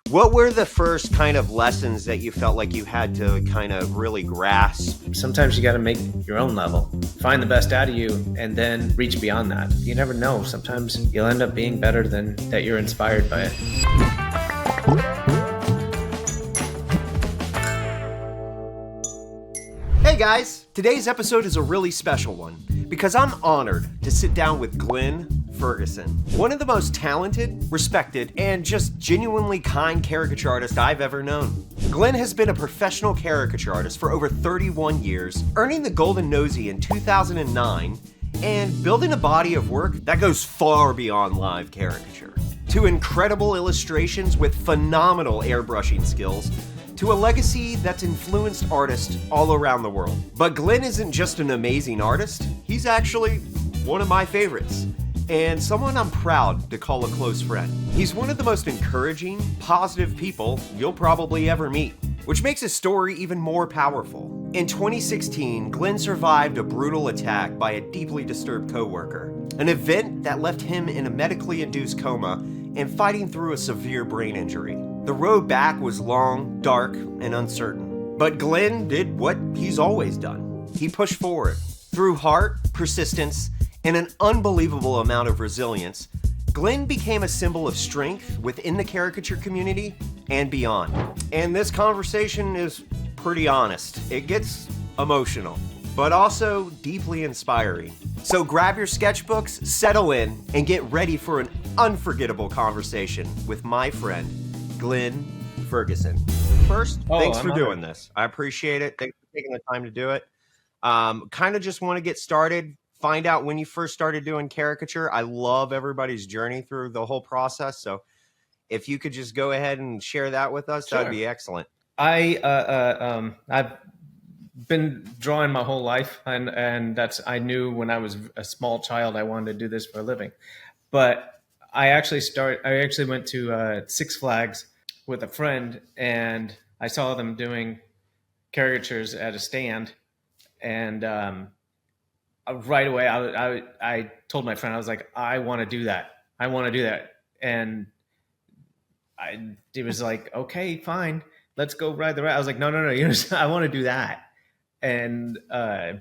What were the first kind of lessons that you felt like you had to kind of really grasp? Sometimes you got to make your own level, find the best out of you, and then reach beyond that. You never know. Sometimes you'll end up being better than that you're inspired by it. Hey guys, today's episode is a really special one because I'm honored to sit down with Glenn Ferguson, one of the most talented, respected, and just genuinely kind caricature artists I've ever known. Glenn has been a professional caricature artist for over 31 years, earning the Golden Nosy in 2009, and building a body of work that goes far beyond live caricature. To incredible illustrations with phenomenal airbrushing skills, to a legacy that's influenced artists all around the world. But Glenn isn't just an amazing artist, he's actually one of my favorites, and someone I'm proud to call a close friend. He's one of the most encouraging, positive people you'll probably ever meet, which makes his story even more powerful. In 2016, Glenn survived a brutal attack by a deeply disturbed coworker, an event that left him in a medically induced coma and fighting through a severe brain injury. The road back was long, dark, and uncertain. But Glenn did what he's always done. He pushed forward. Through heart, persistence, and an unbelievable amount of resilience, Glenn became a symbol of strength within the caricature community and beyond. And this conversation is pretty honest. It gets emotional, but also deeply inspiring. So grab your sketchbooks, settle in, and get ready for an unforgettable conversation with my friend, Glenn Ferguson. First, thanks for doing this. I appreciate it. Thanks for taking the time to do it. Kind of just want to get started, find out when you first started doing caricature. I love everybody's journey through the whole process. So if you could just go ahead and share that with us, Sure. That'd be excellent. I've been drawing my whole life, and that's, I knew when I was a small child I wanted to do this for a living. But I actually went to Six Flags with a friend, and I saw them doing caricatures at a stand, and right away I told my friend, I was like, I want to do that. And it was like, okay, fine, let's go ride the ride. I was like, no, I want to do that. And I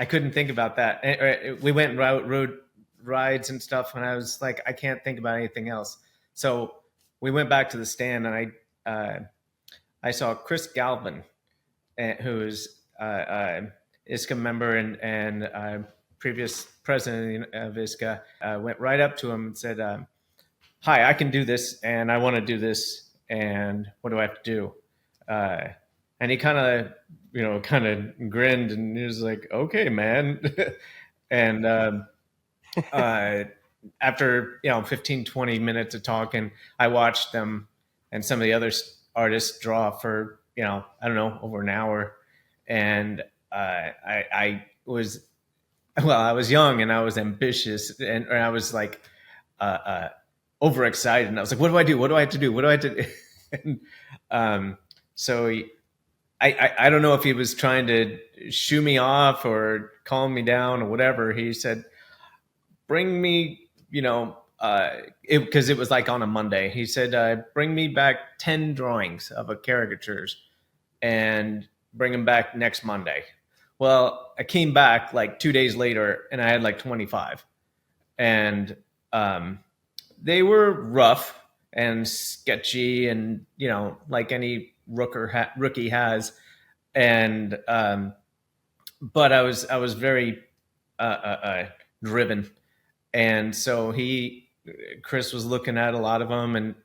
couldn't think about that. We went and rode rides and stuff, and I was like, I can't think about anything else. So we went back to the stand, and I saw Chris Galvin, who is ISCA member and previous president of ISCA. Went right up to him and said, hi, I can do this, and I want to do this, and what do I have to do? And he kind of grinned, and he was like, okay, man. And after 15, 20 minutes of talking, I watched them and some of the other artists draw for I don't know, over an hour, and I was young and I was ambitious, and I was like overexcited, and I was like, what do I do? What do I have to do? What do I have to do? And so I don't know if he was trying to shoo me off or calm me down or whatever. He said, bring me, because it was like on a Monday. He said, bring me back 10 drawings of a caricatures and bring them back next Monday. Well, I came back like 2 days later, and I had like 25. And they were rough and sketchy and, like any rookie has. And but I was very driven. And so Chris was looking at a lot of them, and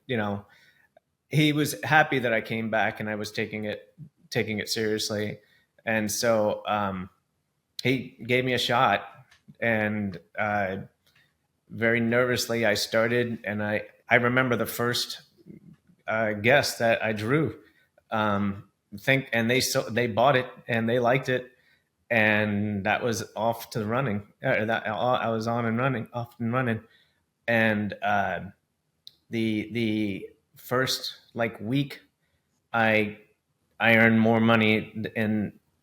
he was happy that I came back and I was taking it seriously. And so he gave me a shot, and very nervously I started, and I remember the first guest that I drew, and they bought it and they liked it, and that was off to the running. I was off and running, and the first week, I earned more money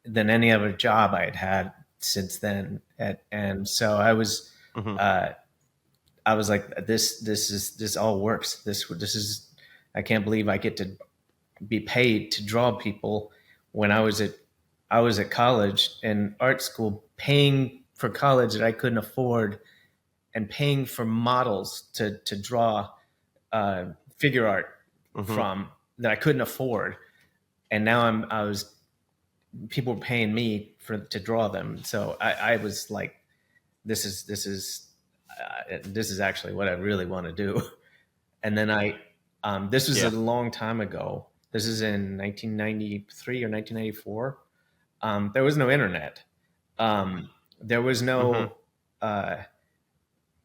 than any other job I had since then, and so I was. Mm-hmm. I was like, this all works. This is I can't believe I get to be paid to draw people when I was at college and art school, paying for college that I couldn't afford, and paying for models to draw figure art from that I couldn't afford. And now people were paying me to draw them. So I was like, this is actually what I really want to do. And then this was a long time ago. This is in 1993 or 1994. There was no internet. There was no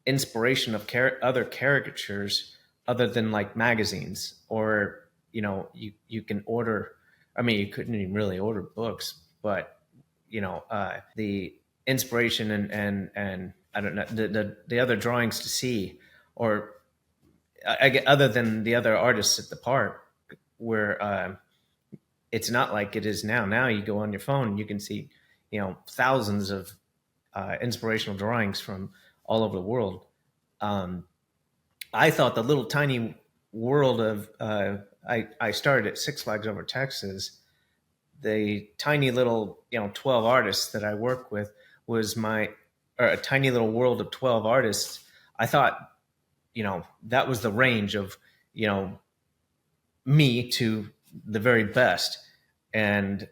inspiration of other caricatures other than like magazines, or you can order. I mean, you couldn't even really order books, but the inspiration and I don't know the other drawings to see, or I get, other than the other artists at the park, where it's not like it is now. Now you go on your phone and you can see thousands of inspirational drawings from all over the world. I thought the little tiny world of I started at Six Flags Over Texas. The tiny little 12 artists that I work with was a tiny little world of 12 artists. I thought that was the range of me to the very best, and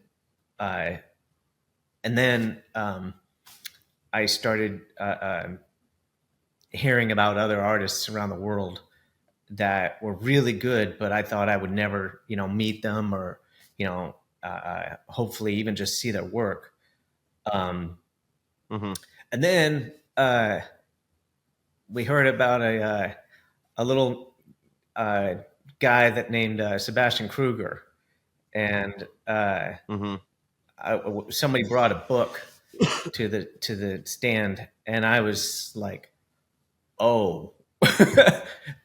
then I started hearing about other artists around the world that were really good, but I thought I would never, meet them, or, hopefully even just see their work. And then we heard about a little guy that named Sebastian Krüger, and somebody brought a book to the stand, and I was like, oh,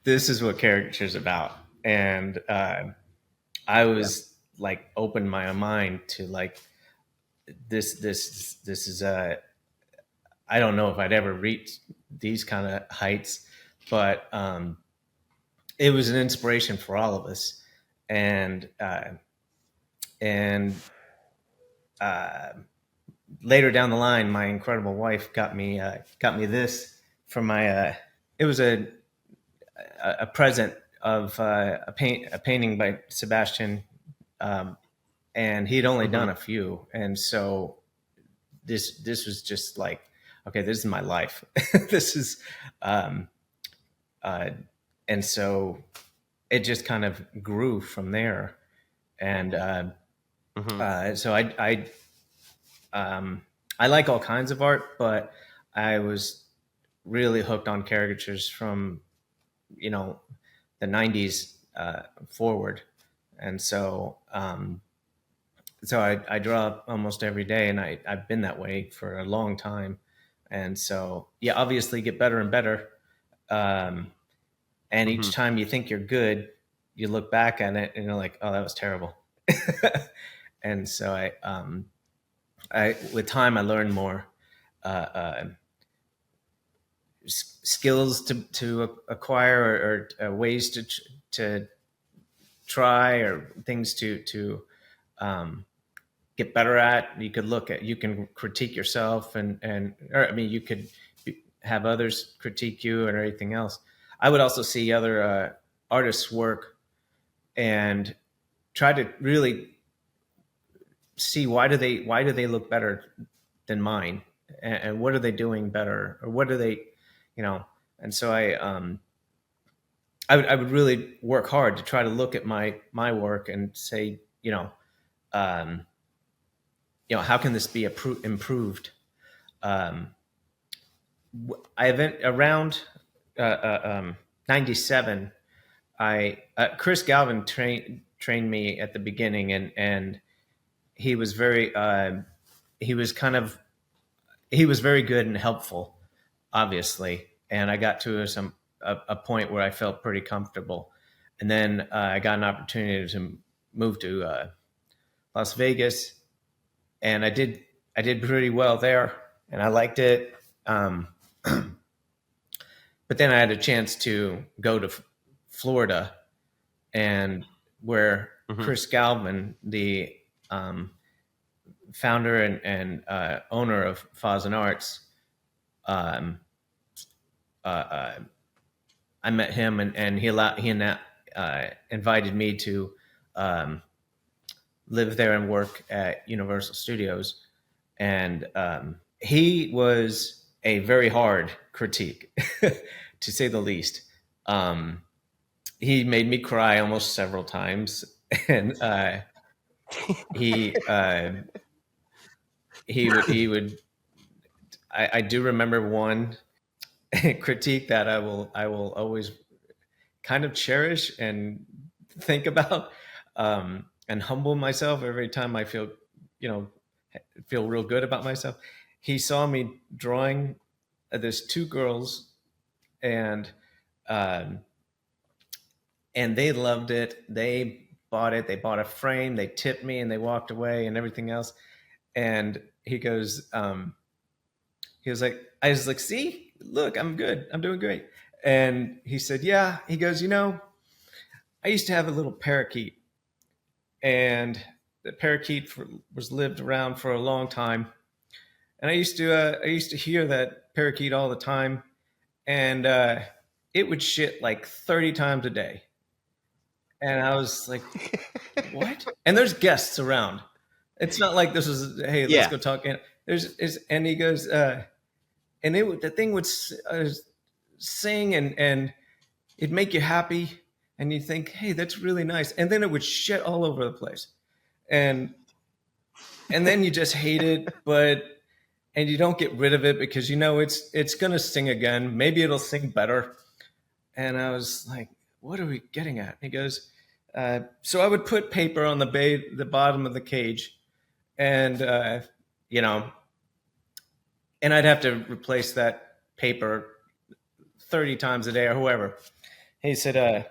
this is what Caricature's about. And I was like, opened my mind to like, this is I don't know if I'd ever reach these kind of heights, but it was an inspiration for all of us. And later down the line, my incredible wife got me this for my. It was a present of a painting by Sebastian, and he had only done a few, and so this was just like, okay, this is my life. This is, and so it just kind of grew from there, and so I like all kinds of art, but I was really hooked on caricatures from the 90s forward, and so I draw almost every day, and I've been that way for a long time, and so obviously get better and better, and each time you think you're good, you look back at it and you're like, oh, that was terrible. And so I with time I learned more skills to acquire, or ways to try, or things to get better at. You can critique yourself, or I mean, you could have others critique you and everything else. I would also see other artists' work and try to really see why do they look better than mine, and what are they doing better, or what are they, and so I would really work hard to try to look at my work and say, how can this be improved? Around 97, Chris Galvin trained me at the beginning, and he was very he was very good and helpful, obviously, and I got to a point where I felt pretty comfortable, and then I got an opportunity to move to Las Vegas, and I did pretty well there, and I liked it. But then I had a chance to go to Florida, and where Chris Galvin, the founder and owner of Fasen Arts, I met him, and he invited me to live there and work at Universal Studios. And he was a very hard critique, to say the least. He made me cry almost several times, and he would. I do remember one critique that I will always kind of cherish and think about, and humble myself every time I feel real good about myself. He saw me drawing there's two girls, and they loved it. They bought it. They bought a frame. They tipped me, and they walked away, and everything else. And he goes, he was like, I was like, see, look, I'm good. I'm doing great. And he said, yeah. He goes, I used to have a little parakeet, and the parakeet was lived around for a long time. And I used to hear that parakeet all the time, and it would shit like 30 times a day. And I was like, what? And there's guests around. It's not like this is, hey, let's go talk. And and he goes, and the thing would sing, and it'd make you happy, and you think, hey, that's really nice. And then it would shit all over the place, and then you just hate it, and you don't get rid of it because it's gonna sing again. Maybe it'll sing better. And I was like, what are we getting at? And he goes, so I would put paper on the bottom of the cage, and and I'd have to replace that paper 30 times a day or whoever. He said,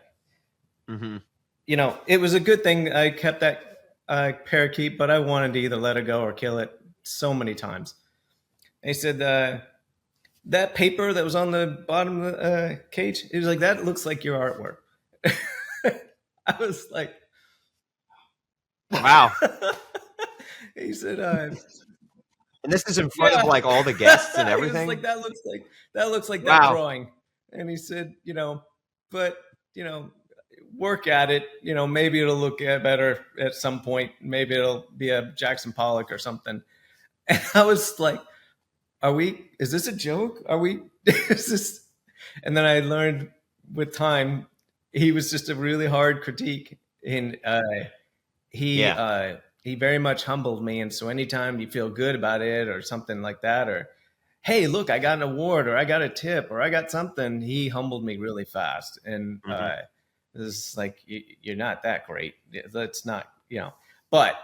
it was a good thing I kept that parakeet, but I wanted to either let it go or kill it so many times. And he said, that paper that was on the bottom of the cage, he was like, that looks like your artwork. I was like, wow. He said, and this is in front of like all the guests and everything. Like that looks like that drawing. And he said, but work at it. Maybe it'll look better at some point. Maybe it'll be a Jackson Pollock or something. And I was like, is this a joke? Is this? And then I learned with time, he was just a really hard critique. And he very much humbled me. And so anytime you feel good about it or something like that, or, hey, look, I got an award, or I got a tip, or I got something, he humbled me really fast. And this is like, you're not that great. That's not, but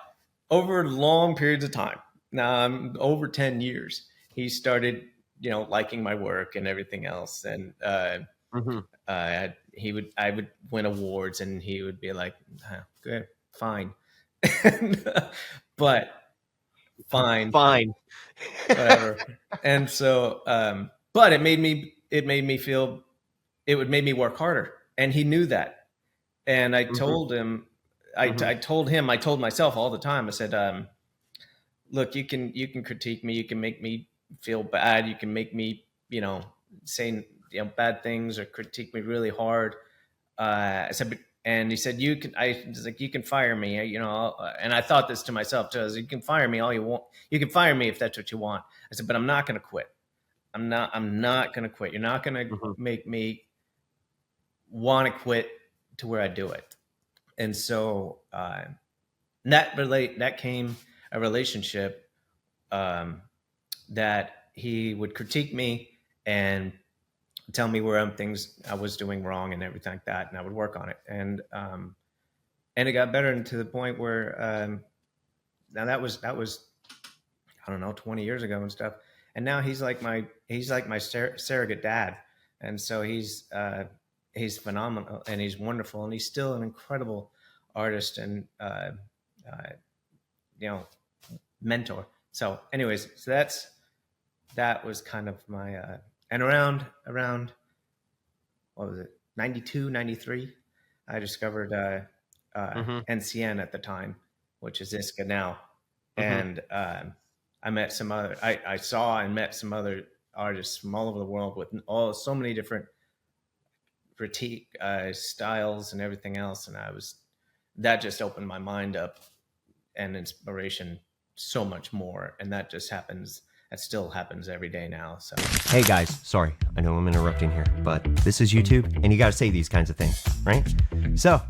over long periods of time, now I'm over 10 years, he started, liking my work and everything else. And I would win awards, and he would be like, good, fine. But fine, whatever. And so, but it made me feel, it would make me work harder. And he knew that. And I told him, I told myself all the time, I said, look, you can critique me. You can make me feel bad. You can make me, say, bad things or critique me really hard. I said, and he said, you can fire me, and I thought this to myself too. I was, you can fire me all you want. You can fire me if that's what you want. I said, but I'm not going to quit. I'm not going to quit. You're not going to make me want to quit to where I do it. And so, that came a relationship, that he would critique me and tell me where things I was doing wrong and everything like that, and I would work on it. And it got better to the point where now that was I don't know, 20 years ago and stuff. And now he's like my surrogate dad, and so he's phenomenal, and he's wonderful, and he's still an incredible artist and mentor. So, anyways, that was kind of my and around what was it, 92, 93, I discovered NCN at the time, which is ISCA now, and I met some other. I saw and met some other artists from all over the world with so many different critique styles and everything else, and that just opened my mind up and inspiration so much more, and that still happens every day now. So Hey guys, sorry, I know I'm interrupting here, but this is YouTube and you gotta say these kinds of things, right? So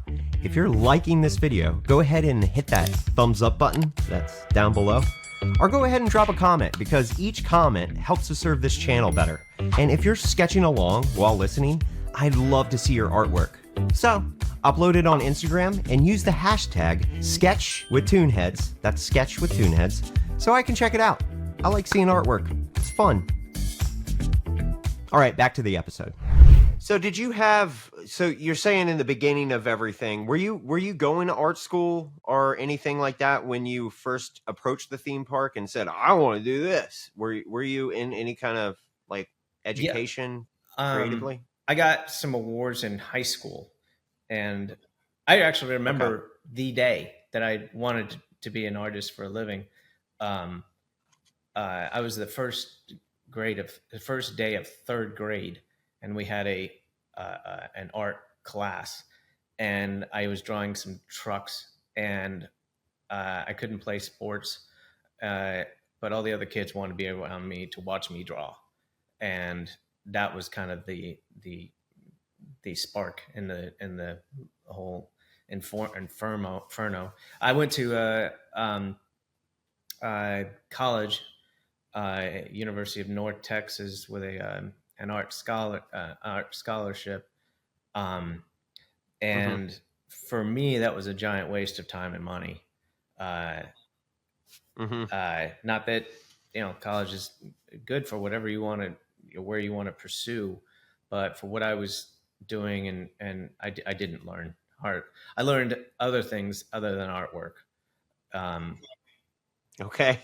if you're liking this video, go ahead and hit that thumbs up button that's down below, or go ahead and drop a comment, because each comment helps to serve this channel better. And if you're sketching along while listening, I'd love to see your artwork. So upload it on Instagram and use the hashtag #SketchWithToonHeadz, that's Sketch with ToonHeadz, so I can check it out. I like seeing artwork. It's fun. All right, back to the episode. So you're saying in the beginning of everything, were you going to art school or anything like that when you first approached the theme park and said, I want to do this? Were you in any kind of like education creatively? I got some awards in high school, and I actually remember the day that I wanted to be an artist for a living. I was the first day of third grade, and we had an art class, and I was drawing some trucks, and I couldn't play sports, but all the other kids wanted to be around me to watch me draw, and that was kind of the spark in the whole inferno. I went to college, University of North Texas, with an art scholarship, and for me that was a giant waste of time and money. Not that college is good for whatever you want to, where you want to pursue, but for what I was doing, and I didn't learn art. I learned other things other than artwork. Okay.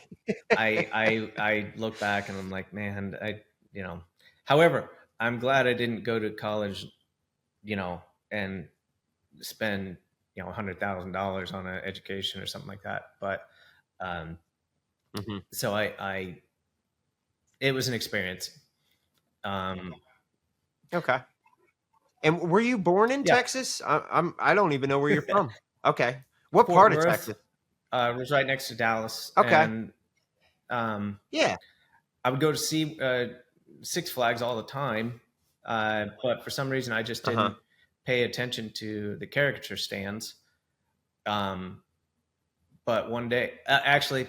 I look back and I'm like, man, however, I'm glad I didn't go to college, and spend, $100,000 on an education or something like that. But, so it was an experience. Okay. And were you born in Texas? I don't even know where you're from. Okay. What Fort part Worth, of Texas? It was right next to Dallas. Okay. And, yeah. I would go to see Six Flags all the time, but for some reason I just didn't pay attention to the caricature stands. But one day, actually,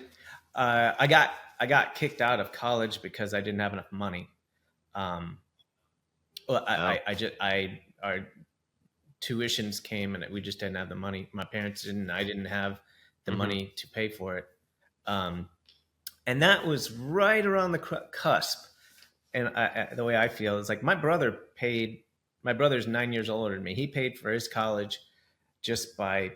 I got kicked out of college because I didn't have enough money. Our tuitions came and we just didn't have the money. My parents didn't. I didn't have the money to pay for it. And that was right around the cusp. And the way I feel is like my brother's 9 years older than me. He paid for his college just by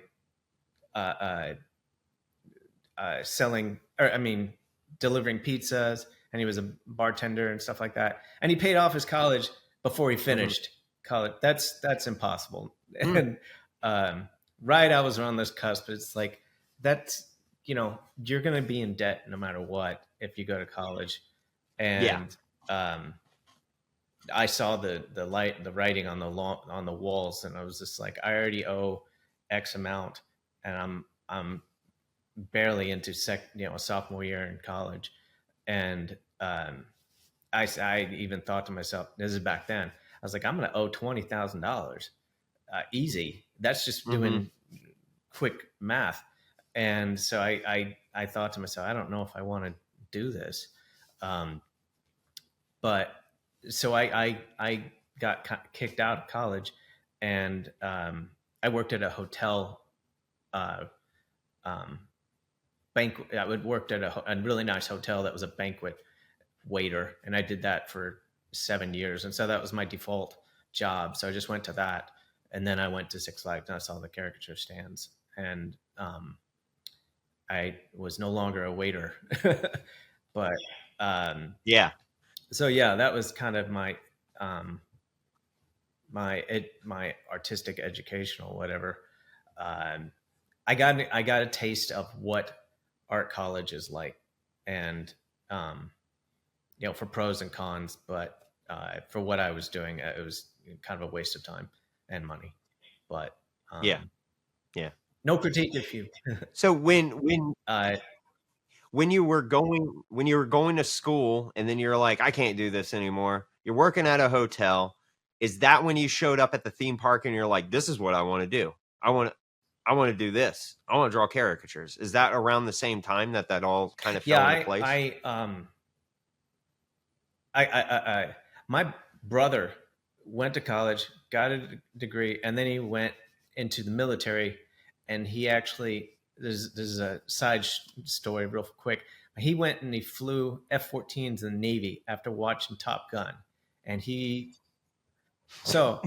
delivering pizzas, and he was a bartender and stuff like that. And he paid off his college before he finished college. That's impossible. And right, I was around this cusp. It's like that's you're going to be in debt no matter what if you go to college. And I saw the writing on the walls, and I was just like, I already owe X amount, and I'm barely into sophomore year in college. And I even thought to myself, this is back then, I was like, I'm going to owe $20,000 easy. That's just doing quick math. And so I thought to myself, I don't know if I want to do this. But so I got kicked out of college, and I worked at a hotel banquet. I worked at a really nice hotel that was a banquet waiter, and I did that for 7 years. And so that was my default job. So I just went to that, and then I went to Six Flags and I saw the caricature stands, and I was no longer a waiter. But so yeah, that was kind of my my artistic educational whatever, I got a taste of what art college is like, and for pros and cons, but for what I was doing, it was kind of a waste of time and money. But Yeah. no critique if you. So when you were going to school and then you're like, I can't do this anymore, you're working at a hotel, is that when you showed up at the theme park and you're like, this is what I want to do? I want to do this. I want to draw caricatures. Is that around the same time that all kind of fell into place? My brother went to college, got a degree, and then he went into the military. And he actually, this is a side story real quick. He went and he flew F-14s in the Navy after watching Top Gun. And so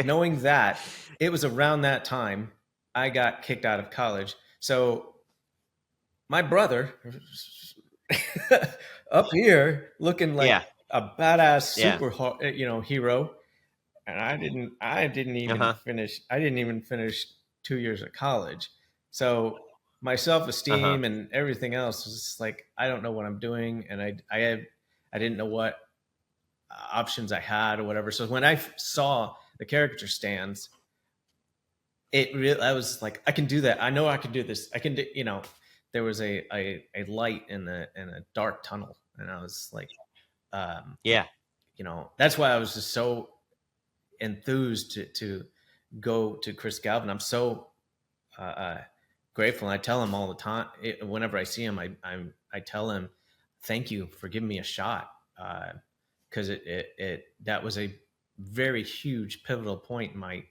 knowing that, it was around that time I got kicked out of college. So my brother up here looking like a badass super hero, and I didn't even finish. I didn't even finish 2 years of college. So my self-esteem and everything else was just like, I don't know what I'm doing, and I didn't know what options I had or whatever. So when I saw the caricature stands, I was like, I can do that. I know I can do this. I can do, there was a light in a dark tunnel, and I was like, that's why I was just so enthused to go to Chris Galvin. I'm so grateful, and I tell him all the time. Whenever I see him, I tell him, thank you for giving me a shot, because that was a very huge pivotal point in my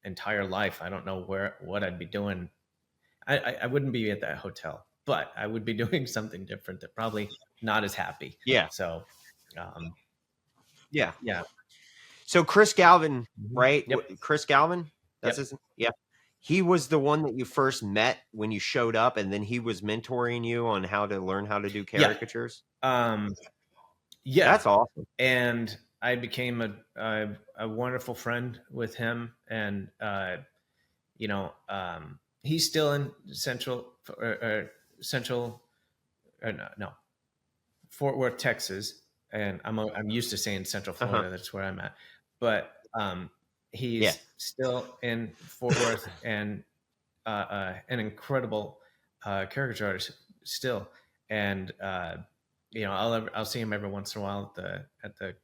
entire life. I don't know what I'd be doing. I wouldn't be at that hotel, but I would be doing something different, that probably not as happy. Yeah. So, yeah. So Chris Galvin, right? Yep. Chris Galvin? That's his. Yeah. He was the one that you first met when you showed up, and then he was mentoring you on how to learn how to do caricatures. Yeah. That's awesome. And I became a wonderful friend with him, and he's still in Fort Worth, Texas, and I'm used to saying Central Florida. That's where I'm at, but he's still in Fort Worth, and an incredible caricature artist still, and I'll see him every once in a while at the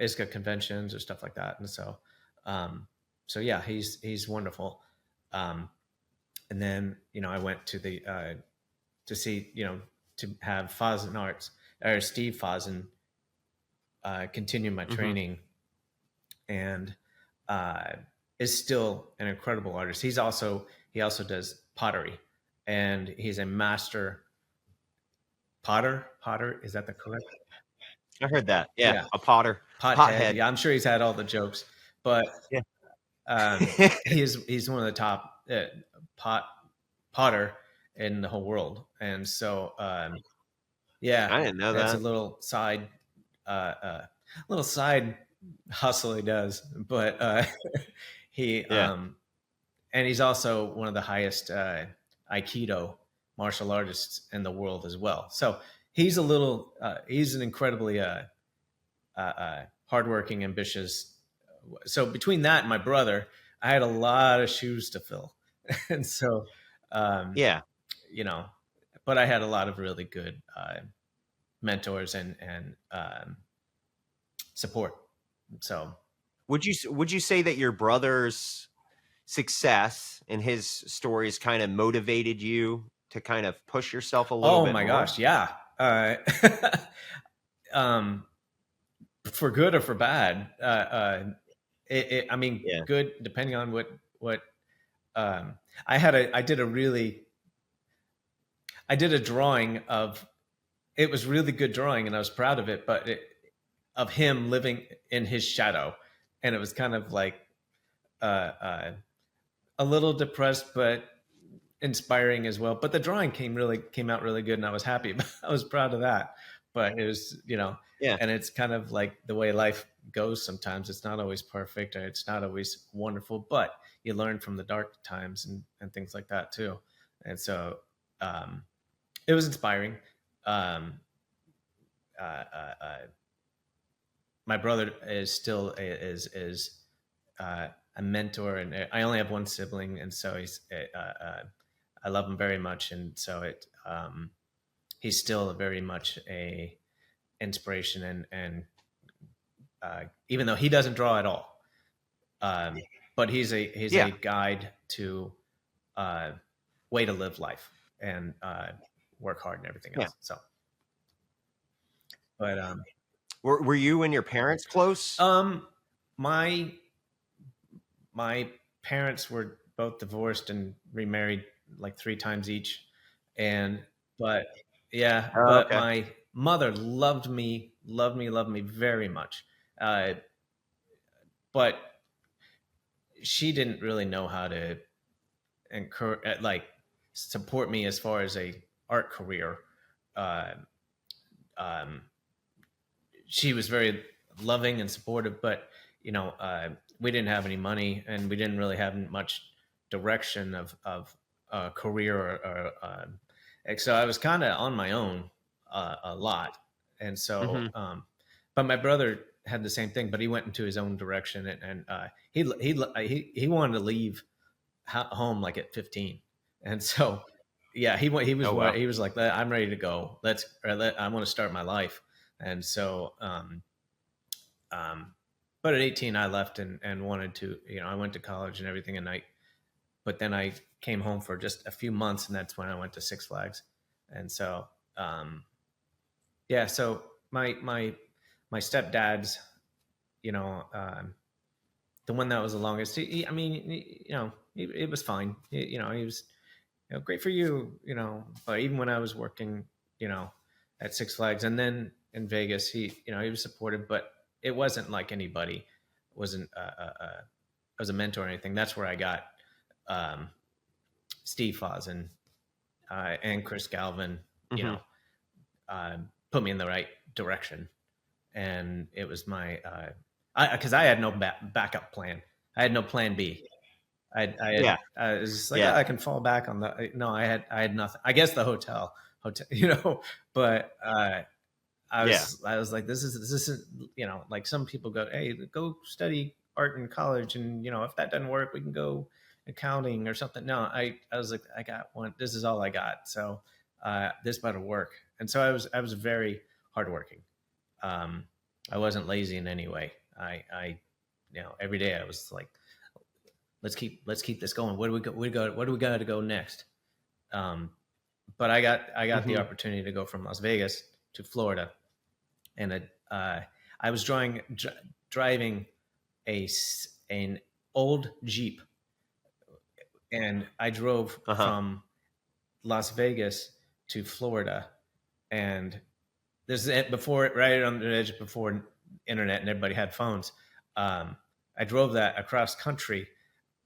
ISCA conventions or stuff like that, and so yeah, he's wonderful. And then I went to the to see to have Fasen Arts, or Steve Fasen, continue my training, and is still an incredible artist. He also does pottery, and he's a master potter. Is that the correct? I heard that. Yeah. A pothead. Yeah, I'm sure he's had all the jokes, but he's one of the top potter in the whole world, and so I didn't know that's that. a little side hustle he does, but and he's also one of the highest Aikido martial artists in the world as well. So he's an incredibly hardworking, ambitious. So between that and my brother, I had a lot of shoes to fill, and so but I had a lot of really good mentors and support. So would you say that your brother's success and his stories kind of motivated you to kind of push yourself a little bit? Oh my gosh, yeah. For good or for bad. Good depending on what I did a drawing of, it was really good drawing, and I was proud of it, but of him living in his shadow, and it was kind of like a little depressed but inspiring as well. But the drawing came out really good, and I was happy. I was proud of that. But it was and it's kind of like the way life goes sometimes. It's not always perfect, or it's not always wonderful, but you learn from the dark times and things like that too. And so it was inspiring. Um, my brother is still is a mentor, and I only have one sibling, and so I love him very much, and so he's still very much a inspiration, and even though he doesn't draw at all, but he's a guide to way to live life and work hard and everything else. So, but were you and your parents close? My parents were both divorced and remarried like 3 times each, but my mother loved me very much, but she didn't really know how to encourage, like, support me as far as a art career. She was very loving and supportive, but we didn't have any money, and we didn't really have much direction of career or so I was kind of on my own a lot. And so but my brother had the same thing, but he went into his own direction, and he wanted to leave home like at 15. And so he was like, I'm ready to go, I want to start my life. And so but at 18 I left and wanted to, I went to college and everything, but then I came home for just a few months, and that's when I went to Six Flags. And so so my stepdad's, the one that was the longest, it was fine. He was, great for you, but even when I was working, at Six Flags and then in Vegas, he was supportive, but it wasn't like anybody wasn't as a mentor or anything. That's where I got Steve Fasen and Chris Galvin, put me in the right direction. And it was my, because I had no backup plan. I had no plan B. I was just like, I can fall back on I had nothing. I guess the hotel, but I was like, this isn't, like some people go, hey, go study art in college, and if that doesn't work, we can go accounting or something. No, I was like, I got one. This is all I got. So this better work. And so I was very hardworking. I wasn't lazy in any way. I every day I was like, let's keep this going. What do we got to go next? But I got the opportunity to go from Las Vegas to Florida, and I was driving an old Jeep, and I drove from Las Vegas to Florida, and this is right on the edge before internet and everybody had phones. I drove that across country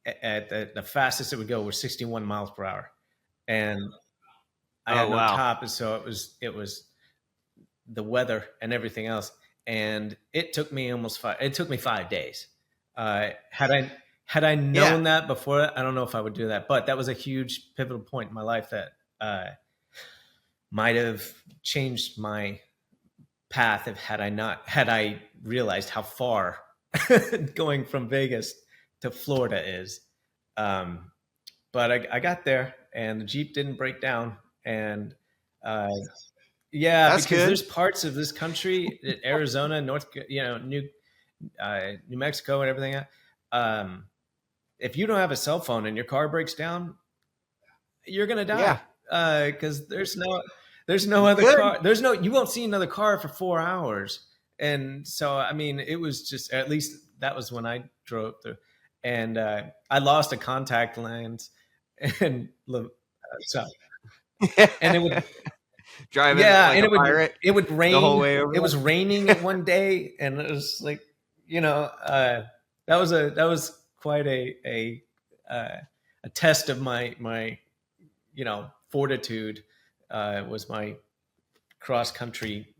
at the fastest it would go was 61 miles per hour, and I had no top, and so it was the weather and everything else, and it took me 5 days. Had I known that before, I don't know if I would do that, but that was a huge pivotal point in my life that might have changed my path had I realized how far going from Vegas to Florida is. But I got there, and the Jeep didn't break down, and that's because good. There's parts of this country, Arizona, New Mexico, and everything. If you don't have a cell phone and your car breaks down, you're gonna die. Because there's no other car. You won't see another car for 4 hours. And so, I mean, it was just, at least that was when I drove through, and I lost a contact lens, and so, and it would driving like a pirate. It would rain the whole way over. It was raining one day, and it was like, that was quite a test of my fortitude. Was my cross country,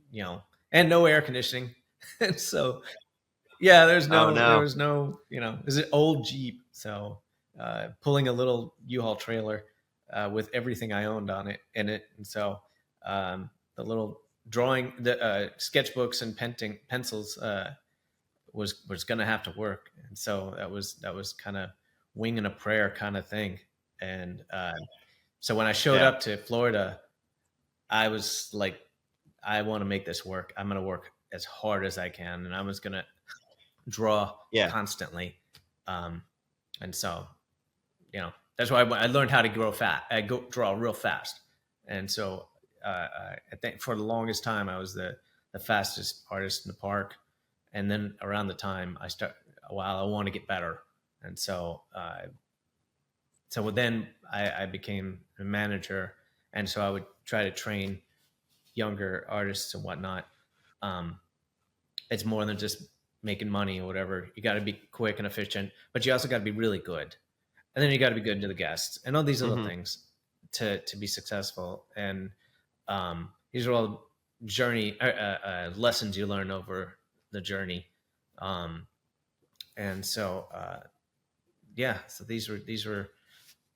and no air conditioning. And so Yeah, Oh there no. was no, it's an old Jeep. So pulling a little U-Haul trailer with everything I owned on it in it. And so the little drawing, the sketchbooks and pencils was going to have to work. And so that was kind of wing and a prayer kind of thing. And so when I showed up to Florida, I was like, I want to make this work. I'm going to work as hard as I can. And I was going to draw constantly. And so, that's why I learned how to draw real fast. And so I think for the longest time, I was the fastest artist in the park. And then around the time I want to get better. And so, then I became a manager. And so I would try to train younger artists and whatnot. It's more than just making money or whatever. You got to be quick and efficient, but you also got to be really good. And then you got to be good to the guests and all these little things to be successful. And these are all journey lessons you learn over the journey. And so, so these were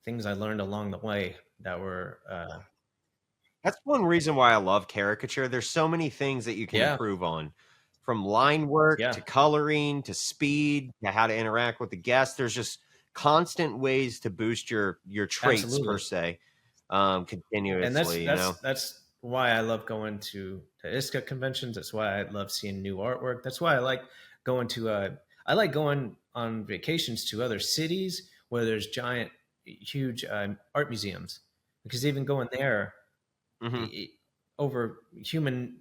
things I learned along the way that were, That's one reason why I love Caricature. There's so many things that you can improve on, from line work to coloring to speed to how to interact with the guests. There's just constant ways to boost your traits per se, continuously. And that's why I love going to ISCA conventions. That's why I love seeing new artwork. That's why I like going on vacations to other cities where there's huge art museums, because even going there, over human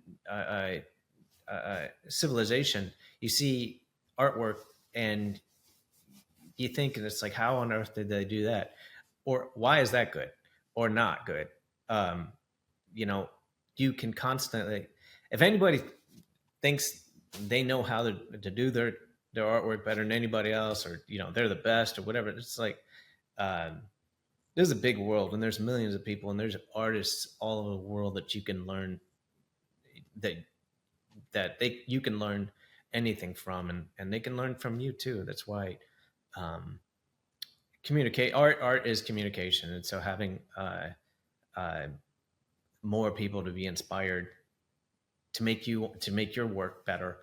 civilization, you see artwork and you think, and it's like, how on earth did they do that? Or why is that good or not good? You can constantly, if anybody thinks they know how to do their artwork better than anybody else, or, they're the best or whatever, it's like, there's a big world and there's millions of people and there's artists all over the world that you can learn you can learn anything from, and they can learn from you too. That's why art is communication. And so having more people to be inspired to make your work better,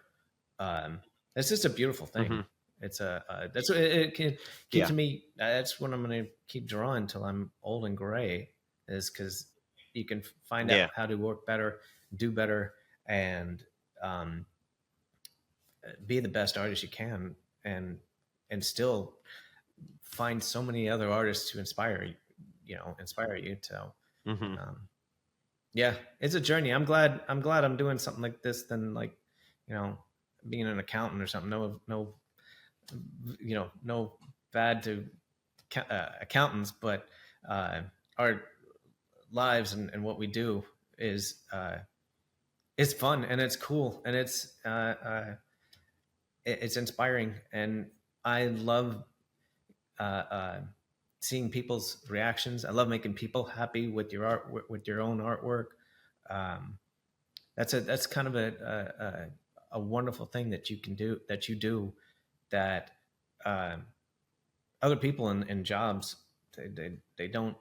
it's just a beautiful thing. It's that's what it keeps me. That's what I'm going to keep drawing until I'm old and gray, is because you can find out how to work better, do better, and be the best artist you can, and still find so many other artists to inspire you. So, it's a journey. I'm glad I'm doing something like this than being an accountant or something. No bad to accountants, but our lives and what we do is it's fun and it's cool and it's inspiring, and I love seeing people's reactions. I love making people happy with your art, with your own artwork. That's kind of a wonderful thing that you do, that other people in jobs they don't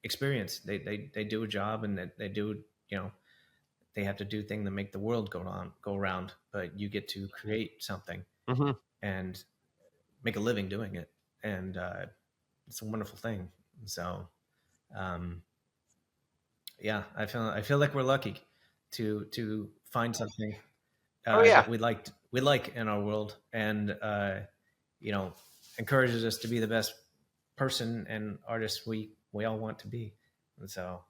experience. They do a job and they do, they have to do things that make the world go around, but you get to create something and make a living doing it, and it's a wonderful thing. So I feel like we're lucky to find something that we like in our world, and encourages us to be the best person and artist we all want to be. And so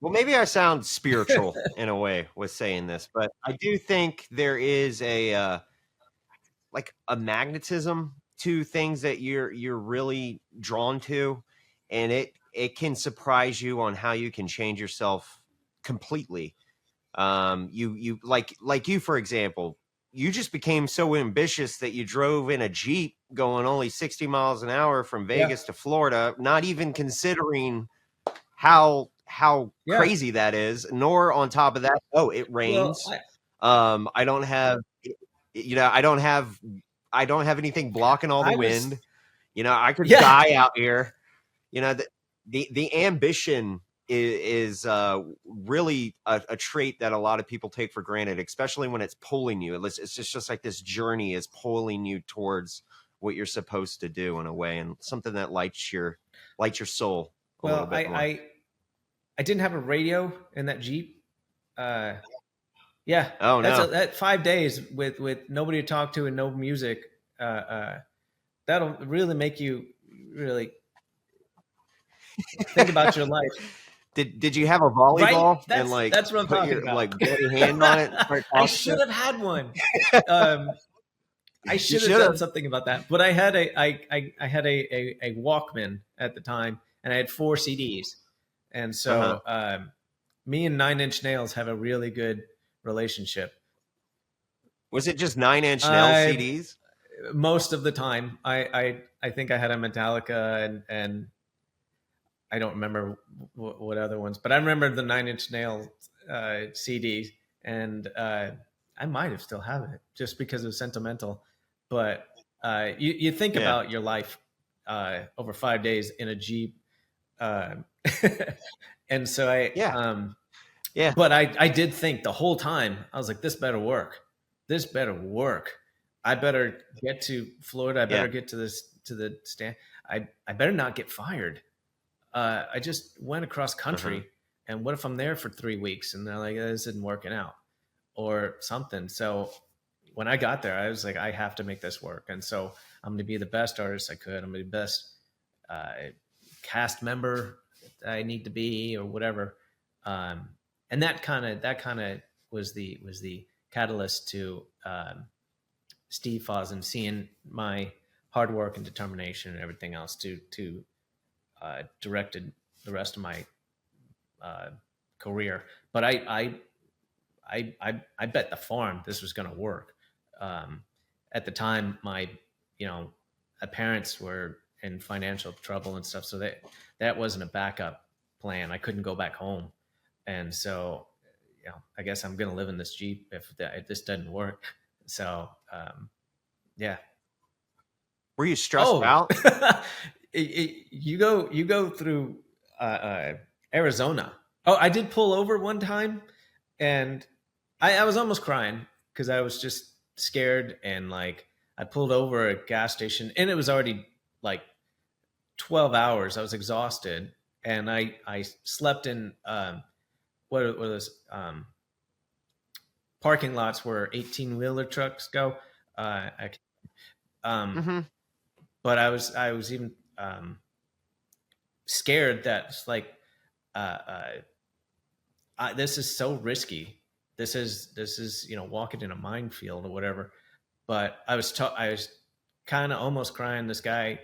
well, maybe I sound spiritual in a way with saying this, but I do think there is a magnetism to things that you're really drawn to, and it can surprise you on how you can change yourself completely. You you, for example, you just became so ambitious that you drove in a Jeep going only 60 miles an hour from Vegas to Florida, not even considering how crazy that is, nor on top of that, it rains. I don't have, I don't have anything blocking all the wind. I could die out here. The ambition is really a trait that a lot of people take for granted, especially when it's pulling you. It's just like this journey is pulling you towards what you're supposed to do in a way, and something that lights your soul a little bit more. I didn't have a radio in that Jeep. Yeah. Oh, no. That 5 days with nobody to talk to and no music, that'll really make you really think about your life. Did you have a volleyball? Right? That's what I'm talking about. Like put your hand on it. I should have had one. I should have done something about that. But I had a Walkman at the time, and I had 4 CDs, and so me and Nine Inch Nails have a really good relationship. Was it just 9 Inch Nails CDs? Most of the time, I think I had a Metallica and I don't remember what other ones, but I remember the 9 Inch Nails CDs, and I might have still have it just because it was sentimental. But you think about your life over 5 days in a Jeep, and so but I did think the whole time, I was like, this better work. This better work. I better get to Florida. I better get to the stand. I better not get fired. I just went across country, and what if I'm there for 3 weeks and they're like, this isn't working out or something. So when I got there, I was like, I have to make this work. And so I'm going to be the best artist I could. I'm going to be the best cast member that I need to be, or whatever. And that kind of was the catalyst to Steve Fasen seeing my hard work and determination and everything else to directed the rest of my career. But I bet the farm this was going to work. At the time, my parents were in financial trouble and stuff, so that wasn't a backup plan. I couldn't go back home, and so I guess I'm going to live in this Jeep if this doesn't work. So yeah. Were you stressed out? You go through Arizona. Oh, I did pull over one time, and I was almost crying because I was just scared, and like I pulled over at a gas station, and it was already like 12 hours. I was exhausted, and I slept in what are those parking lots where 18-wheeler trucks go. But I was even scared that it's like this is so risky. This is walking in a minefield or whatever. But I was kind of almost crying. This guy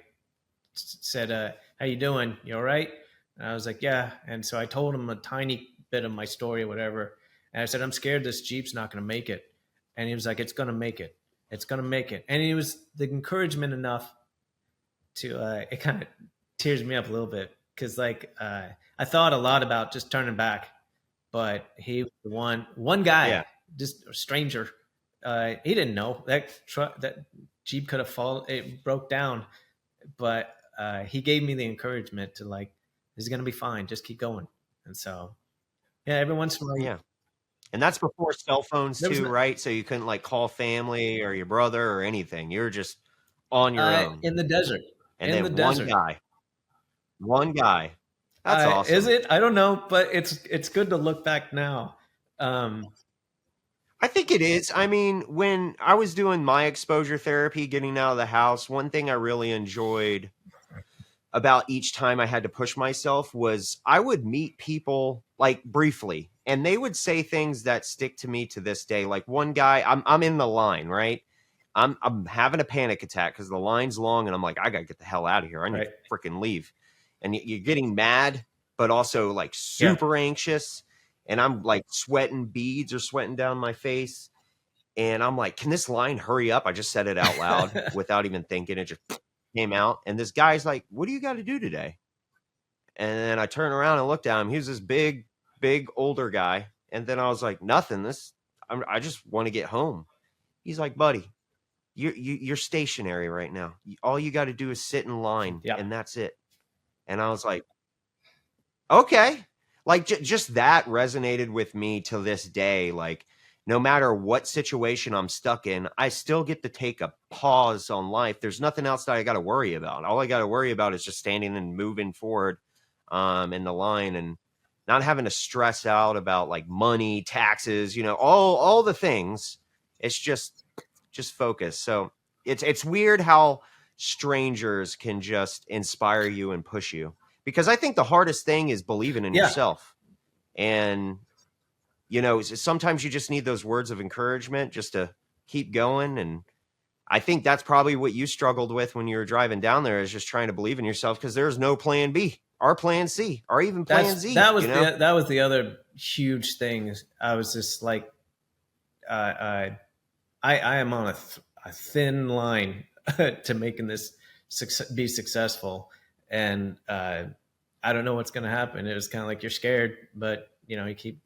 said, "How you doing? You all right?" And I was like, "Yeah." And so I told him a tiny bit of my story or whatever. And I said, "I'm scared this Jeep's not going to make it." And he was like, "It's going to make it. It's going to make it." And he was the encouragement enough to it kind of tears me up a little bit, because like I thought a lot about just turning back, but he was the one guy, just a stranger. He didn't know that Jeep could have fallen. It broke down, but he gave me the encouragement to like, this is going to be fine. Just keep going. And so, every once in a while. Yeah. And that's before cell phones too, right? So you couldn't like call family or your brother or anything. You were just on your own. In the desert. And then one guy. That's awesome. Is it? I don't know, but it's good to look back now. I think it is. I mean, when I was doing my exposure therapy, getting out of the house, one thing I really enjoyed about each time I had to push myself was I would meet people like briefly, and they would say things that stick to me to this day. Like one guy, I'm in the line, right? I'm having a panic attack because the line's long, and I'm like, I gotta get the hell out of here. I need to freaking leave. And you're getting mad, but also like super anxious. And I'm like sweating, beads are sweating down my face. And I'm like, can this line hurry up? I just said it out loud without even thinking. It just came out. And this guy's like, what do you got to do today? And then I turned around and looked at him. He was this big older guy. And then I was like, nothing. I just want to get home. He's like, buddy, you're stationary right now. All you got to do is sit in line, Yeah. and that's it. And I was like, okay. Like just that resonated with me to this day. Like no matter what situation I'm stuck in, I still get to take a pause on life. There's nothing else that I got to worry about. All I got to worry about is just standing and moving forward in the line and not having to stress out about like money, taxes, all the things. It's just focus. So it's weird how strangers can just inspire you and push you. Because I think the hardest thing is believing in yourself. And, sometimes you just need those words of encouragement just to keep going. And I think that's probably what you struggled with when you were driving down there, is just trying to believe in yourself, because there's no plan B or plan C or even plan Z. That was the other huge thing. I was just like, I am on a thin line to making this be successful. And I don't know what's going to happen. It was kind of like you're scared, but you keep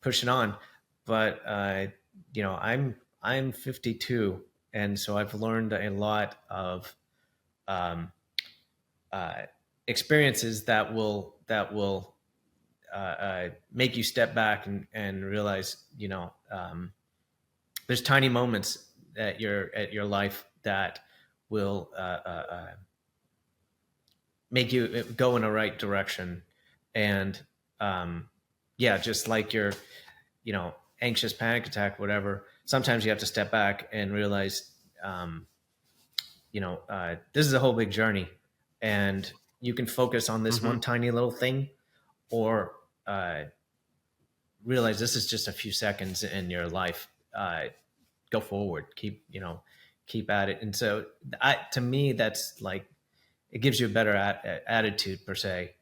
pushing on. But I'm 52, and so I've learned a lot of experiences that will make you step back and realize there's tiny moments at your life that will make you go in the right direction. And just like your anxious panic attack, whatever, sometimes you have to step back and realize this is a whole big journey, and you can focus on this one tiny little thing, or realize this is just a few seconds in your life. Go forward, keep at it. And so to me, that's like, it gives you a better attitude per se.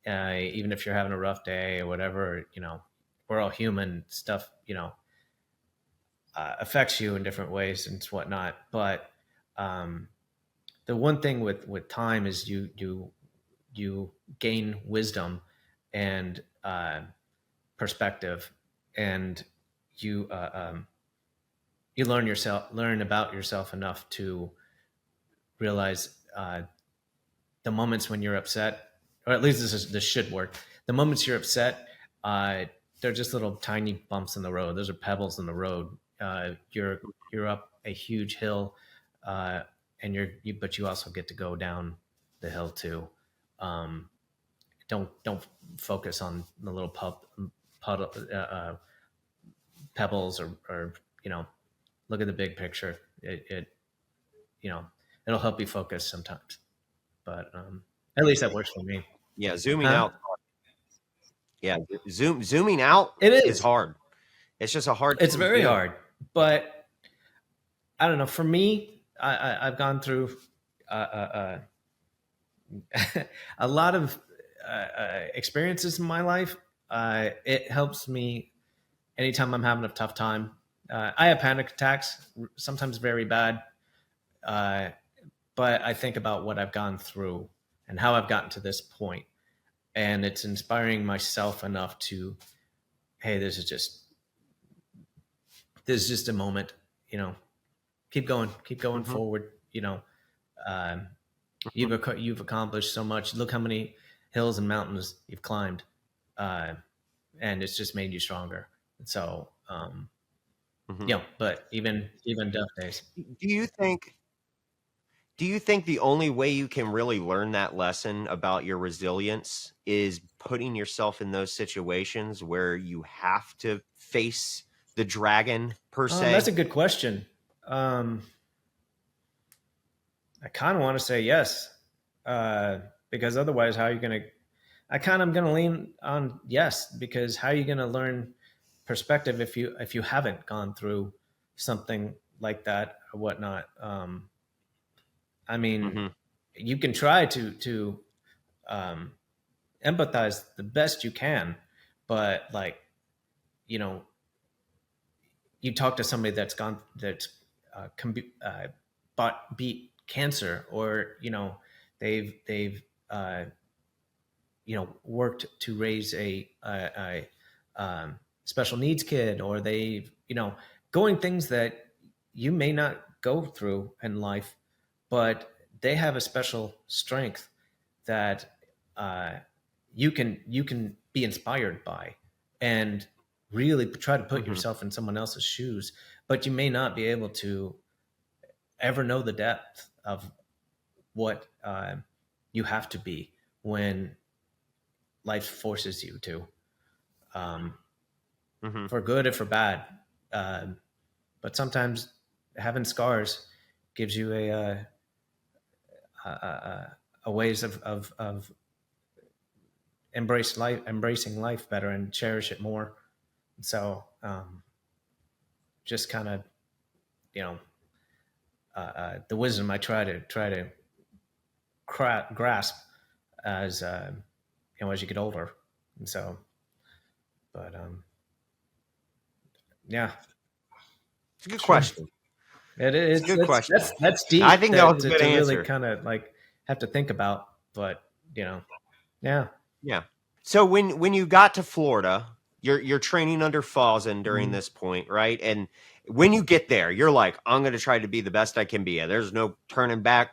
Even if you're having a rough day or whatever, we're all human. Stuff, affects you in different ways and whatnot. But the one thing with time is you gain wisdom and perspective, and you learn about yourself enough to realize the moments when you're upset, or at least this should work. The moments you're upset, they're just little tiny bumps in the road. Those are pebbles in the road. You're up a huge hill, and but you also get to go down the hill too. Don't focus on the little pebbles, or look at the big picture. It'll help you focus sometimes. But at least that works for me. Yeah, zooming out. Yeah, zooming out. Is hard. It's just a hard. It's very hard. But I don't know. For me, I've gone through a lot of experiences in my life. It helps me anytime I'm having a tough time. I have panic attacks, sometimes very bad. But I think about what I've gone through and how I've gotten to this point. And it's inspiring myself enough to, hey, this is just a moment, keep going forward. You've accomplished so much. Look how many hills and mountains you've climbed. And it's just made you stronger. So, but even tough days. Do you think the only way you can really learn that lesson about your resilience is putting yourself in those situations where you have to face the dragon per se? That's a good question. I kind of want to say yes, because otherwise, how are you going to? I'm going to lean on yes, because how are you going to learn perspective if you haven't gone through something like that or whatnot? I mean, you can try to empathize the best you can, but you talk to somebody that's beat cancer, or they've worked to raise a special needs kid, or they, going things that you may not go through in life, but they have a special strength that you can be inspired by, and really try to put yourself in someone else's shoes, but you may not be able to ever know the depth of what you have to be when life forces you to, for good or for bad. But sometimes having scars gives you a ways of embracing life better and cherish it more. So just kind of, the wisdom I try to grasp as as you get older. And so, but yeah, it's a good question. It is a good question. That's deep. I think that was a good answer. Really kind of like have to think about, but yeah. So when you got to Florida, you're training under Fasen during this point, right? And when you get there, you're like, I'm going to try to be the best I can be. There's no turning back.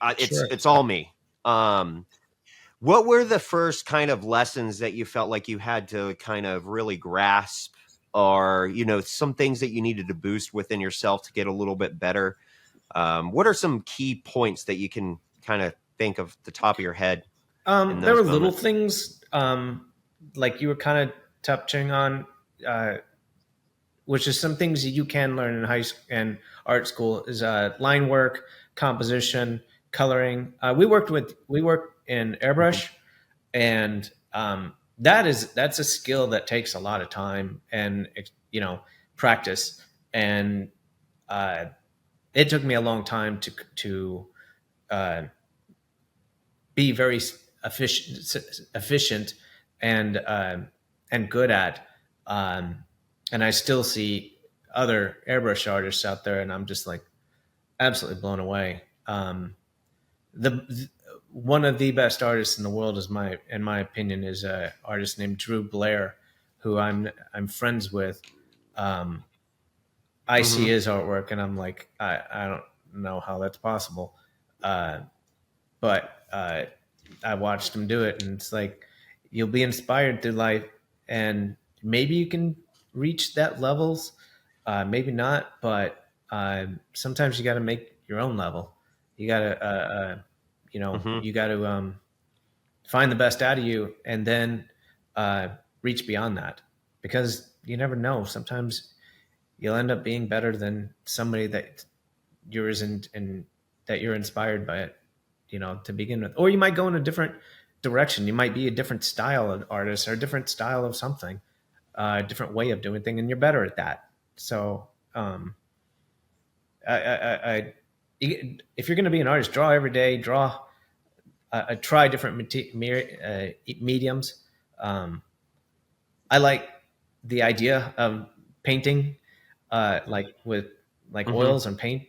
It's all me. What were the first kind of lessons that you felt like you had to kind of really grasp, or, some things that you needed to boost within yourself to get a little bit better? What are some key points that you can kind of think of the top of your head? There were little things, like you were kind of touching on, which is some things that you can learn in high school and art school, is line work, composition, coloring. We worked in airbrush, and that's a skill that takes a lot of time and practice. And it took me a long time to be very efficient and good at. And I still see other airbrush artists out there, and I'm just like absolutely blown away. One of the best artists in the world in my opinion, is an artist named Drew Blair, who I'm friends with. I see his artwork, and I'm like, I don't know how that's possible. But I watched him do it, and it's like, you'll be inspired through life, and maybe you can reach that levels, maybe not, but sometimes you got to make your own level. You got to, you got to find the best out of you, and then reach beyond that, because you never know. Sometimes you'll end up being better than somebody that you're inspired by it, to begin with. Or you might go in a different direction. You might be a different style of artist, or a different style of something, a different way of doing things, and you're better at that. So if you're going to be an artist, draw every day, try different mediums. I like the idea of painting, like with oils and paint,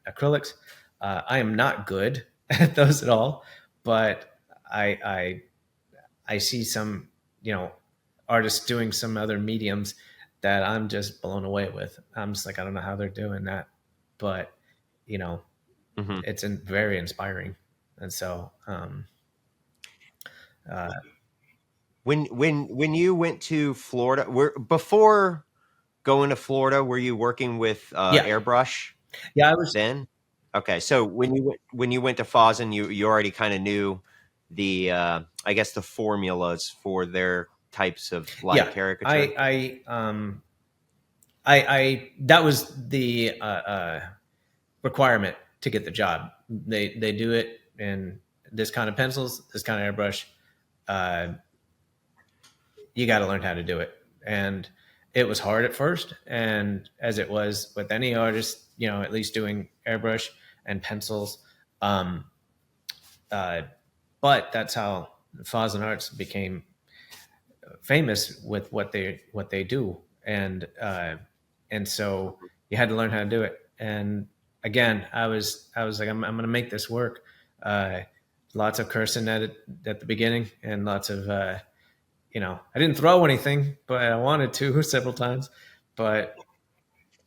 acrylics. I am not good at those at all, but I see some, artists doing some other mediums that I'm just blown away with. I'm just like, I don't know how they're doing that, but it's very inspiring. And so, when you went to Florida, before going to Florida, were you working with airbrush? Yeah, I was then. Okay, so when you went to Fasen, you already kind of knew the I guess the formulas for their types of caricature. I that was the requirement to get the job. They do it in this kind of pencils, this kind of airbrush. You got to learn how to do it, and it was hard at first. And as it was with any artist, at least doing airbrush and pencils. But that's how Fasen Arts became famous with what they do, and so you had to learn how to do it. And again, I was like, I'm going to make this work. Lots of cursing at the beginning, and lots of I didn't throw anything, but I wanted to several times. But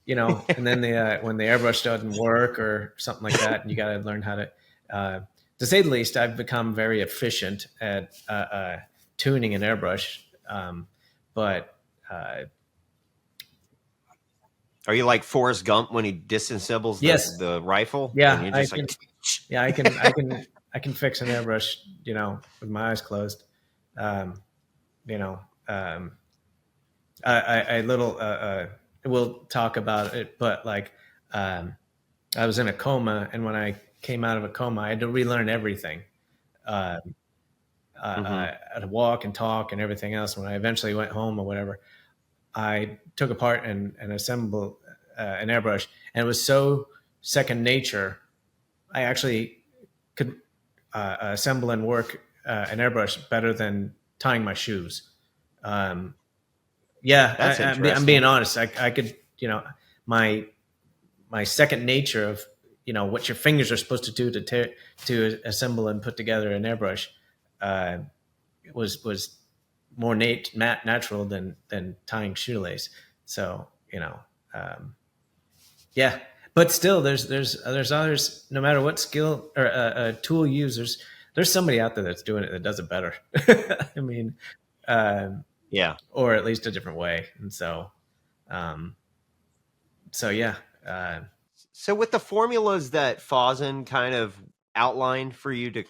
and then when the airbrush doesn't work or something like that, and you got to learn how to say the least, I've become very efficient at tuning an airbrush. But Are you like Forrest Gump when he disassembles yes, the rifle? yeah, And you're just I can fix an airbrush, with my eyes closed. We'll talk about it, but I was in a coma, and when I came out of a coma, I had to relearn everything. I had to walk and talk and everything else. When I eventually went home or whatever, I took apart and assembled an airbrush, and it was so second nature. I actually could assemble and work an airbrush better than tying my shoes. That's I'm being honest. I could, my second nature of, what your fingers are supposed to do to assemble and put together an airbrush was more natural than tying shoelace. So, yeah, but still there's others, no matter what skill or tool you use, there's somebody out there that's doing it that does it better. I mean, yeah, or at least a different way. And so yeah. So with the formulas that Fasen kind of outlined for you to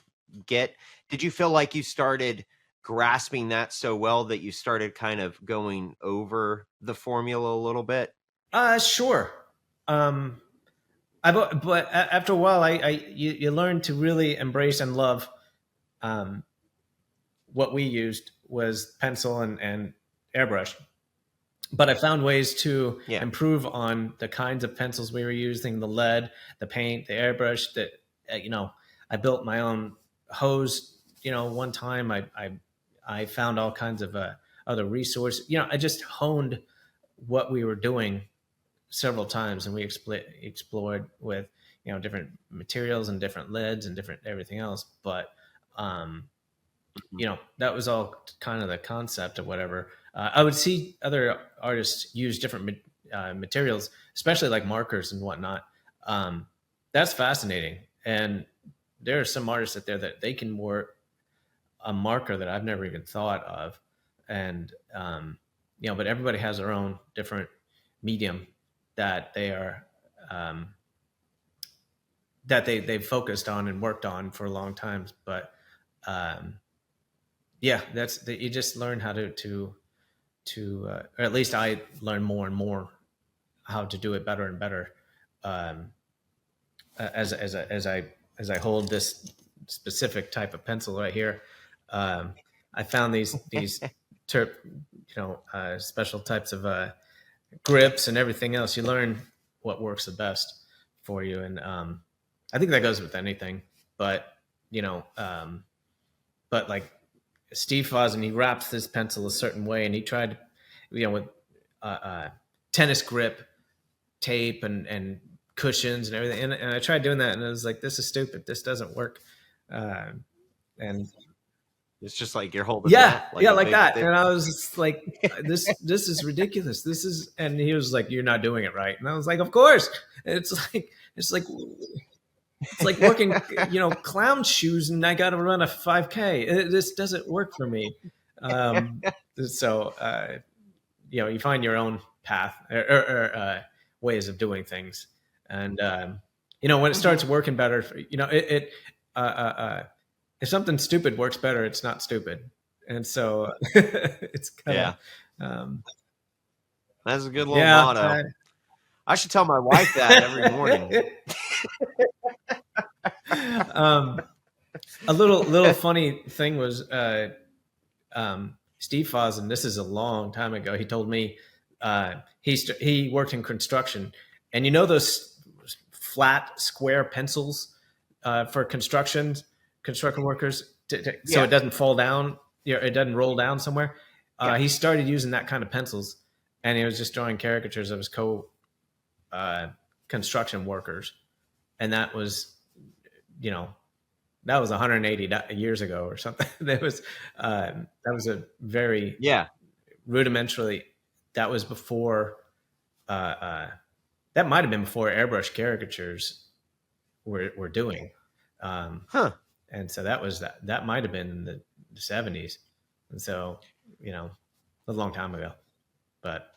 get, did you feel like you started grasping that so well that you started kind of going over the formula a little bit? Sure. But after a while, you learn to really embrace and love. What we used was pencil and airbrush, but I found ways to improve on the kinds of pencils we were using, the lead, the paint, the airbrush. That I built my own hose. One time I found all kinds of other resources. I just honed what we were doing several times, and we explored with different materials and different leads and different everything else. But that was all kind of the concept of whatever. I would see other artists use different materials, especially like markers and whatnot. That's fascinating. And there are some artists out there that they can work a marker that I've never even thought of. And, but everybody has their own different medium that they are, that they've focused on and worked on for a long time. But, you just learn how to or at least I learn more and more how to do it better and better. As I hold this specific type of pencil right here, I found these special types of grips and everything else. You learn what works the best for you, and I think that goes with anything. But but like Steve Fasen, he wraps this pencil a certain way, and he tried, with tennis grip tape and cushions and everything. And I tried doing that, and I was like, this is stupid. This doesn't work. And it's just like you're holding like that. And I was just like, this is ridiculous. And he was like, you're not doing it right. And I was like, of course. And it's like working, clown shoes, and I got to run a 5K. This doesn't work for me. So, you find your own path or ways of doing things. And, when it starts working better, if something stupid works better, it's not stupid. And so it's kind of, that's a good little motto. I should tell my wife that every morning. A little funny thing was Steve Fasen. This is a long time ago. He told me he worked in construction, and those flat square pencils for construction workers, so it doesn't fall down. It doesn't roll down somewhere. He started using that kind of pencils, and he was just drawing caricatures of his construction workers, and that was that was 180 years ago or something. That was a very rudimentarily. That was before. That might have been before airbrush caricatures were doing. And so that might have been in the 70s. And so, a long time ago. But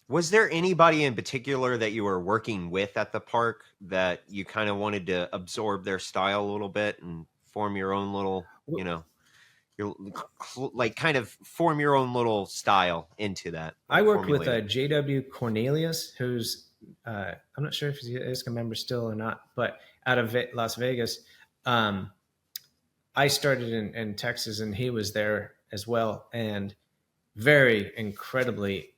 was there anybody in particular that you were working with at the park that you kind of wanted to absorb their style a little bit and form your own little, kind of form your own little style into that? I worked with J.W. Cornelius, who's, I'm not sure if he's an ISCA member still or not, but out of Las Vegas. I started in Texas and he was there as well. And very incredibly,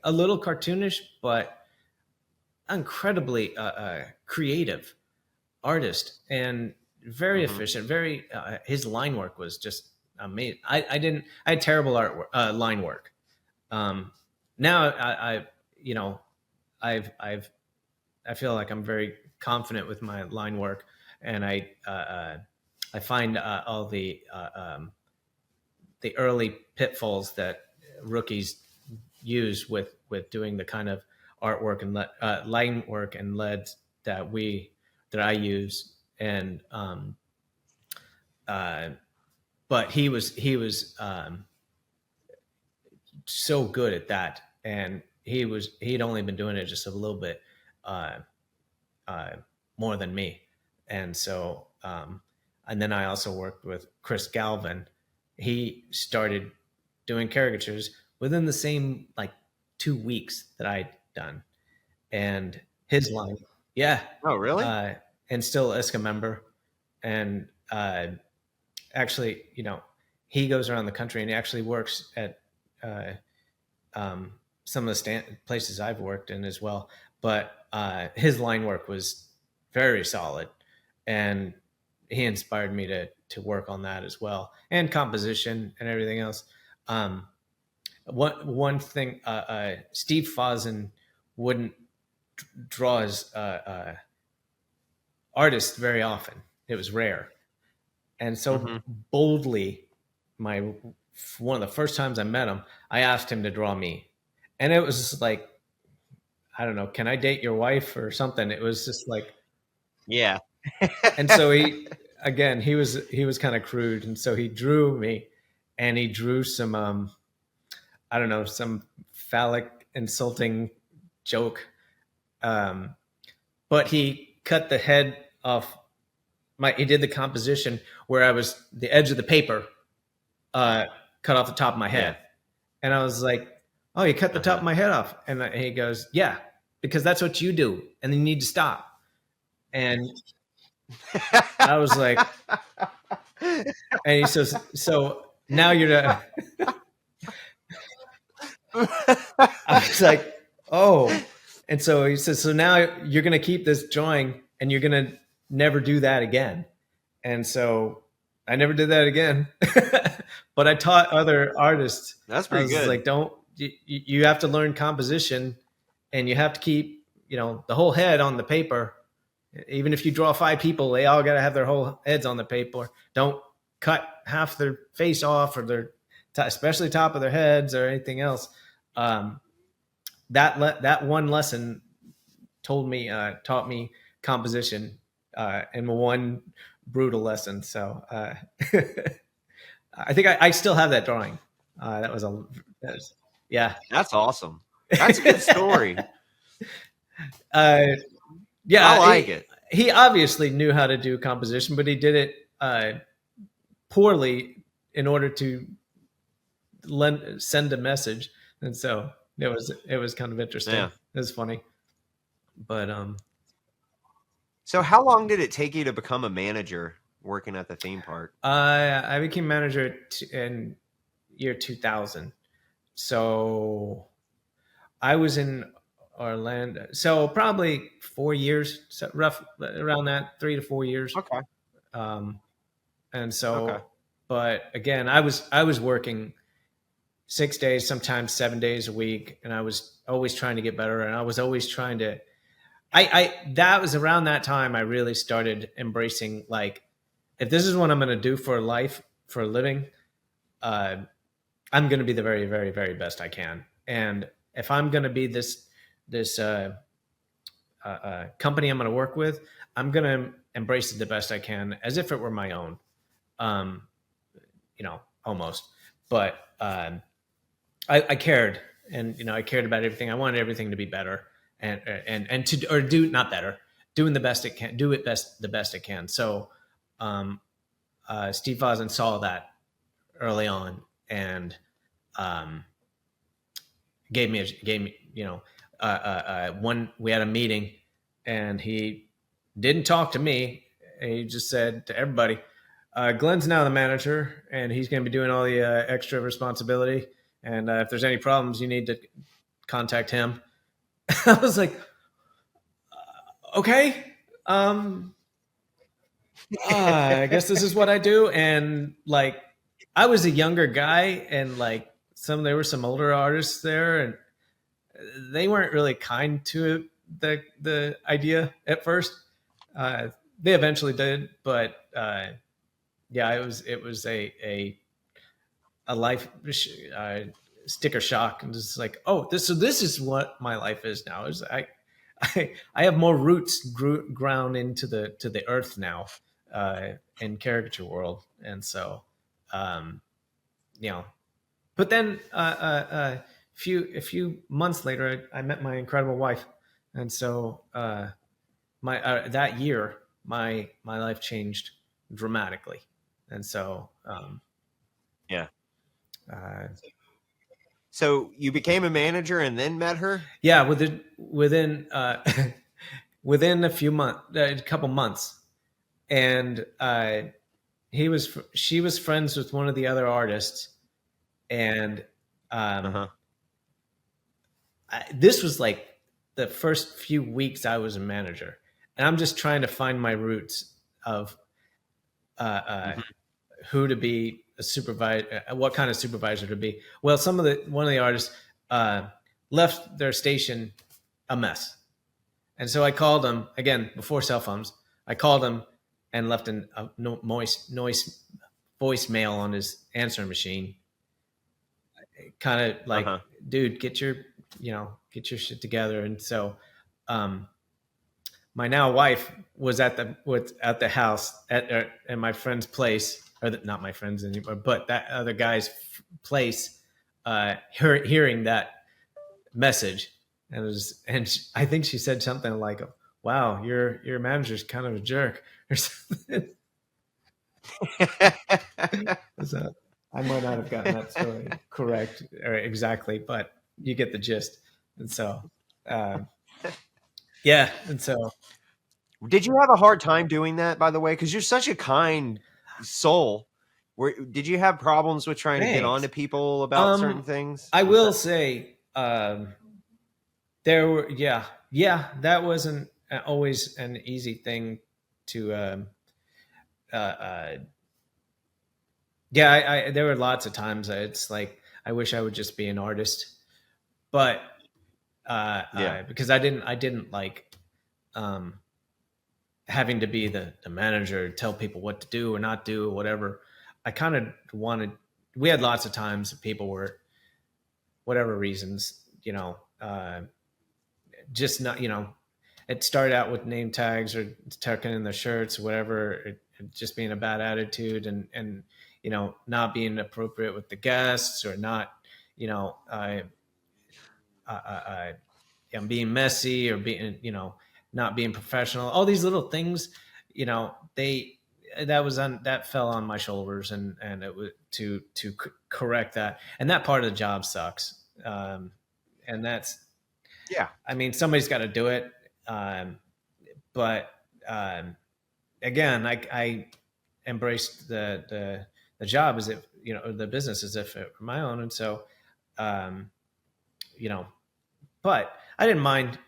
a little cartoonish, but incredibly creative artist and very efficient. Very, his line work was just amazing. I had terrible line work. Now I feel like I'm very confident with my line work, and I find all the early pitfalls that rookies use with doing the kind of artwork and line work and leads that I use. And but he was so good at that, and he'd only been doing it just a little bit more than me. And so and then I also worked with Chris Galvin. He started doing caricatures within the same 2 weeks that I'd done, and his line, oh really, and still ISCA member, and actually, he goes around the country and he actually works at some of the places I've worked in as well. But his line work was very solid, and he inspired me to work on that as well, and composition and everything else. One thing, Steve Fasen wouldn't draw his artists very often. It was rare. And so boldly, one of the first times I met him, I asked him to draw me. And it was just like, I don't know, can I date your wife or something? It was just like, yeah. And so he was kind of crude. And so he drew me, and he drew some, I don't know, some phallic insulting joke. But he cut the head off he did the composition where I was the edge of the paper, cut off the top of my head. Yeah. And I was like, oh, you cut the top of my head off. And he goes, yeah, because that's what you do. And you need to stop. And I was like, and he says, so now you're I was like, oh. And so he says, so now you're going to keep this drawing and you're going to never do that again. And so I never did that again. But I taught other artists. That's pretty good. Like, you have to learn composition, and you have to keep, the whole head on the paper. Even if you draw 5 people, they all got to have their whole heads on the paper. Don't cut half their face off, or especially top of their heads or anything else. That one lesson taught me composition in one brutal lesson. So I think I still have that drawing. Yeah. That's awesome. That's a good story. Yeah, I like it. He obviously knew how to do composition, but he did it poorly in order to send a message. And so it was kind of interesting. Yeah. It was funny. But so how long did it take you to become a manager working at the theme park? I became manager in year 2000. So I was in Orlando. So probably 4 years, so rough around that, 3 to 4 years. Okay. And so, but again, I was working 6 days, sometimes 7 days a week. And I was always trying to get better. And I was always trying to, that was around that time I really started embracing if this is what I'm going to do for a living, I'm going to be the very, very, very best I can. And if I'm going to be this company I'm going to work with, I'm going to embrace it the best I can, as if it were my own, almost. But I cared, and I cared about everything. I wanted everything to be better, and to or do not better, doing the best it can, do it the best it can. So Steve Fasen saw that early on, and gave me one, we had a meeting, and he didn't talk to me. He just said to everybody, Glenn's now the manager, and he's going to be doing all the extra responsibility. And if there's any problems, you need to contact him. I was like, okay, I guess this is what I do. And like, I was a younger guy, and like there were some older artists there, and they weren't really kind to the idea at first. They eventually did, but yeah, it was a life sticker shock, and just like, oh, this is what my life is now. Is I have more roots ground into the earth now in caricature world, and so But then a few months later, I met my incredible wife, and so that year my life changed dramatically, and so yeah. So you became a manager and then met her? Yeah, within within a couple months, and she was friends with one of the other artists, and this was like the first few weeks I was a manager, and I'm just trying to find my roots of who to be a supervisor, what kind of supervisor to be. Well, one of the artists left their station a mess, and so I called him again before cell phones. I called him and left a noise voicemail on his answering machine, kind of like, dude, get your shit together. And so my now wife was at the house at my friend's place, or not my friend's anymore, but that other guy's place, hearing that message, and I think she said something like, wow, your manager's kind of a jerk or something. So I might not have gotten that story correct or exactly, but you get the gist. And so, yeah. And so, did you have a hard time doing that, by the way? Because you're such a kind soul. Did you have problems with trying to get on to people about certain things? I will say, there were, that wasn't always an easy thing to, there were lots of times it's like, I wish I would just be an artist, but because I didn't like having to be the manager, tell people what to do or not do or whatever. I kind of wanted. We had lots of times that people were, whatever reasons, just not, it started out with name tags or tucking in their shirts or whatever, it just being a bad attitude and not being appropriate with the guests, or not, being messy, or being, not being professional. All these little things, that fell on my shoulders, and it was to correct that. And that part of the job sucks. And that's, I mean, somebody's got to do it. But again, I embraced the job as if, the business as if it were my own. And so, but I didn't mind,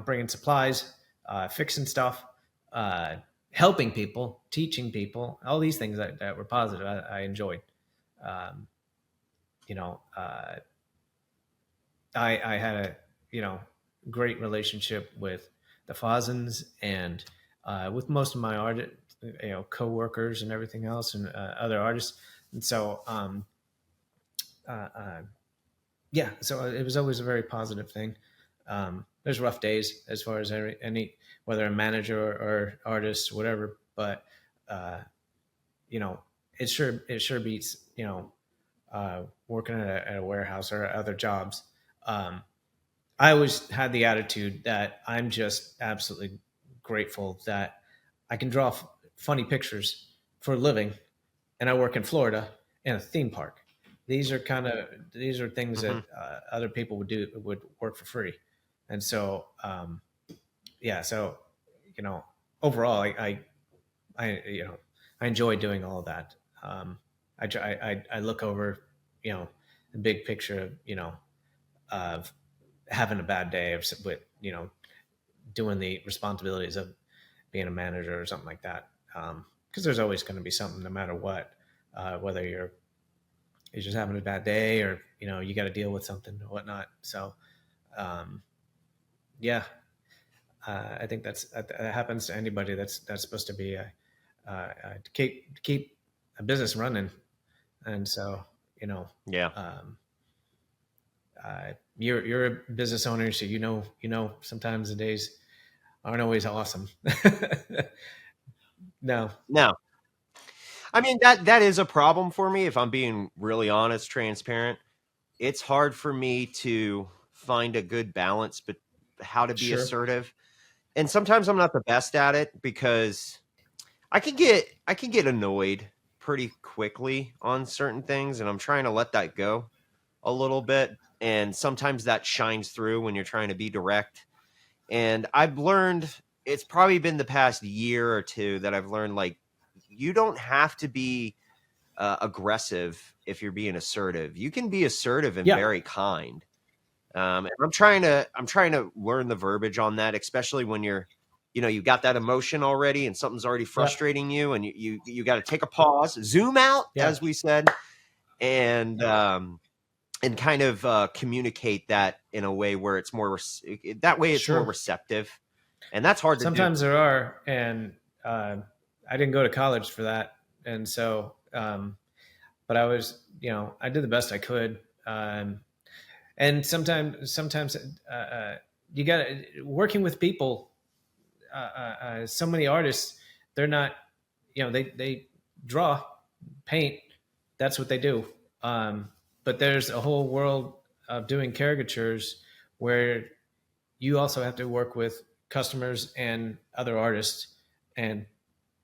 bringing supplies, fixing stuff, helping people, teaching people, all these things that were positive. I enjoyed. I had a, great relationship with the Fasens, and with most of my coworkers and everything else, and other artists. And so, yeah, so it was always a very positive thing. There's rough days as far as any whether a manager or artist, whatever, but it sure beats working at a warehouse or other jobs. I always had the attitude that I'm just absolutely grateful that I can draw funny pictures for a living, and I work in Florida in a theme park. These are things that other people would work for free, and so so overall, I enjoy doing all of that. I look over the big picture of having a bad day with doing the responsibilities of being a manager or something like that, because there's always going to be something no matter what, whether you're just having a bad day or you got to deal with something or whatnot. So I think that happens to anybody that's supposed to be to keep a business running. And so you're a business owner, so sometimes the days aren't always awesome. No. I mean, that is a problem for me, if I'm being really honest, transparent. It's hard for me to find a good balance, but how to be assertive. And sometimes I'm not the best at it, because I can get annoyed pretty quickly on certain things, and I'm trying to let that go a little bit. And sometimes that shines through when you're trying to be direct. And I've learned, it's probably been the past year or two that I've learned, like, you don't have to be aggressive if you're being assertive. You can be assertive and very kind. And I'm trying to learn the verbiage on that, especially when you're, you got that emotion already and something's already frustrating you, and you got to take a pause, zoom out, as we said, and kind of communicate that in a way where it's more more receptive. And that's hard to do. Sometimes there are, and I didn't go to college for that, and so but I was I did the best I could, and sometimes you got working with people. So many artists, they're not, they draw, paint, that's what they do. But there's a whole world of doing caricatures where you also have to work with customers and other artists, and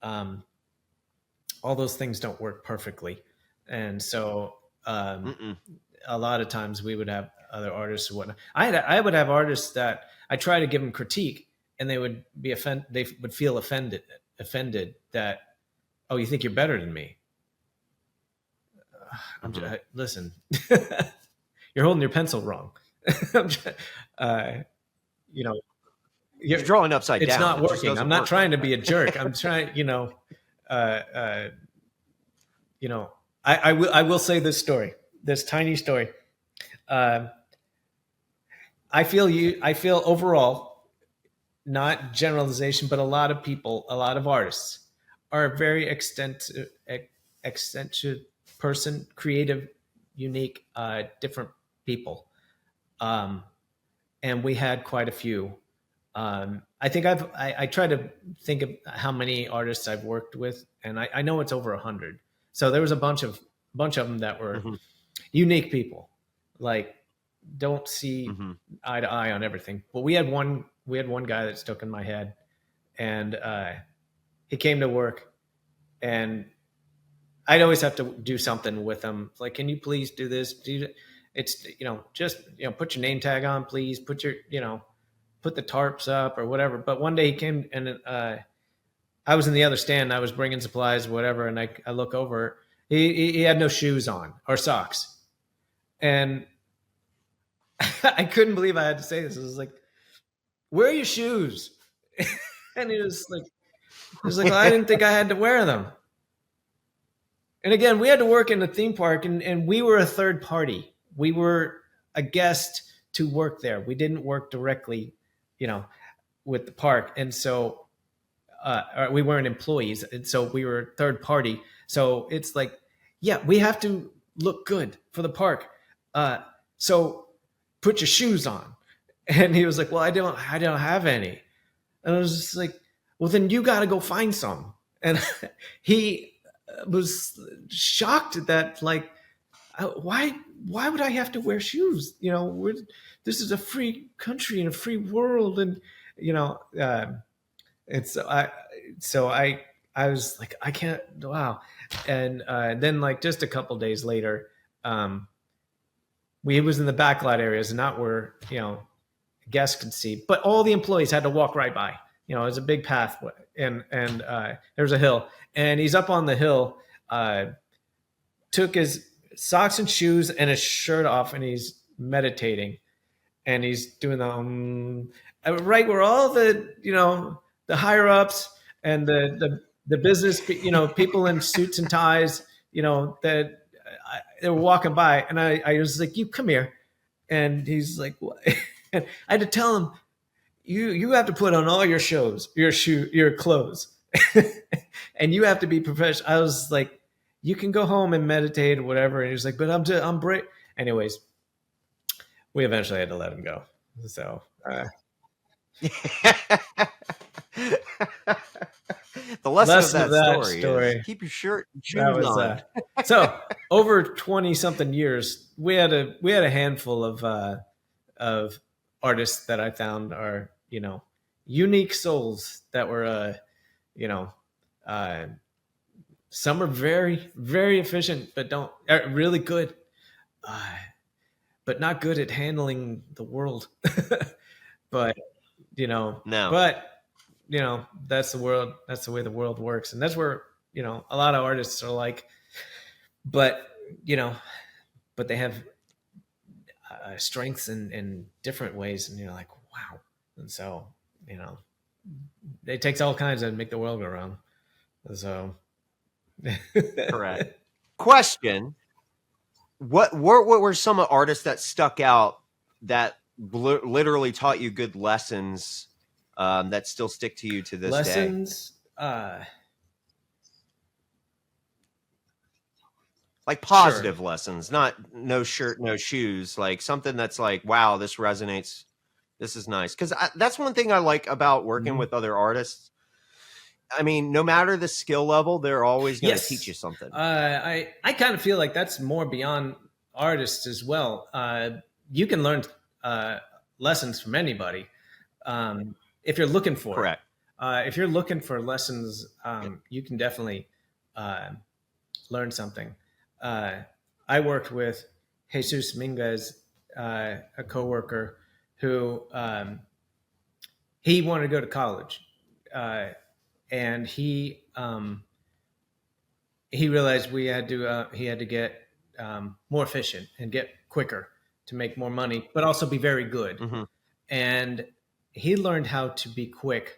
all those things don't work perfectly. And so a lot of times we would have other artists or whatnot. I would have artists that I try to give them critique, and they would be they would feel offended that, oh, you think you're better than me? Listen, you're holding your pencil wrong. You're drawing upside down. It's not working. I'm not trying to be a jerk. I'm trying, I will say this story, this tiny story. I feel overall, not generalization, but a lot of people, a lot of artists are a very eccentric person, creative, unique, different people. And we had quite a few. I think I try to think of how many artists I've worked with, and I know it's over 100. So there was a bunch of them that were unique people, like don't see eye to eye on everything. But we had one guy that stuck in my head, and he came to work, and I'd always have to do something with him. Like, can you please do this? It's, just, put your name tag on, please. Put your, put the tarps up or whatever. But one day he came, and I was in the other stand. I was bringing supplies, whatever. And I look over, he had no shoes on or socks. And I couldn't believe I had to say this. I was like, where are your shoes? And he was like, well, I didn't think I had to wear them. And again, we had to work in the theme park, and we were a third party. We were a guest to work there. We didn't work directly, with the park. And so we weren't employees, and so we were third party. So it's like, yeah, we have to look good for the park. So put your shoes on. And he was like, well, I don't have any. And I was just like, well, then you got to go find some. And he was shocked at that. Like, why would I have to wear shoes? You know, this is a free country and a free world. And, you know, I was like, I can't, wow. And then like just a couple days later, we was in the backlot areas, not where, you know, guests could see, but all the employees had to walk right by. You know, it was a big path, and there's a hill, and he's up on the hill, took his socks and shoes and his shirt off, and he's meditating, and he's doing the right where all the, you know, the higher ups and the business, you know, people in suits and ties, you know, that they were walking by, and I was like, you come here. And he's like, what? And I had to tell him, you have to put on all your your clothes, and you have to be professional. I was like, you can go home and meditate or whatever. And he was like, but I'm brave. Anyways, we eventually had to let him go. So, the lesson of that story is keep your shirt and shoes on. So over 20 something years, we had a handful of artists that I found are, you know, unique souls that were, you know, some are very, very efficient, but are really good, but not good at handling the world. But, you know, no. But, you know, that's the world. That's the way the world works. And that's where, you know, a lot of artists are like, but, you know, but they have strengths in different ways. And you're like, wow. And so, you know, it takes all kinds to make the world go round. So. Correct. Question. What were some artists that stuck out that literally taught you good lessons that still stick to you to this lessons, day? Like positive lessons, not no shirt, no shoes, like something that's like, wow, this resonates. This is nice. Because that's one thing I like about working with other artists. I mean, no matter the skill level, they're always going to teach you something. I kind of feel like that's more beyond artists as well. You can learn lessons from anybody if you're looking for Correct. If you're looking for lessons, you can definitely learn something. I worked with Jesus Minguez, a coworker who he wanted to go to college. And he realized he had to get more efficient and get quicker to make more money, but also be very good. Mm-hmm. And he learned how to be quick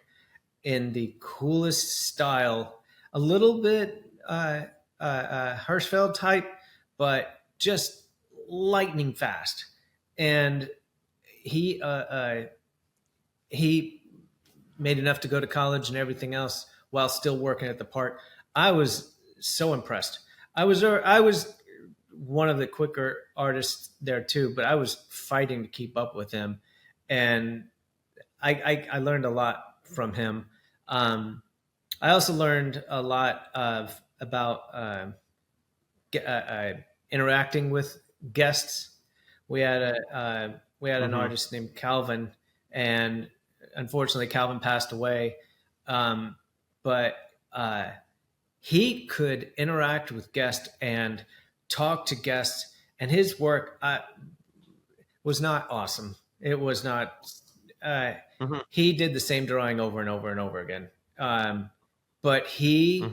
in the coolest style, a little bit Hirschfeld type, but just lightning fast. And he made enough to go to college and everything else while still working at the park. I was so impressed. I was one of the quicker artists there too, but I was fighting to keep up with him. And I learned a lot from him. I also learned a lot about interacting with guests. We had an artist named Calvin, and unfortunately Calvin passed away. But he could interact with guests and talk to guests, and his work was not awesome. It was not, he did the same drawing over and over and over again. But he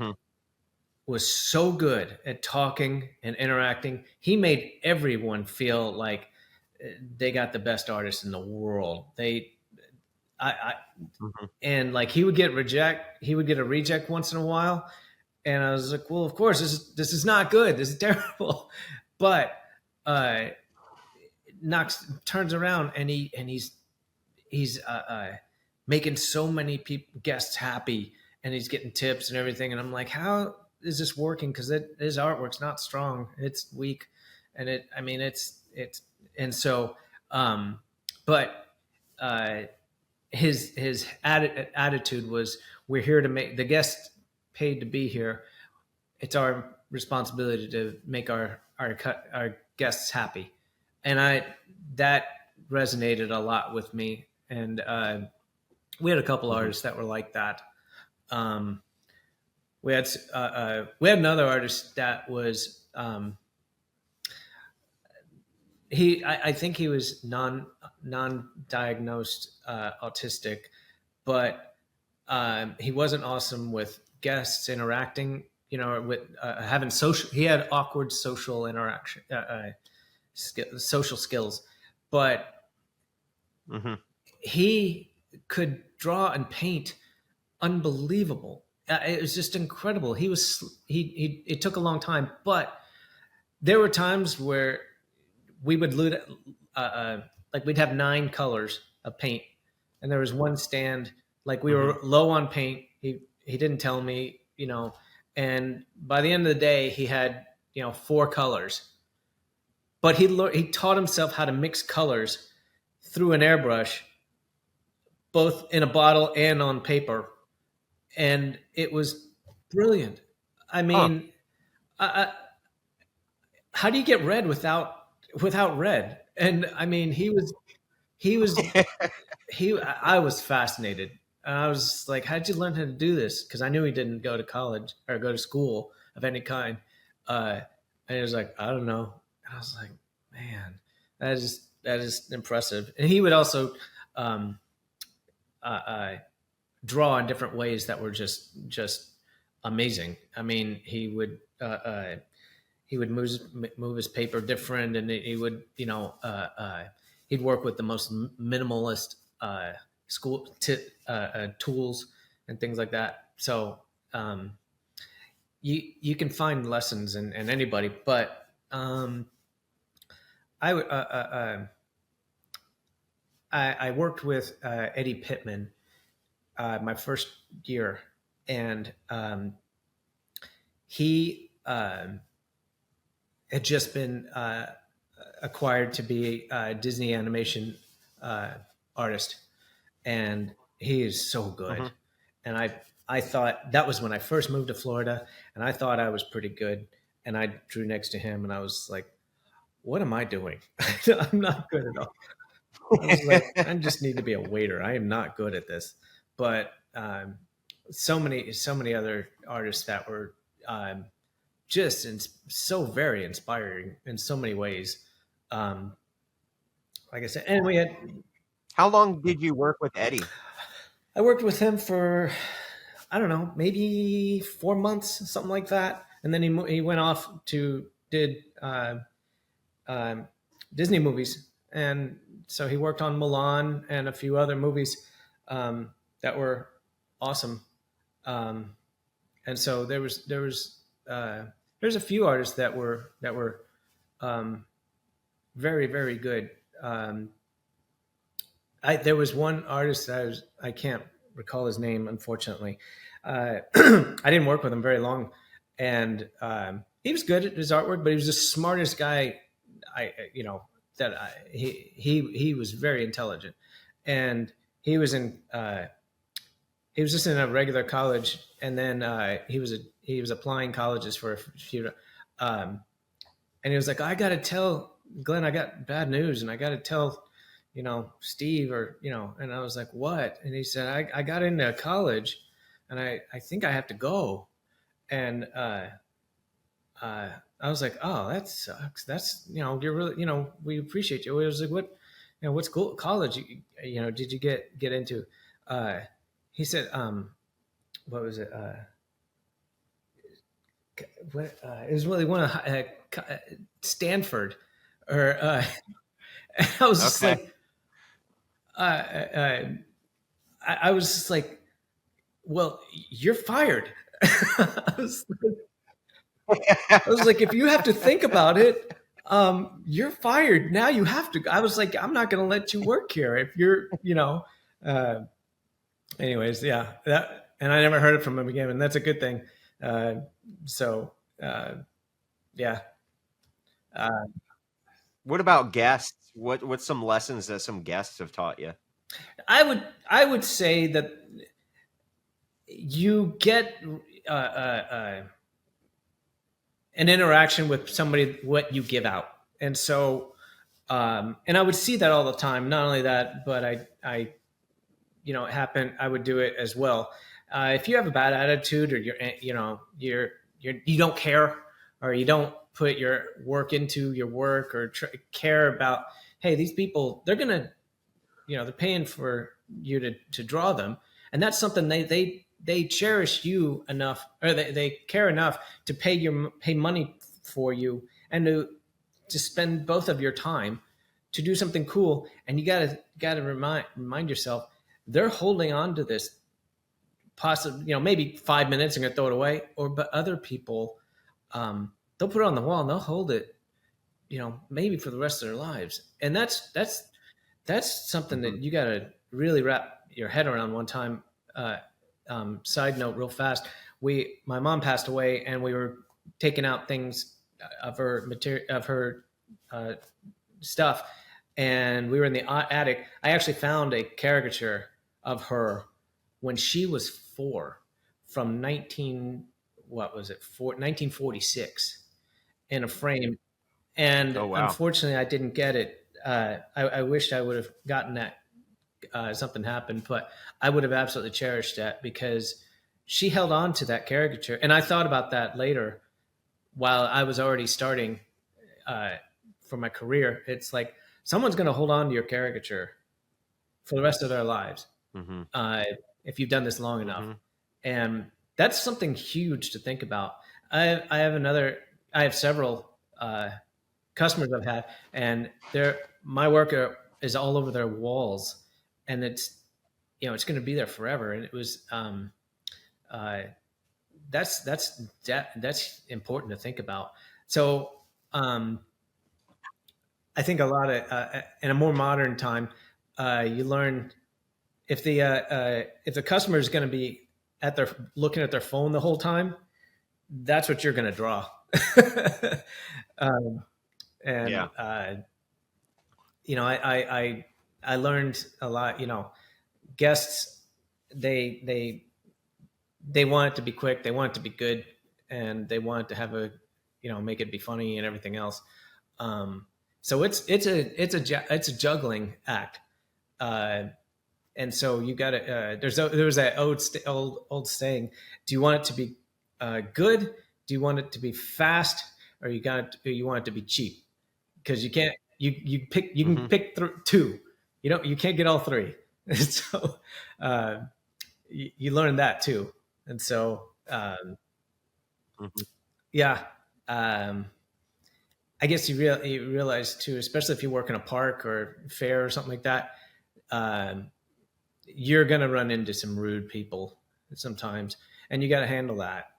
was so good at talking and interacting. He made everyone feel like they got the best artist in the world. And like he would get a reject once in a while. And I was like, well, of course, this is not good. This is terrible. But Knox turns around and he's making so many guests happy and he's getting tips and everything. And I'm like, how is this working? Because his artwork's not strong. It's weak. And and so, but his attitude was, we're here to make the guests paid to be here. It's our responsibility to make our guests happy. And that resonated a lot with me. And we had a couple artists that were like that. We had another artist that was I think he was non-diagnosed autistic, but he wasn't awesome with guests interacting, with having social. He had awkward social interaction, social skills, but he could draw and paint unbelievable. It was just incredible. It took a long time, but there were times where we would like we'd have 9 colors of paint, and there was one stand, like we were low on paint. He didn't tell me, and by the end of the day he had 4 colors, but he taught himself how to mix colors through an airbrush, both in a bottle and on paper, and it was brilliant. I mean, how do you get red without red? And I mean, I was fascinated. And I was like, how'd you learn how to do this? Because I knew he didn't go to college or go to school of any kind. And he was like, I don't know. And I was like, man, that is impressive. And he would also draw in different ways that were just amazing. I mean, he would move his paper different, and he would, he'd work with the most minimalist tools and things like that. So you can find lessons in anybody, but I worked with Eddie Pittman my first year, and he had just been acquired to be a Disney animation artist, and he is so good. And I thought that was when I first moved to Florida, and I thought I was pretty good, and I drew next to him, and I was like, what am I doing? I'm not good at all. I was like, I just need to be a waiter. I am not good at this. But so many other artists that were just so very inspiring in so many ways. Like I said, and we had. How long did you work with Eddie? I worked with him for, I don't know, maybe 4 months, something like that. And then he went off to did Disney movies, and so he worked on Mulan and a few other movies that were awesome. And so there's a few artists that were very, very good. There was one artist that I can't recall his name, unfortunately. I didn't work with him very long, and he was good at his artwork, but he was the smartest guy. He was very intelligent, and he was just in a regular college, and then he was applying colleges for a few, and he was like, I got to tell Glenn, I got bad news, and I got to tell Steve, or and I was like, what? And he said, I got into college, and I think I have to go. And I was like, oh, that sucks. That's, you're really, we appreciate you. I was like, what, what's cool college, did you get into? He said, what was it? It was really one of Stanford, or I was just like, I was just like, well, you're fired. I was like, if you have to think about it, you're fired. Now you have to. I was like, I'm not going to let you work here if you're, anyways, yeah, and I never heard it from him again, and that's a good thing. So yeah. What about guests? What's some lessons that some guests have taught you? I would say that you get an interaction with somebody, what you give out. And so, and I would see that all the time. Not only that, but I it happened. I would do it as well. If you have a bad attitude, or you don't care, or you don't put your work into your work, or care about, hey, these people, they're gonna, they're paying for you to draw them, and that's something they cherish you enough, or they care enough to pay money for you, and to spend both of your time to do something cool. And you gotta remind yourself, they're holding on to this, possibly, maybe 5 minutes and gonna throw it away, but other people, they'll put it on the wall and they'll hold it, maybe for the rest of their lives. And that's something that you gotta really wrap your head around. One time, side note real fast, my mom passed away, and we were taking out things of her material, of her stuff, and we were in the attic. I actually found a caricature of her when she was 4, from 1946, in a frame. And Oh, wow. Unfortunately, I didn't get it. I wished I would have gotten that. Something happened, but I would have absolutely cherished that, because she held on to that caricature. And I thought about that later, while I was already starting for my career. It's like, someone's going to hold on to your caricature for the rest of their lives, if you've done this long enough. And that's something huge to think about. I have several customers I've had, and my work is all over their walls, and it's going to be there forever. And it was that's important to think about. So I think a lot of in a more modern time, you learn, if the customer is going to be looking at their phone the whole time, that's what you're going to draw. I learned a lot. Guests, they want it to be quick, they want it to be good, and they want it to have make it be funny and everything else. So it's a juggling act. And so you got to, there was that old saying, do you want it to be good? Do you want it to be fast? Or you want it to be cheap? Because you can't, you can pick two. You can't get all three. So you learn that too. And so, yeah. I guess you realize too, especially if you work in a park or fair or something like that, you're going to run into some rude people sometimes, and you got to handle that.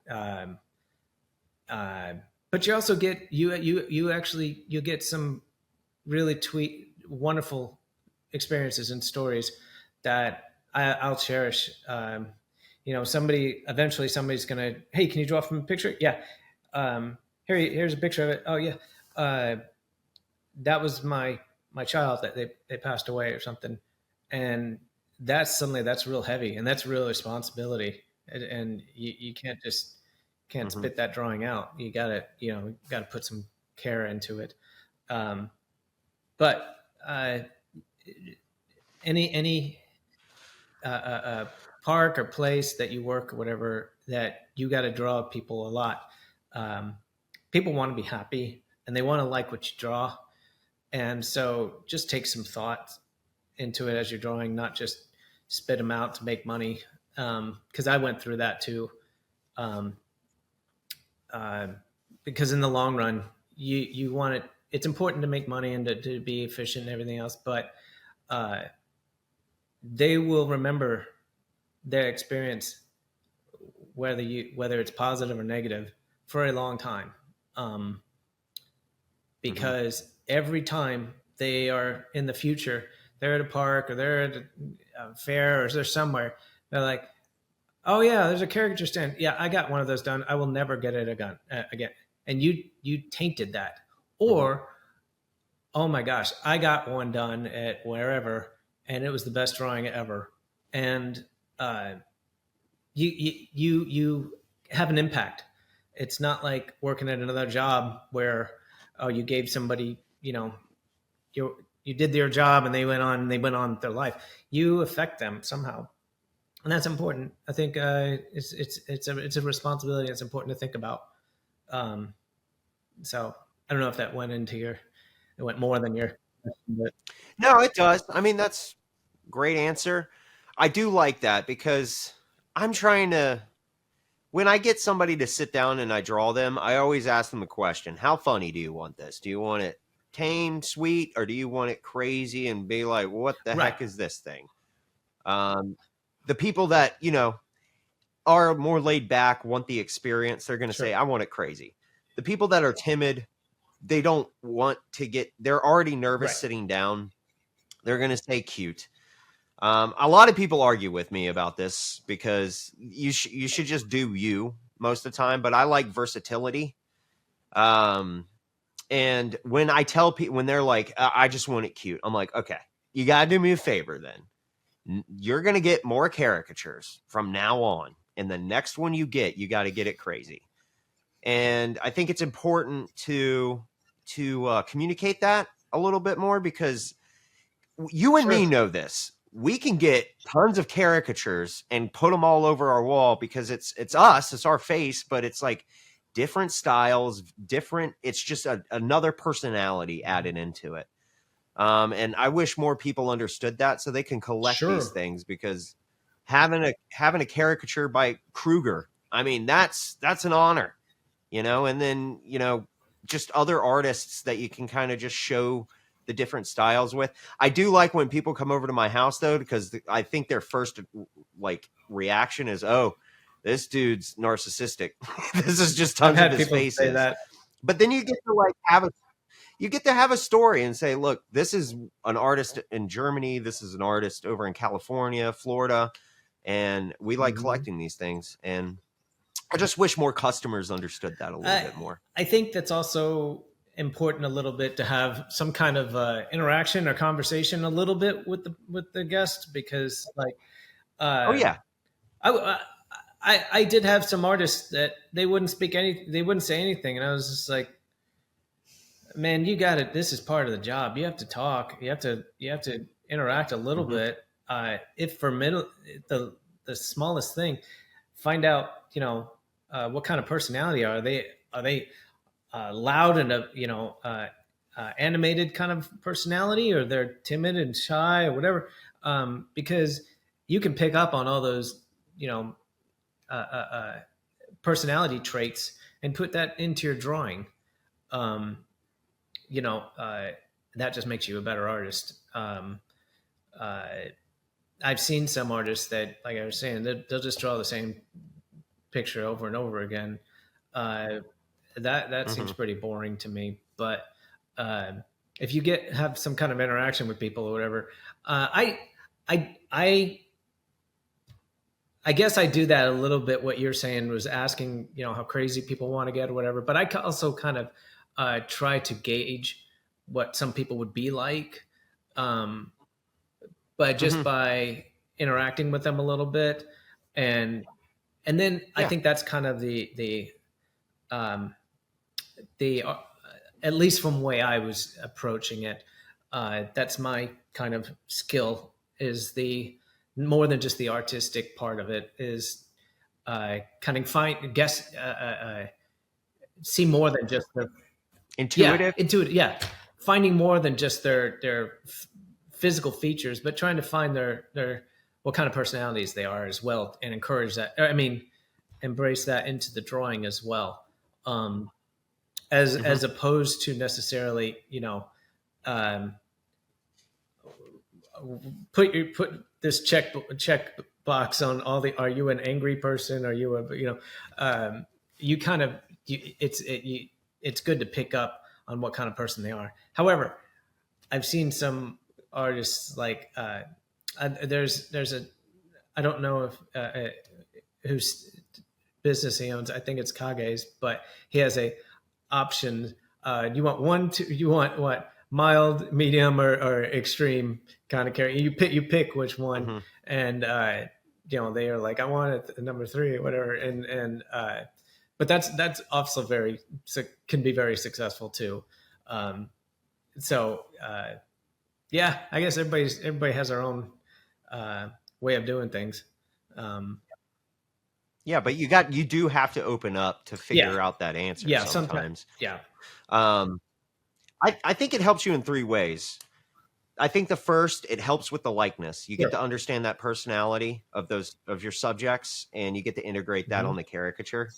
But you also get, you'll get some really wonderful experiences and stories that I'll cherish. Eventually somebody's going to, hey, can you draw from a picture? Yeah. Here's a picture of it. Oh yeah. That was my child that they passed away or something. And that's real heavy, and that's real responsibility. And you can't spit that drawing out. You gotta put some care into it. But any park or place that you work or whatever, that you got to draw people a lot. People want to be happy, and they want to like what you draw. And so just take some thought into it as you're drawing, not just spit them out to make money. Because I went through that too. Because in the long run, you want it. It's important to make money and to be efficient and everything else, but they will remember their experience, whether it's positive or negative, for a long time. Because every time they are in the future, they're at a park or they're at a fair or they're somewhere, they're like, Oh yeah, there's a caricature stand. Yeah, I got one of those done. I will never get it again. And you tainted that. Mhm. Or oh my gosh, I got one done at wherever, and it was the best drawing ever. And uh, you have an impact. It's not like working at another job where oh you gave somebody you did their job and they went on with their life. You affect them somehow, and that's important. I think it's a responsibility. It's important to think about. Um, so I don't know if that went into your it went more than your question, but No, it does. I mean, that's great answer. I do like that because I'm trying to when I get somebody to sit down and I draw them, I always ask them a question. How funny do you want this? Do you want it tame, sweet, or do you want it crazy and be like, what the right, heck is this thing? The people that, are more laid back, want the experience, they're going to say, sure, I want it crazy. The people that are timid, they don't want to they're already nervous right, sitting down. They're going to say cute. A lot of people argue with me about this because you should just do you most of the time, but I like versatility. Um, and when I tell people, when they're like, I just want it cute, I'm like, okay, you got to do me a favor then. You're going to get more caricatures from now on. And the next one you got to get it crazy. And I think it's important to communicate that a little bit more because you and me sure, know this. We can get tons of caricatures and put them all over our wall because it's us, it's our face, but it's like different styles, different. It's just another personality added into it. And I wish more people understood that so they can collect these sure. things because having a caricature by Krüger, I mean that's an honor, and then just other artists that you can kind of just show the different styles with. I do like when people come over to my house though, because I think their first like reaction is, "Oh, this dude's narcissistic." This is just I've tons of had his people say faces. that. But then you get to have a story and say, "Look, this is an artist in Germany. This is an artist over in California, Florida, and we like Mhm. collecting these things." And I just wish more customers understood that a little I bit more. I think that's also important a little bit to have some kind of interaction or conversation a little bit with the guest because like Oh uh, yeah. I did have some artists that they wouldn't say anything, and I was just like, man, you got it. This is part of the job. You have to talk. You have to interact a little Hmm. bit. If for middle the smallest thing, find out what kind of personality are they? Are they loud and animated kind of personality, or they're timid and shy, or whatever? Because you can pick up on all those you know uh, uh, uh, personality traits and put that into your drawing. Um, you know, that just makes you a better artist. Uh, I've seen some artists that, like I was saying, they'll just draw the same picture over and over again. Uh, that Hmm. seems pretty boring to me. But uh, if you have some kind of interaction with people or whatever, I I I guess I do that a little bit. What you're saying was asking, how crazy people want to get or whatever. But I also kind of try to gauge what some people would be like, um, but just Hmm. by interacting with them a little bit, and and then I Yeah. think that's kind of um, the at least from the way I was approaching it. That's my kind of skill is the more than just the artistic part of it is kind of find guess see more than just their Intuitive. intuitive finding more than just their physical features, but trying to find their what kind of personalities they are as well, and encourage that. I mean, embrace that into the drawing as well, Hmm. as opposed to necessarily um, put this check box on all the. Are you an angry person? Are you you kind of it's good to pick up on what kind of person they are. However, I've seen some artists like there's a I don't know if whose business he owns. I think it's Kage's, but he has a option. You want one, two, you want what? Mild, medium, or extreme kind of character. You pick which one, and they are like, I want it at number 3 or whatever, but that's also can be very successful too. Yeah, I guess everybody has their own way of doing things. Yeah, but you do have to open up to figure out that answer sometimes. Yeah. I think it helps you in 3 ways. I think the first, it helps with the likeness. You get to understand that personality of your subjects, and you get to integrate that on the caricature.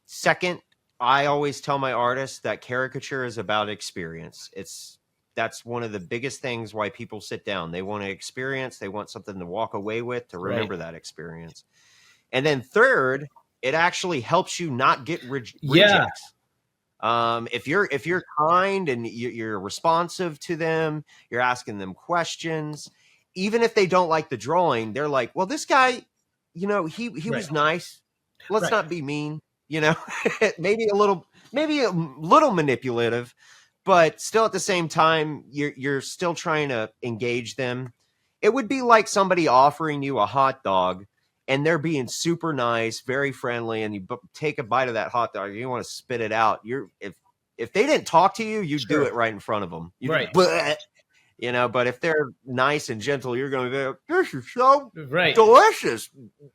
Second, I always tell my artists that caricature is about experience. That's one of the biggest things why people sit down. They want to experience. They want something to walk away with, to remember that experience. And then third, it actually helps you not get rejects. If you're kind and you're responsive to them, you're asking them questions, even if they don't like the drawing, they're like, well, this guy, he was nice. Let's not be mean, maybe a little manipulative, but still at the same time, you're still trying to engage them. It would be like somebody offering you a hot dog and they're being super nice, very friendly, and you take a bite of that hot dog, you want to spit it out. If they didn't talk to you, you do it right in front of them. But if they're nice and gentle, you're going to be like, this is so delicious.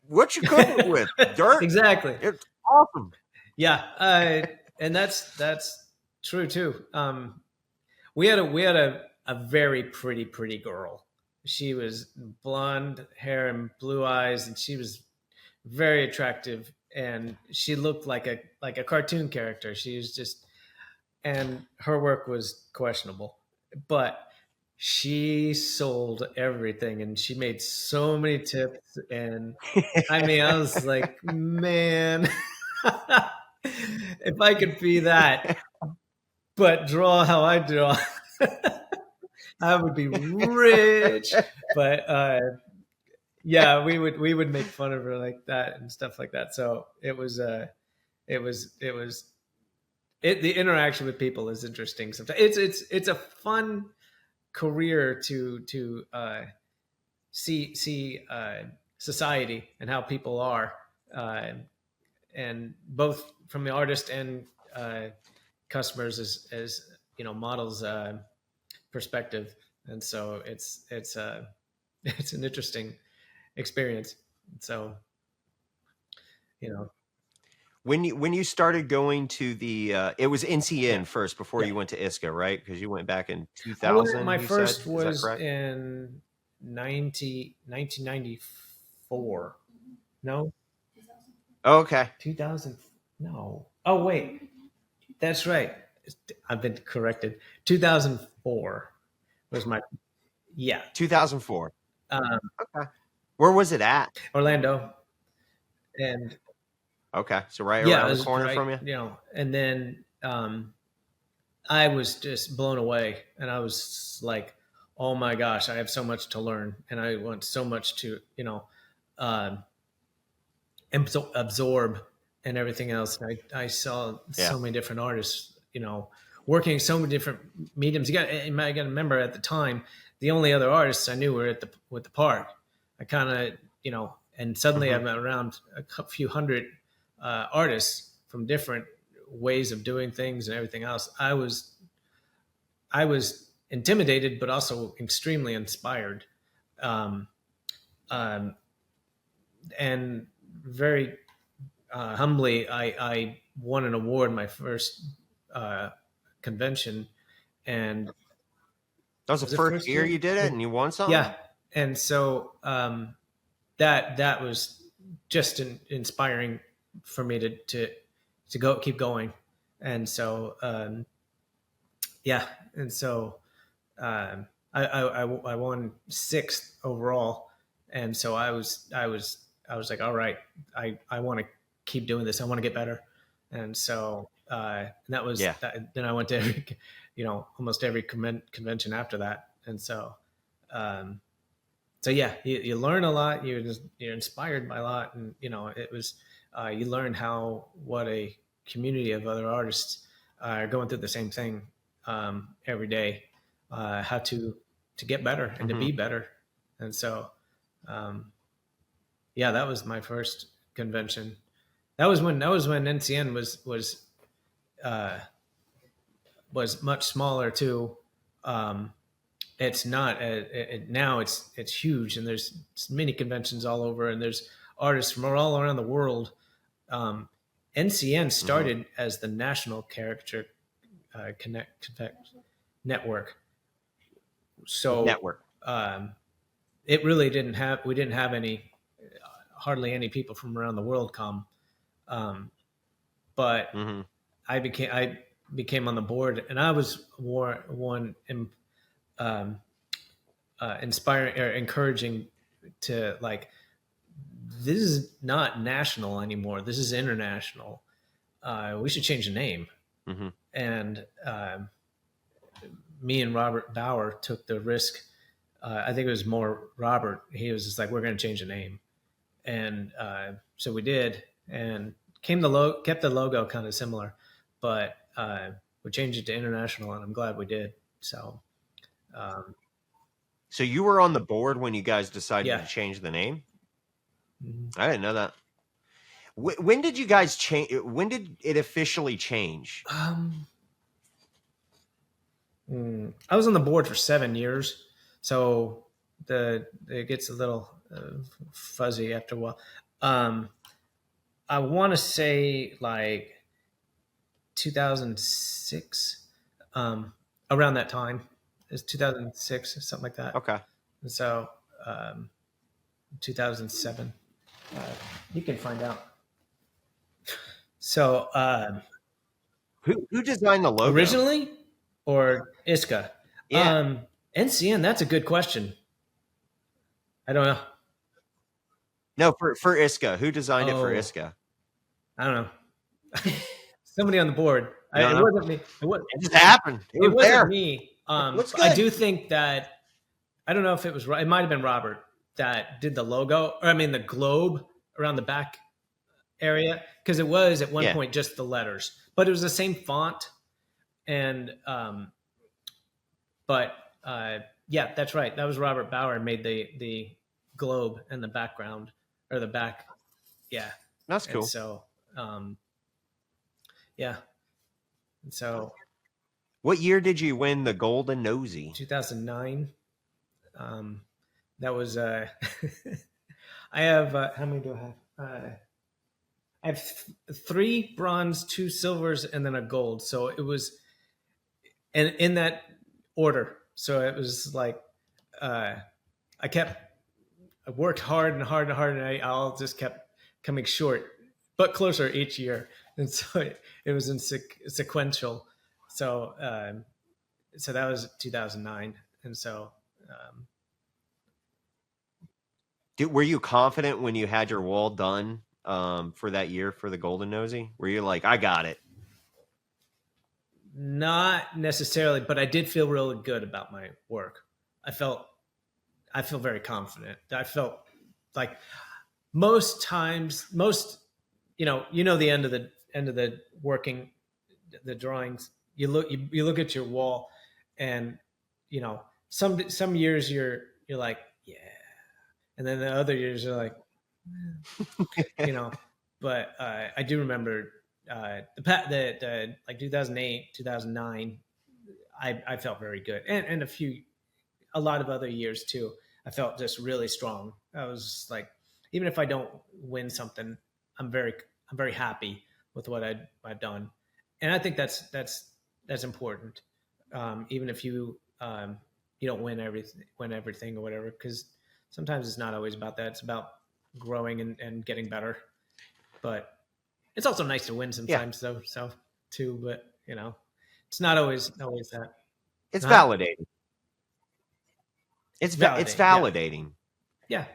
What you cooking with? Dirt? Exactly. It's awesome. Yeah, and that's true too. We had a very pretty girl. She was blonde hair and blue eyes, and she was very attractive, and she looked like a cartoon character. She was just, and her work was questionable, but she sold everything, and she made so many tips. And I mean, I was like, man, if I could be that, but draw how I draw, I would be rich. But yeah, we would make fun of her like that and stuff like that. So the interaction with people is interesting sometimes. It's a fun career to see society and how people are, and both from the artist and customers as models perspective. And so it's an interesting experience. So when you started going to the it was NCN first before you went to ISCA, right? Because you went back in 2000. My first was in 1994. No. Oh, okay. 2000. No. Oh wait, that's right. I've been corrected. 2004 was my 2004. Okay. Where was it at? Orlando. And okay, so right around the corner from you. And then I was just blown away, and I was like, "Oh my gosh, I have so much to learn, and I want so much to absorb and everything else." And I saw so many different artists, working so many different mediums. You got to remember, at the time, the only other artists I knew were with the park. I kind of, and suddenly I'm around a few hundred artists from different ways of doing things and everything else. I was intimidated, but also extremely inspired, and very humbly, I won an award my first convention, and that was the first year you did it, and you won something. Yeah, and so that was just inspiring for me to keep going, and so and so I won 6th overall, and so I was like, all right, I want to keep doing this. I want to get better, and so that was that. Then I went to every, almost every convention after that, and so so yeah, you learn a lot. You're inspired by a lot, and it was you learn what a community of other artists are going through the same thing every day, how to get better and to be better, and so yeah, that was my first convention. That was when NCN was much smaller too. It's not now. It's huge, and there's many conventions all over, and there's artists from all around the world. NCN started as the National Caricature Connect Network, so it really didn't have. We didn't have hardly any people from around the world come, but I became on the board, and I was one. Inspiring or encouraging to this is not national anymore. This is international. We should change the name. And me and Robert Bauer took the risk. I think it was more Robert. He was just like, we're going to change the name. And so we did, and kept the logo kind of similar, but we changed it to international, and I'm glad we did. So so you were on the board when you guys decided to change the name? I didn't know that. When did you guys change? When did it officially change? I was on the board for 7 years, so it gets a little fuzzy after a while. I want to say 2006, around that time. It's 2006 or something like that. Okay. And so 2007, you can find out. So who designed the logo originally, or ISCA? Yeah. NCN. That's a good question. I don't know. No, for ISCA. Who designed it for ISCA? I don't know. Somebody on the board. It wasn't me. It just happened. It wasn't there. Me. I do think that, I don't know if it was right. It might've been Robert that did the logo, or the globe around the back area. Cause it was at one point just the letters, but it was the same font. And, yeah, that's right. That was Robert Bauer made the globe and the background, or the back. Yeah. That's cool. And so, yeah. And so, what year did you win the Golden Nosy? 2009. That was I have how many do I have? I have 3 bronze, 2 silvers, and then a gold. So it was, and in that order. So it was I worked hard and hard and hard, and I all just kept coming short, but closer each year. And so it was in sequential. So so that was 2009, and so were you confident when you had your wall done for that year for the Golden Nosy? Were you like, I got it? Not necessarily, but I did feel really good about my work. I feel very confident. I felt like most times, the end of the working, the drawings, you look at your wall, and some years you're like, yeah, and then the other years you're like, but I do remember the 2008, 2009, I felt very good, and a lot of other years too. I felt just really strong. I was like, even if I don't win something, I'm very happy with what I've done, and I think that's important. Even if you don't win everything or whatever, because sometimes it's not always about that. It's about growing and getting better. But it's also nice to win sometimes, though. So too, but it's not always that. It's validating. It's validating. Yeah.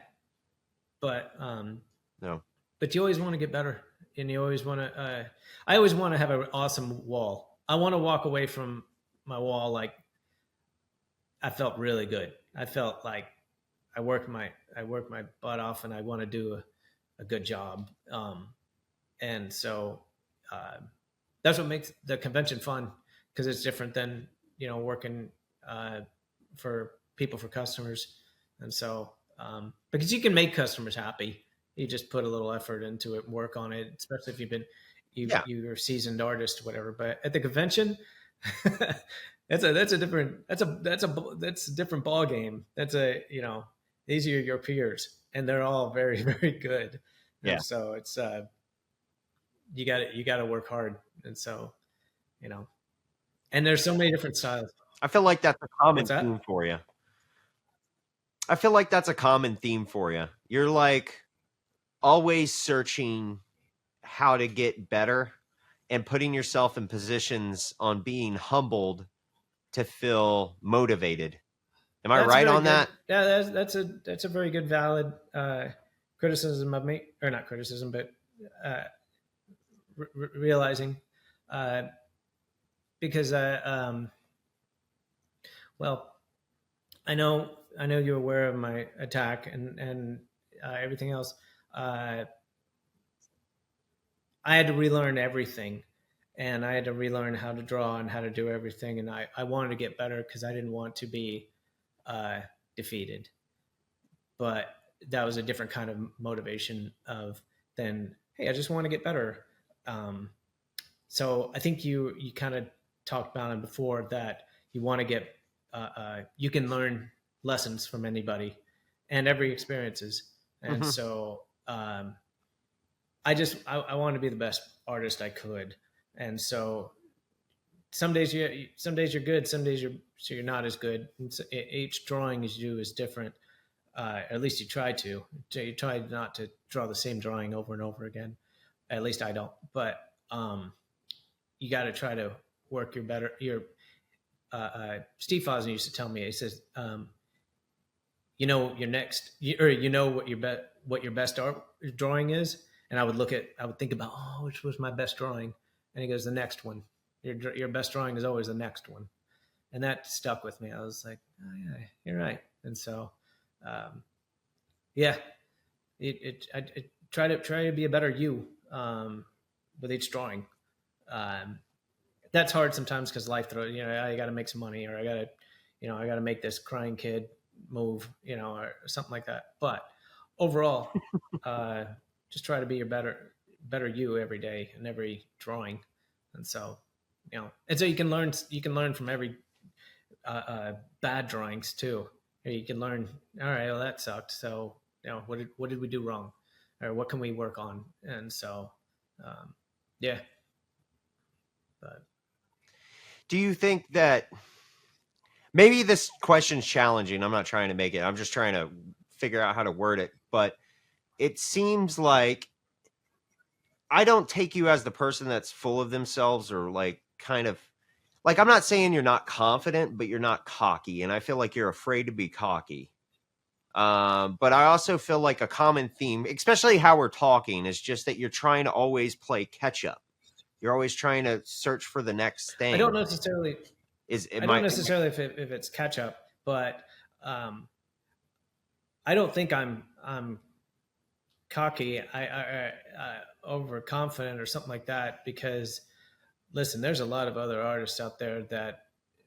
But no. But you always want to get better, and you always want to. I always want to have an awesome wall. I want to walk away from my wall like I felt really good. I felt like I work my butt off, and I want to do a good job. And so that's what makes the convention fun, because it's different than working for people, for customers. And so because you can make customers happy, you just put a little effort into it and work on it, especially if you're a seasoned artist or whatever. But at the convention, that's a different ball game. These are your peers, and they're all very, very good. Yeah. And so it's you got to work hard. And so, and there's so many different styles. I feel like that's a common theme for you. You're like always searching how to get better and putting yourself in positions on being humbled to feel motivated. Am I right on that? Yeah, that's a very good, valid criticism of me, or not criticism, but realizing, because well, I know you're aware of my attack and everything else. I had to relearn everything, and I had to relearn how to draw and how to do everything. And I wanted to get better because I didn't want to be defeated. But that was a different kind of motivation than, hey, I just want to get better. So I think you kind of talked about it before, that you want to get, you can learn lessons from anybody and every experiences. And so I wanted to be the best artist I could. And so some days you're good, some days you're not as good. And so each drawing you do is different. At least you try to. You try not to draw the same drawing over and over again. At least I don't. But you got to try to work Steve Fasen used to tell me, he says, what your best art drawing is. And I would think about, which was my best drawing? And he goes, the next one. Your best drawing is always the next one. And that stuck with me. I was like, oh yeah, you're right. And so, I try to be a better you with each drawing. That's hard sometimes because life throws, I got to make some money, or I got to make this crying kid move, or something like that. But overall, just try to be your better you every day in every drawing. And so, and so you can learn from every bad drawings too. You can learn, all right, well, that sucked. So, what did we do wrong, or what can we work on? And so, yeah. But do you think that maybe this question's challenging? I'm not trying to make it. I'm just trying to figure out how to word it. But it seems like I don't take you as the person that's full of themselves, or like kind of like, I'm not saying you're not confident, but you're not cocky. And I feel like you're afraid to be cocky. But I also feel like a common theme, especially how we're talking, is just that you're trying to always play catch up. You're always trying to search for the next thing. I don't necessarily if it's catch up, but I don't think I'm cocky, I overconfident or something like that, because listen, there's a lot of other artists out there that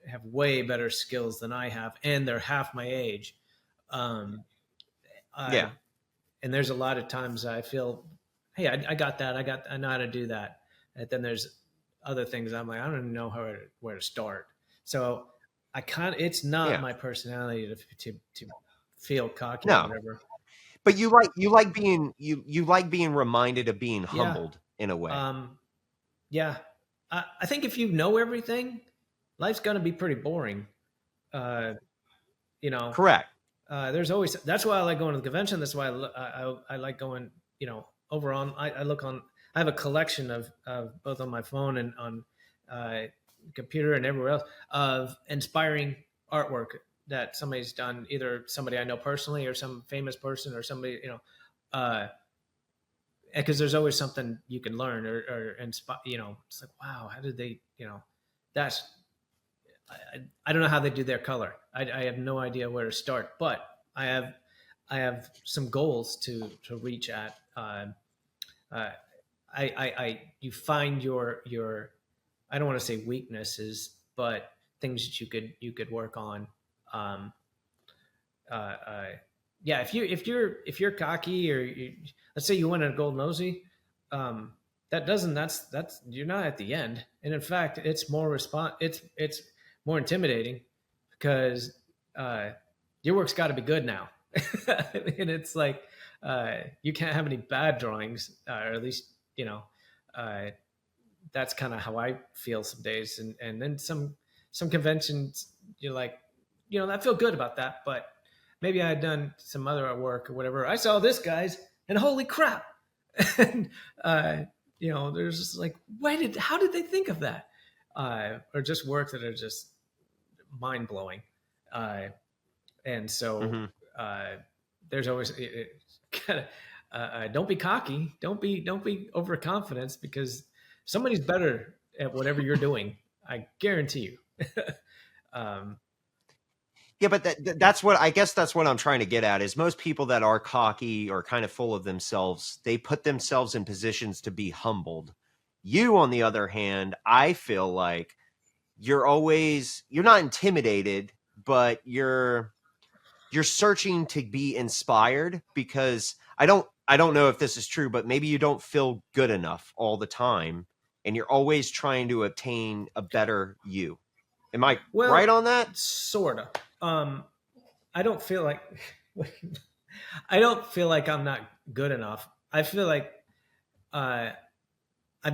have way better skills than I have, and they're half my age. And there's a lot of times I feel, hey, I got that. I know how to do that. And then there's other things I'm like, I don't even know where to start. So it's not my personality to feel cocky or whatever. But you like being reminded of being humbled in a way. Yeah. I think if you know everything, life's going to be pretty boring. Correct. That's why I like going to the convention. That's why I like going, over on, I have a collection of both on my phone and on computer and everywhere else of inspiring artwork that somebody's done, either somebody I know personally or some famous person or somebody, because there's always something you can learn or inspire, it's like, wow, how did they, that's, I don't know how they do their color. I have no idea where to start, but I some goals to reach at. You find your I don't want to say weaknesses, but things that you could work on. Um, yeah, if you're cocky or let's say you win a gold nosy, that's you're not at the end, and in fact, it's more intimidating because your work's got to be good now, and it's like you can't have any bad drawings, or at least uh, that's kind of how I feel some days, and then some conventions you're like, I feel good about that, but maybe I had done some other work or whatever. I saw this guy's, and holy crap! And there's just like, how did they think of that? Or just work that are just mind blowing. And so there's always kind of don't be cocky, don't be overconfident, because somebody's better at whatever you're doing. I guarantee you. Yeah, but that's what I guess that's what I'm trying to get at is most people that are cocky or kind of full of themselves, they put themselves in positions to be humbled. You, on the other hand, I feel like you're not intimidated, but you're searching to be inspired, because I don't know if this is true, but maybe you don't feel good enough all the time, and you're always trying to obtain a better you. Am I right on that? Sort of. I don't feel like I'm not good enough. I feel like I'm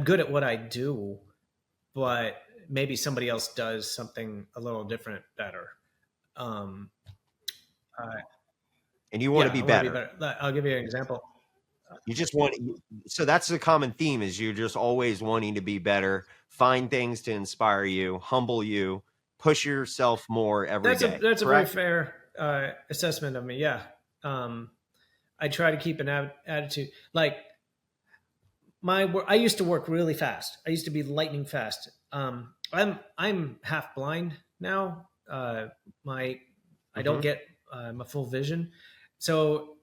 good at what I do, but maybe somebody else does something a little different better. And you want to be better. I'll give you an example. You just want, so that's the common theme, is you're just always wanting to be better, find things to inspire you, humble you, push yourself more every day. That's a very fair assessment of me. Yeah. I try to keep an attitude. Like I used to work really fast. I used to be lightning fast. I'm half blind now. I don't get my full vision. So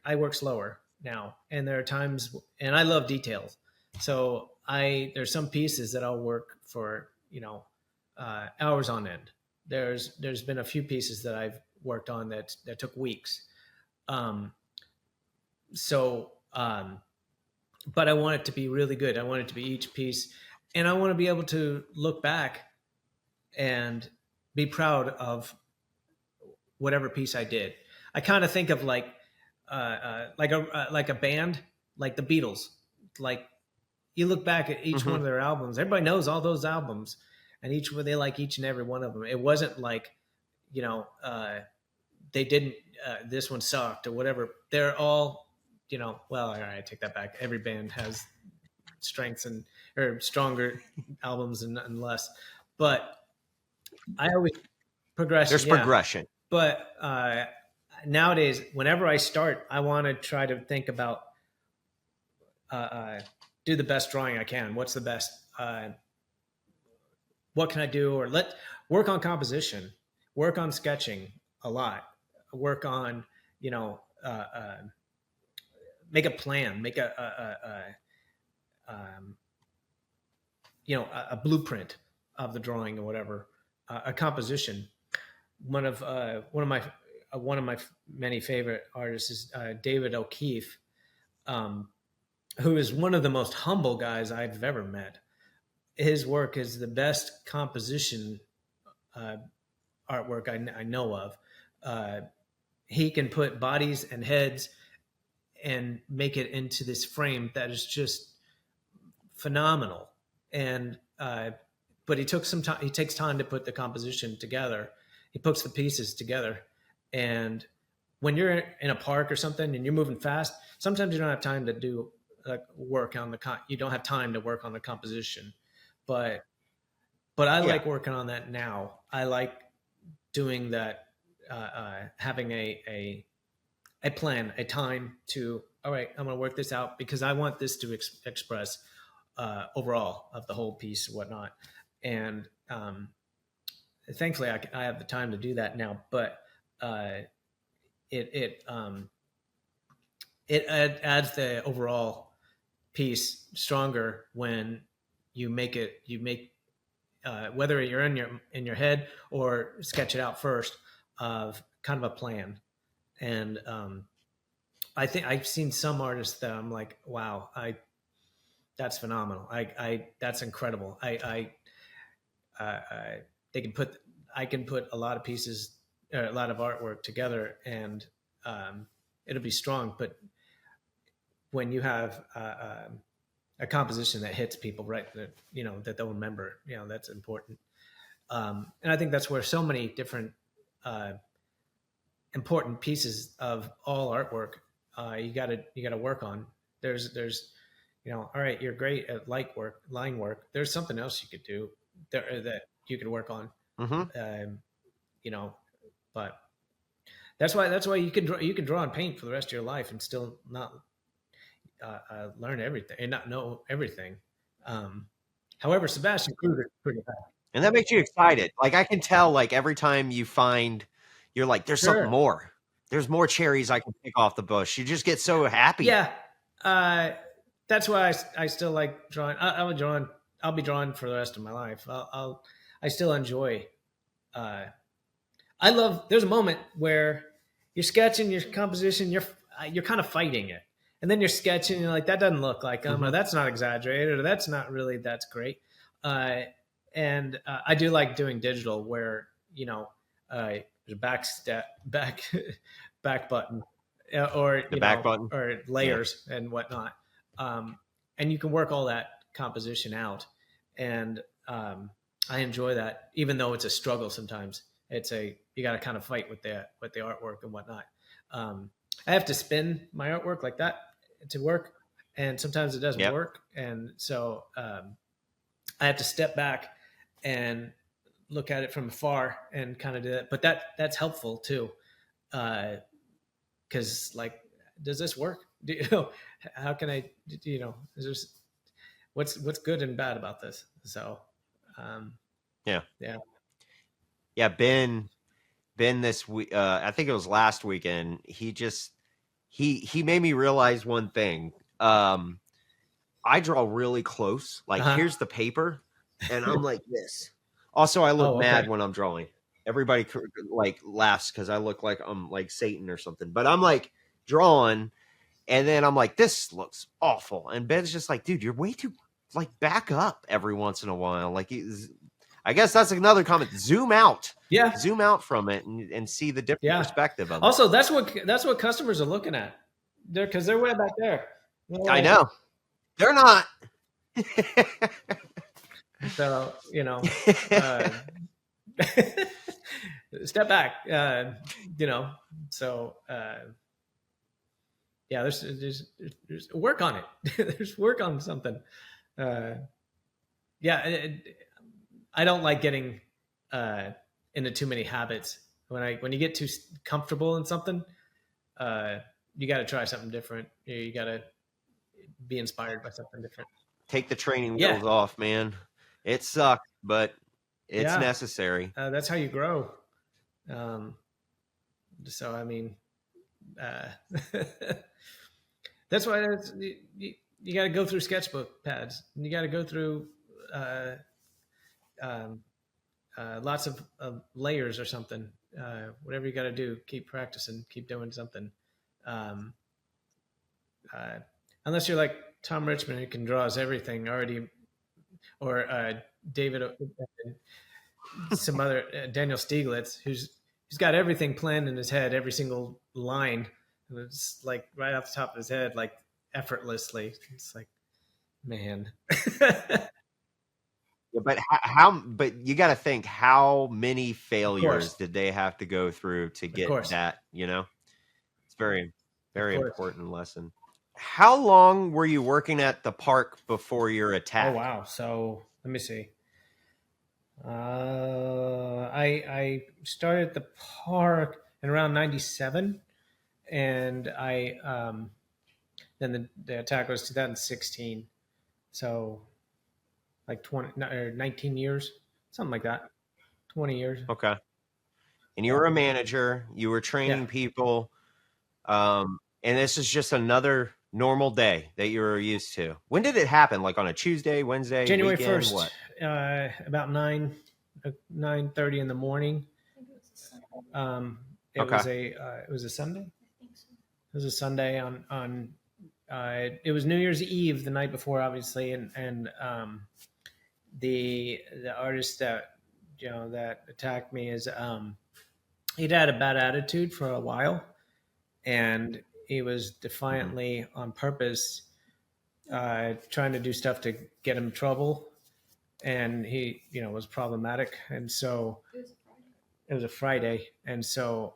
I work slower now, and there are times, and I love details. So there's some pieces that I'll work for, hours on end. There's been a few pieces that I've worked on that took weeks. But I want it to be really good. I want it to be each piece, and I want to be able to look back and be proud of whatever piece I did. I kind of think of like a band, like the Beatles. Like you look back at each one of their albums. Everybody knows all those albums, and they like each and every one of them. It wasn't like, they didn't. This one sucked or whatever. They're all, well, all right, I take that back. Every band has strengths or stronger albums and less, but I always progression. There's progression. But nowadays, whenever I start, I want to try to think about do the best drawing I can. What's the best? What can I do? Or work on composition, work on sketching a lot, work on make a plan, make a blueprint of the drawing or whatever, a composition. One of my many favorite artists is David O'Keefe, who is one of the most humble guys I've ever met. His work is the best composition artwork I know of. He can put bodies and heads and make it into this frame that is just phenomenal. And but he took some time. He takes time to put the composition together. He puts the pieces together. And when you're in a park or something and you're moving fast, sometimes you don't have time to do work on you don't have time to work on the composition. But I like working on that now. I like doing that, having a plan, a time to, all right, I'm going to work this out because I want this to express overall of the whole piece and whatnot. And thankfully I have the time to do that now. But it adds the overall piece stronger when you make whether you're in your head or sketch it out first of kind of a plan. And I think I've seen some artists that I'm like, wow, that's phenomenal. That's incredible. They can put, I can put a lot of pieces, a lot of artwork together, and it'll be strong. But when you have a composition that hits people right, that that they'll remember, that's important. And I think that's where so many different important pieces of all artwork you gotta work on. There's all right, you're great at line work. There's something else you could do there that you could work on. But that's why you can draw and paint for the rest of your life and still not learn everything and not know everything. However, Sebastian Krüger is pretty bad. And that makes you excited. Like, I can tell, like, every time you find, you're like, there's something more. There's more cherries I can pick off the bush. You just get so happy. Yeah. That's why I still like drawing. I'll be drawing for the rest of my life. I still enjoy. There's a moment where you're sketching your composition, you're kind of fighting it. And then you're sketching, and you're like, that doesn't look like them, or that's not exaggerated, or that's not really, that's great. And I do like doing digital where, there's a back button, or the back button, or layers and whatnot. And you can work all that composition out. And I enjoy that, even though it's a struggle sometimes. You got to kind of fight with the artwork and whatnot. I have to spin my artwork like that to work, and sometimes it doesn't work. And so I have to step back and look at it from afar and kind of do that. But that's helpful too. Cause like, does this work? How can I, is there, what's good and bad about this? So, yeah. Ben this week, I think it was last weekend. He made me realize one thing. I draw really close. Like, here's the paper, and I'm like this. Also, I look mad when I'm drawing. Everybody like laughs because I look like I'm like Satan or something. But I'm like drawing, and then I'm like, this looks awful. And Ben's just like, dude, you're way too, like, back up every once in a while. Like, I guess that's another comment. Zoom out. Yeah. Zoom out from it and see the different perspective of it. Also, that's what customers are looking at. Because they're way back there. I know. They're not. So, step back, so, there's work on it. There's work on something. I don't like getting into too many habits. When you get too comfortable in something, you got to try something different. You got to be inspired by something different. Take the training wheels off, man. It sucks, but it's necessary. That's how you grow. So, I mean, that's why you got to go through sketchbook pads. You got to go through lots of layers or something. Whatever you got to do, keep practicing, keep doing something. Unless you're like Tom Richmond, who can draw everything already, or David, some other Daniel Stieglitz, who's got everything planned in his head, every single line, and it's like right off the top of his head, like effortlessly. It's like, man. But But you got to think, how many failures did they have to go through to get that? It's very, very important lesson. How long were you working at the park before your attack? Oh wow! So let me see. I started at the park in around '97, and then the attack was 2016. So like 20 or 19 years, something like that. 20 years. Okay. And you were a manager. You were training people. And this is just another normal day that you're used to. When did it happen? Like on a Tuesday, Wednesday, January weekend, 1st, what? about 9:30 in the morning. It Okay. was a Sunday. It was a Sunday on it was New Year's Eve, the night before, obviously, and the artist that that attacked me is he'd had a bad attitude for a while, and he was defiantly on purpose trying to do stuff to get him in trouble, and he was problematic, and so it was a Friday, and so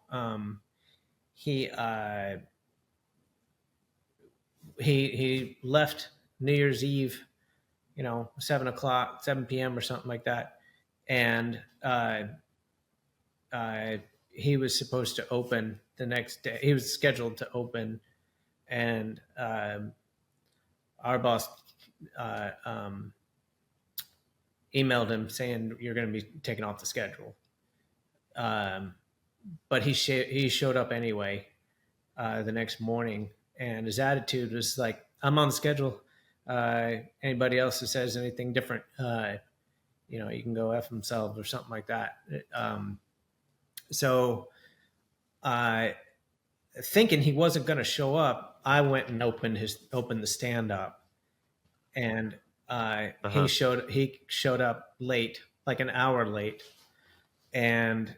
he he left New Year's Eve, 7 p.m. or something like that, and he was supposed to open the next day. He was scheduled to open, and our boss emailed him saying you're going to be taken off the schedule. But he showed up anyway the next morning, and his attitude was like, "I'm on the schedule. Anybody else who says anything different, you can go F themselves," or something like that. So, thinking he wasn't going to show up, I went and opened the stand up, and he showed up late, like an hour late, and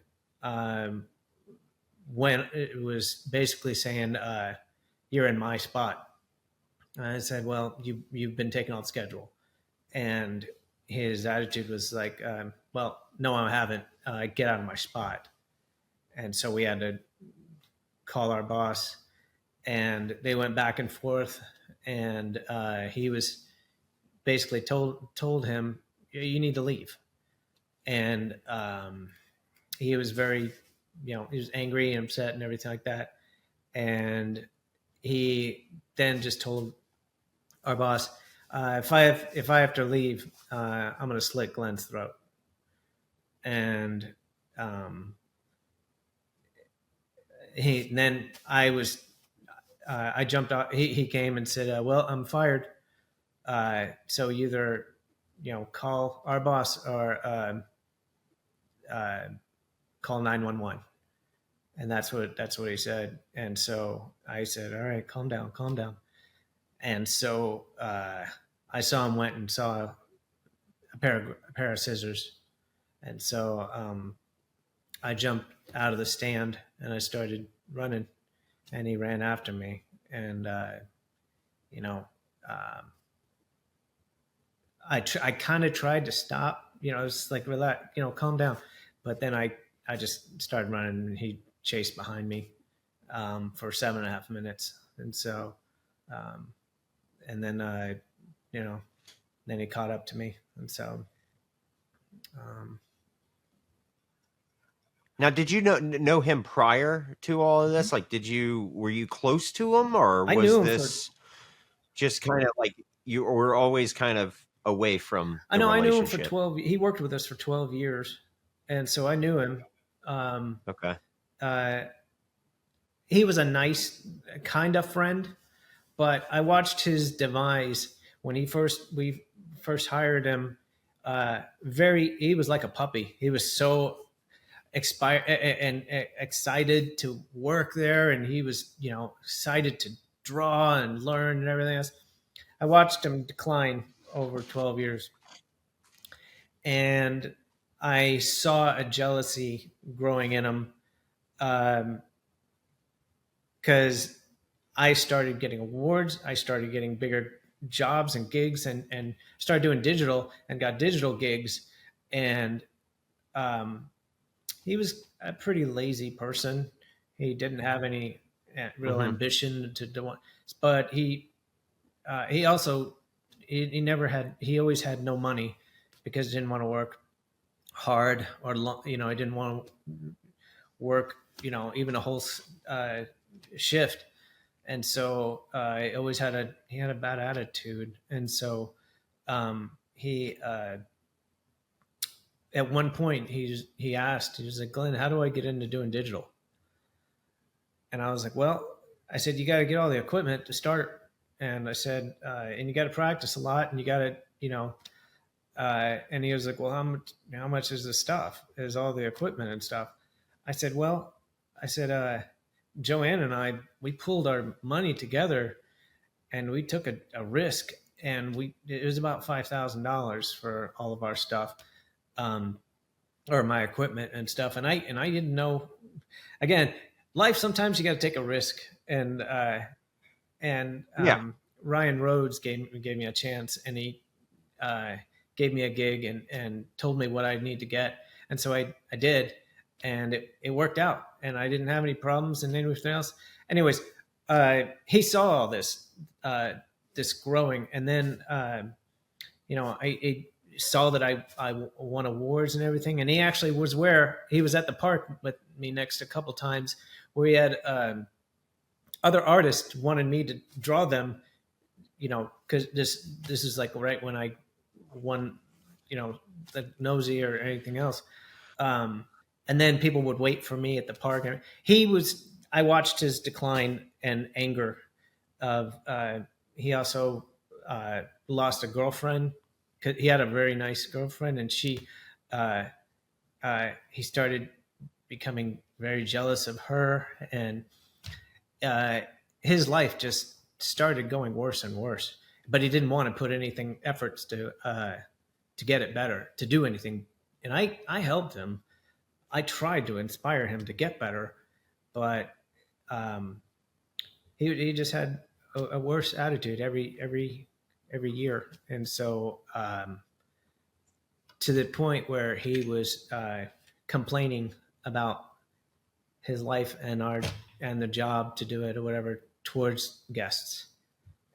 when it was basically saying, "You're in my spot." I said, "Well, you've been taken off schedule," and his attitude was like, "Well, no, I haven't. Get out of my spot." And so we had to call our boss, and they went back and forth, and he was basically told him, "You need to leave," and he was very, he was angry and upset and everything like that, and he then just told our boss, if I have to leave, I'm going to slit Glenn's throat. And then I jumped out. He came and said, "Well, I'm fired. So either call our boss or call 911." And that's what he said. And so I said, "All right, calm down." And so I saw him went and saw a pair of scissors, and so I jumped out of the stand and I started running, and he ran after me, and I kind of tried to stop, it's like, relax, calm down, but then I just started running, and he chased behind me for 7.5 minutes, and so and then then he caught up to me, and so Now, did you know him prior to all of this? Like, were you close to him, or I was knew him this just kind of like you were always kind of away from the I knew him for relationship? 12. He worked with us for 12 years, and so I knew him. Okay. He was a nice kind of friend, but I watched his demise when we first hired him. He was like a puppy. He was so excited to work there, and he was excited to draw and learn and everything else. I watched him decline over 12 years, and I saw a jealousy growing in him, because I started getting awards, I started getting bigger jobs and gigs, and started doing digital and got digital gigs, and he was a pretty lazy person. He didn't have any real ambition to do it, but he also he always had no money because he didn't want to work hard or he didn't want to work even a whole shift, and so he always had a bad attitude, and so he at one point he was like, "Glenn, how do I get into doing digital?" And I was like, "Well, I said, you got to get all the equipment to start. And I said, and you got to practice a lot, and you got to, and he was like, well, how much is the stuff? Is all the equipment and stuff? I said, Joanne and I, we pulled our money together and we took a risk, and it was about $5,000 for all of our stuff, or my equipment and stuff. And I didn't know, again, life, sometimes you got to take a risk. And Ryan Rhodes gave me a chance, and he gave me a gig and told me what I need to get. And so I did, and it worked out, and I didn't have any problems and anything else. Anyways, he saw all this growing, and then I saw that I won awards and everything. And he actually he was at the park with me next a couple times, where he had other artists wanted me to draw them, because this is like right when I won, the Nosy or anything else. And then people would wait for me at the park. I watched his decline and anger of, he also lost a girlfriend. He had a very nice girlfriend, and he started becoming very jealous of her, and his life just started going worse and worse. But he didn't want to put efforts to get it better, to do anything. And I helped him. I tried to inspire him to get better, but he just had a worse attitude every year. And so to the point where he was complaining about his life and the job to do it or whatever towards guests.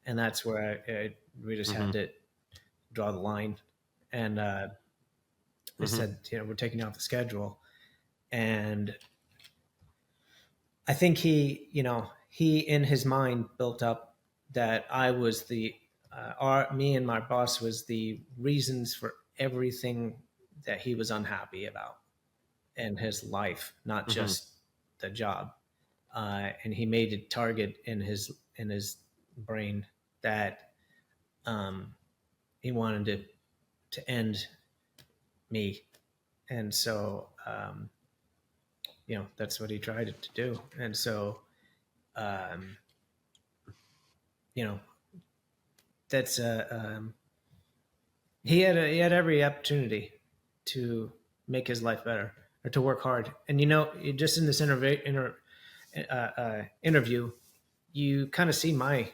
And that's where we just had to draw the line. And we said, we're taking you off the schedule. And I think he in his mind built up that I was me and my boss was the reasons for everything that he was unhappy about in his life, not just the job. And he made a target in his brain that he wanted to end me. And so, that's what he tried to do. And so, that's he had every opportunity to make his life better or to work hard. And just in this interview, you kind of see my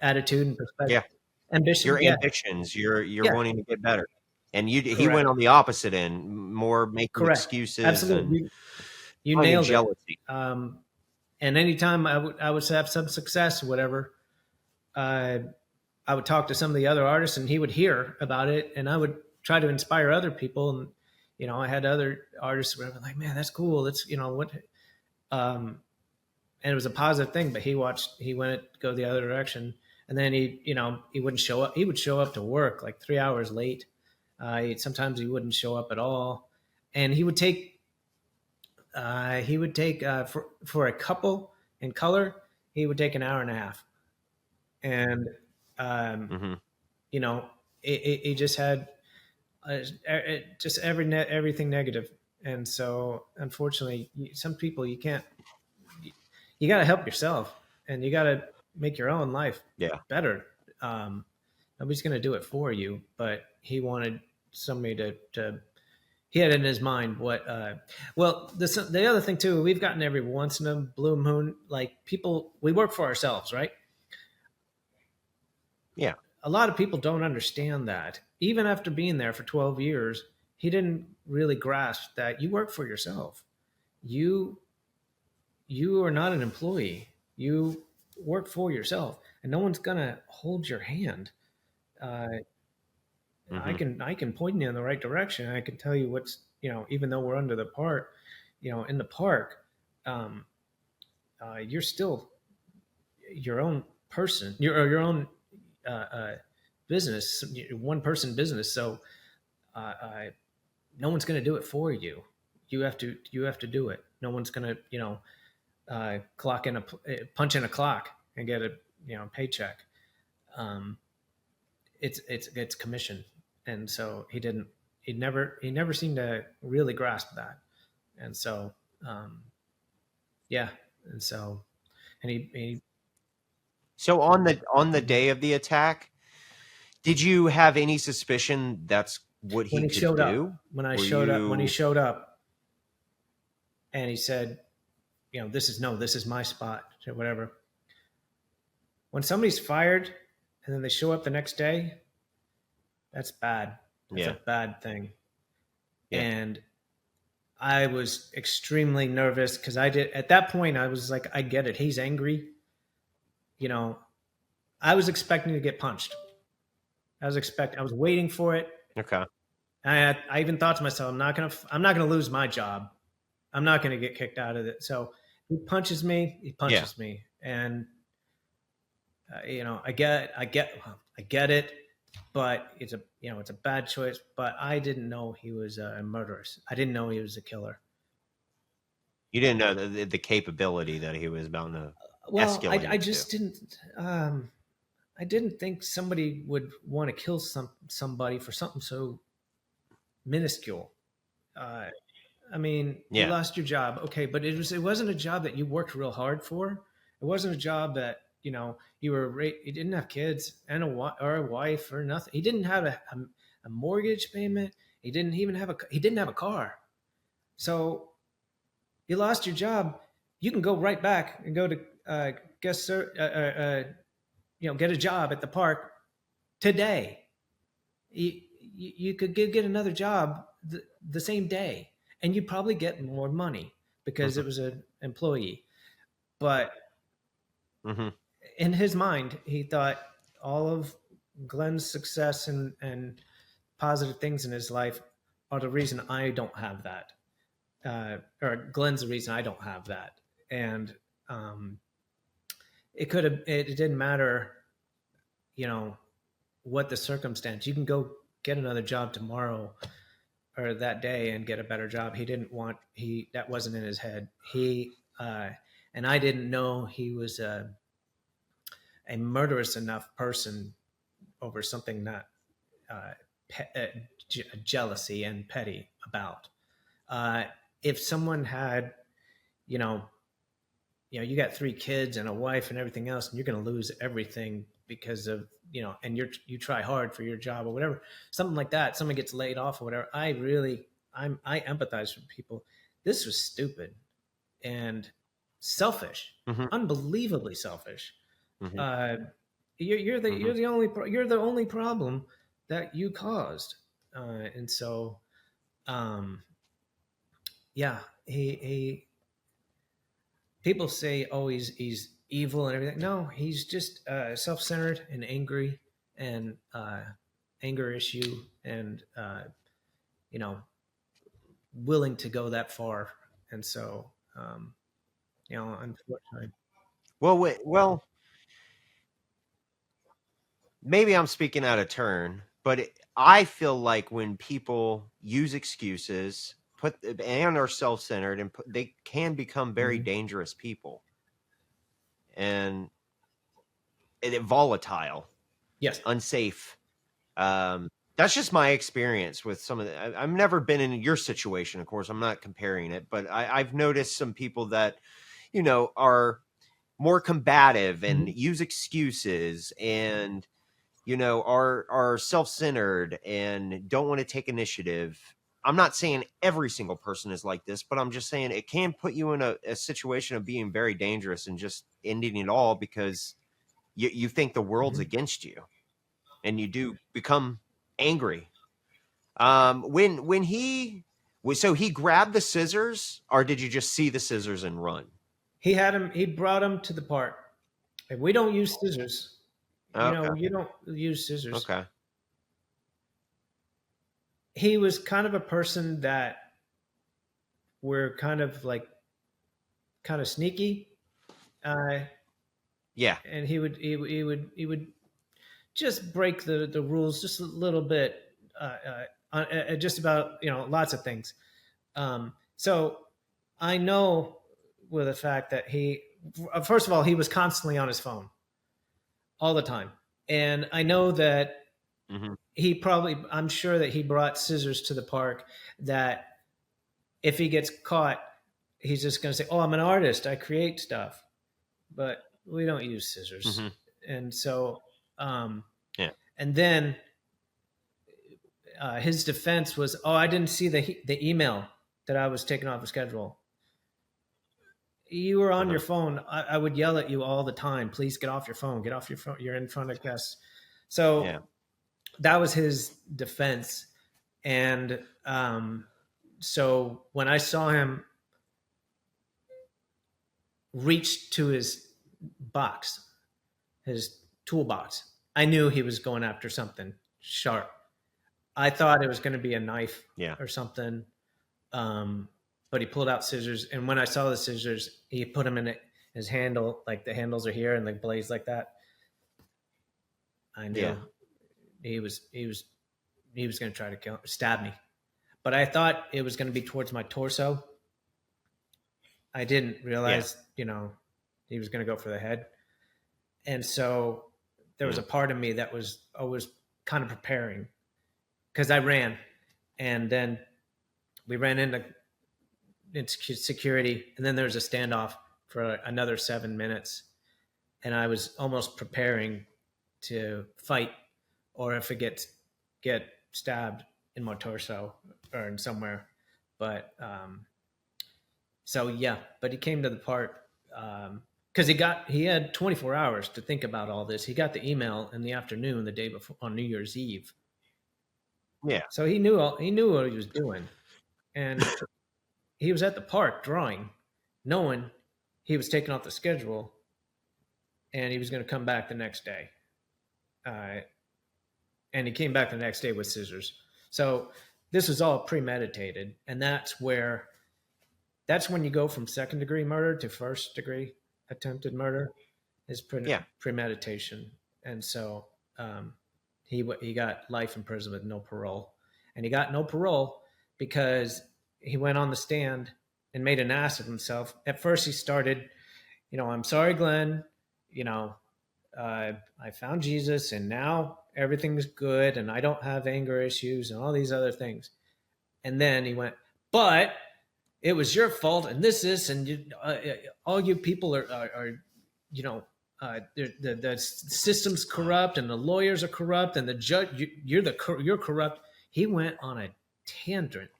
attitude and perspective, ambition, your ambitions, you're wanting to get better. And he went on the opposite end, more making excuses. Absolutely. And you nailed jealousy. It. And anytime I would have some success or whatever, I would talk to some of the other artists, and he would hear about it, and I would try to inspire other people. And I had other artists who were like, "Man, that's cool. That's what." And it was a positive thing. But he went go the other direction, and then he wouldn't show up. He would show up to work like 3 hours late. Sometimes he wouldn't show up at all, and he would take for a couple in color, he would take an hour and a half, and it just had just everything negative. And so unfortunately, some people you got to help yourself, and you got to make your own life better. Nobody's going to do it for you, but he wanted somebody to he had in his mind what the other thing too, we've gotten every once in a blue moon, like people, we work for ourselves, right? Yeah. A lot of people don't understand that. Even after being there for 12 years, he didn't really grasp that you work for yourself. You are not an employee. You work for yourself, and no one's gonna hold your hand. I can point you in the right direction. I can tell you what's, even though we're under the park, in the park, you're still your own person. You're your own business, one person business. So no one's going to do it for you. You have to do it. No one's going to, punch in a clock and get a paycheck. It's commission, and so he never seemed to really grasp that, and so yeah, and so and he So on the day of the attack, did you have any suspicion that's what he could showed do? up when he showed up, and he said, this is my spot or whatever. When somebody's fired and then they show up the next day, that's bad. That's a bad thing. Yeah. And I was extremely nervous because at that point I was like, I get it. He's angry. I was expecting to get punched. I was waiting for it. Okay. I even thought to myself, I'm not gonna lose my job. I'm not gonna get kicked out of it. So he punches me. And I get it, but it's a bad choice. But I didn't know he was a murderer. I didn't know he was a killer. You didn't know the capability that he was about to escalate. I just didn't. I didn't think somebody would want to kill somebody for something so minuscule. I mean, you lost your job, okay, but it wasn't a job that you worked real hard for. It wasn't a job that you didn't have kids and a wife or nothing. He didn't have a mortgage payment. He didn't have a car. So you lost your job. You can go right back and go to get a job at the park today. You could get another job the same day, and you'd probably get more money because it was an employee. But in his mind, he thought all of Glenn's success and positive things in his life are the reason I don't have that, or Glenn's the reason I don't have that. And it didn't matter, what the circumstance. You can go get another job tomorrow or that day and get a better job. That wasn't in his head. And I didn't know he was a murderous enough person over something not jealousy and petty about. If someone had, you got 3 kids and a wife and everything else, and you're going to lose everything because of, and you try hard for your job or whatever, something like that, someone gets laid off or whatever. I empathize with people. This was stupid and selfish, unbelievably selfish. You're the only problem that you caused. And so, he people say, oh, he's evil and everything. No, he's just self-centered and angry and anger issue and willing to go that far. And so unfortunately, well, maybe I'm speaking out of turn, but I feel like when people use excuses and are self-centered and they can become very dangerous people and volatile, unsafe. That's just my experience with some of the. I've never been in your situation, of course. I'm not comparing it, but I've noticed some people that are more combative and use excuses and are self-centered and don't want to take initiative. I'm not saying every single person is like this, but I'm just saying it can put you in a situation of being very dangerous and just ending it all because you think the world's against you and you do become angry. When he grabbed the scissors, or did you just see the scissors and run? He brought him to the park. And we don't use scissors. Okay. You don't use scissors. Okay. He was kind of a person that were kind of sneaky. And he would just break the rules just a little bit, just about lots of things. So I know with the fact that first of all, he was constantly on his phone all the time. And I know that I'm sure that he brought scissors to the park, that if he gets caught, he's just going to say, "Oh, I'm an artist. I create stuff." But we don't use scissors. And so, and then his defense was, "Oh, I didn't see the email that I was taken off the schedule." You were on your phone. I would yell at you all the time. "Please get off your phone. Get off your phone. You're in front of guests." So that was his defense. And so when I saw him reach to his box, his toolbox, I knew he was going after something sharp. I thought it was going to be a knife or something. But he pulled out scissors. And when I saw the scissors, he put them in his handle, like the handles are here and the blades like that. I knew he was going to try to stab me. But I thought it was going to be towards my torso. I didn't realize, he was going to go for the head. And so there was a part of me that was always kind of preparing, because I ran, and then we ran into security, and then there was a standoff for another 7 minutes, and I was almost preparing to fight, or if it get stabbed in my torso or in somewhere. But but he came to the part because he had 24 hours to think about all this. He got the email in the afternoon the day before, on New Year's Eve. Yeah. So he knew what he was doing, and he was at the park drawing, knowing he was taken off the schedule, and he was going to come back the next day. And he came back the next day with scissors. So this was all premeditated, and that's when you go from second-degree murder to first-degree attempted murder, is premeditation. And so he got life in prison with no parole, and he got no parole because he went on the stand and made an ass of himself. At first, he started, "I'm sorry, Glenn. I found Jesus, and now everything's good, and I don't have anger issues and all these other things." And then he went, "But it was your fault, and and all you people are the system's corrupt, and the lawyers are corrupt, and the judge, you're corrupt." He went on a tangent,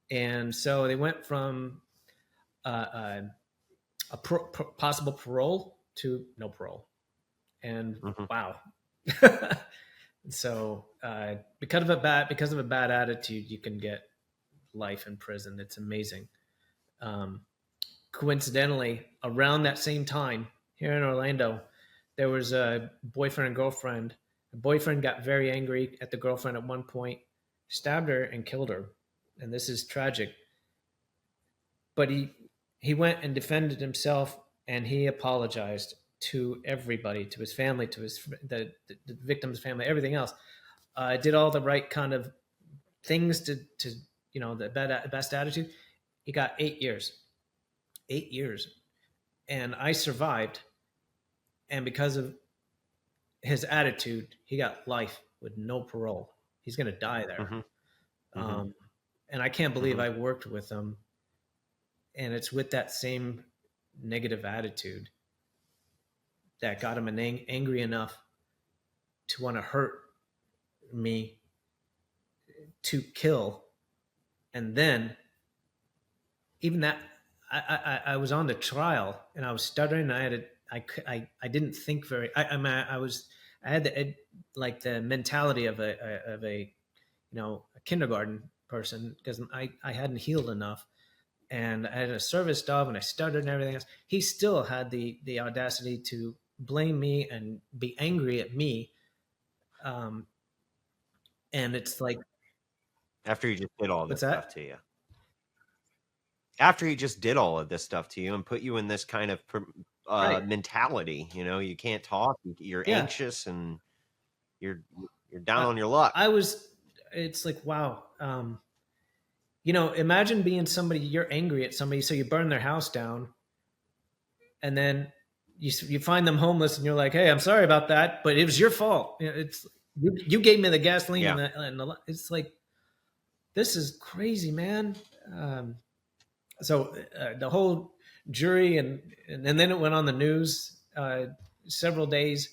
and so they went from possible parole to no parole, and wow. So because of a bad attitude, you can get life in prison. It's amazing. Coincidentally, around that same time here in Orlando, there was a boyfriend and girlfriend. The boyfriend got very angry at the girlfriend at one point, stabbed her and killed her. And this is tragic. But he went and defended himself, and he apologized to everybody, to his family, to the victim's family, everything else. Did all the right kind of things to the best attitude. He got 8 years. 8 years. And I survived. And because of his attitude, he got life with no parole. He's going to die there. And I can't believe I worked with him. And it's with that same negative attitude that got him angry enough to want to hurt me, to kill. And then even that, I was on the trial, and I was stuttering. I didn't think very. I had the mentality of a kindergarten person, because I hadn't healed enough, and I had a service dog, and I stuttered and everything else. He still had the audacity to blame me and be angry at me. And it's like, after he just did all this What's that? stuff to you. After he just did all of this stuff to you and put you in this kind of Right. mentality, you can't talk, you're Yeah. anxious, and you're down on your luck. It's like, wow. Imagine being somebody, you're angry at somebody, so you burn their house down, and then you find them homeless, and you're like, hey, I'm sorry about that, but it was your fault. It's you gave me the gasoline, and it's like, this is crazy, man. So the whole jury, and then it went on the news several days,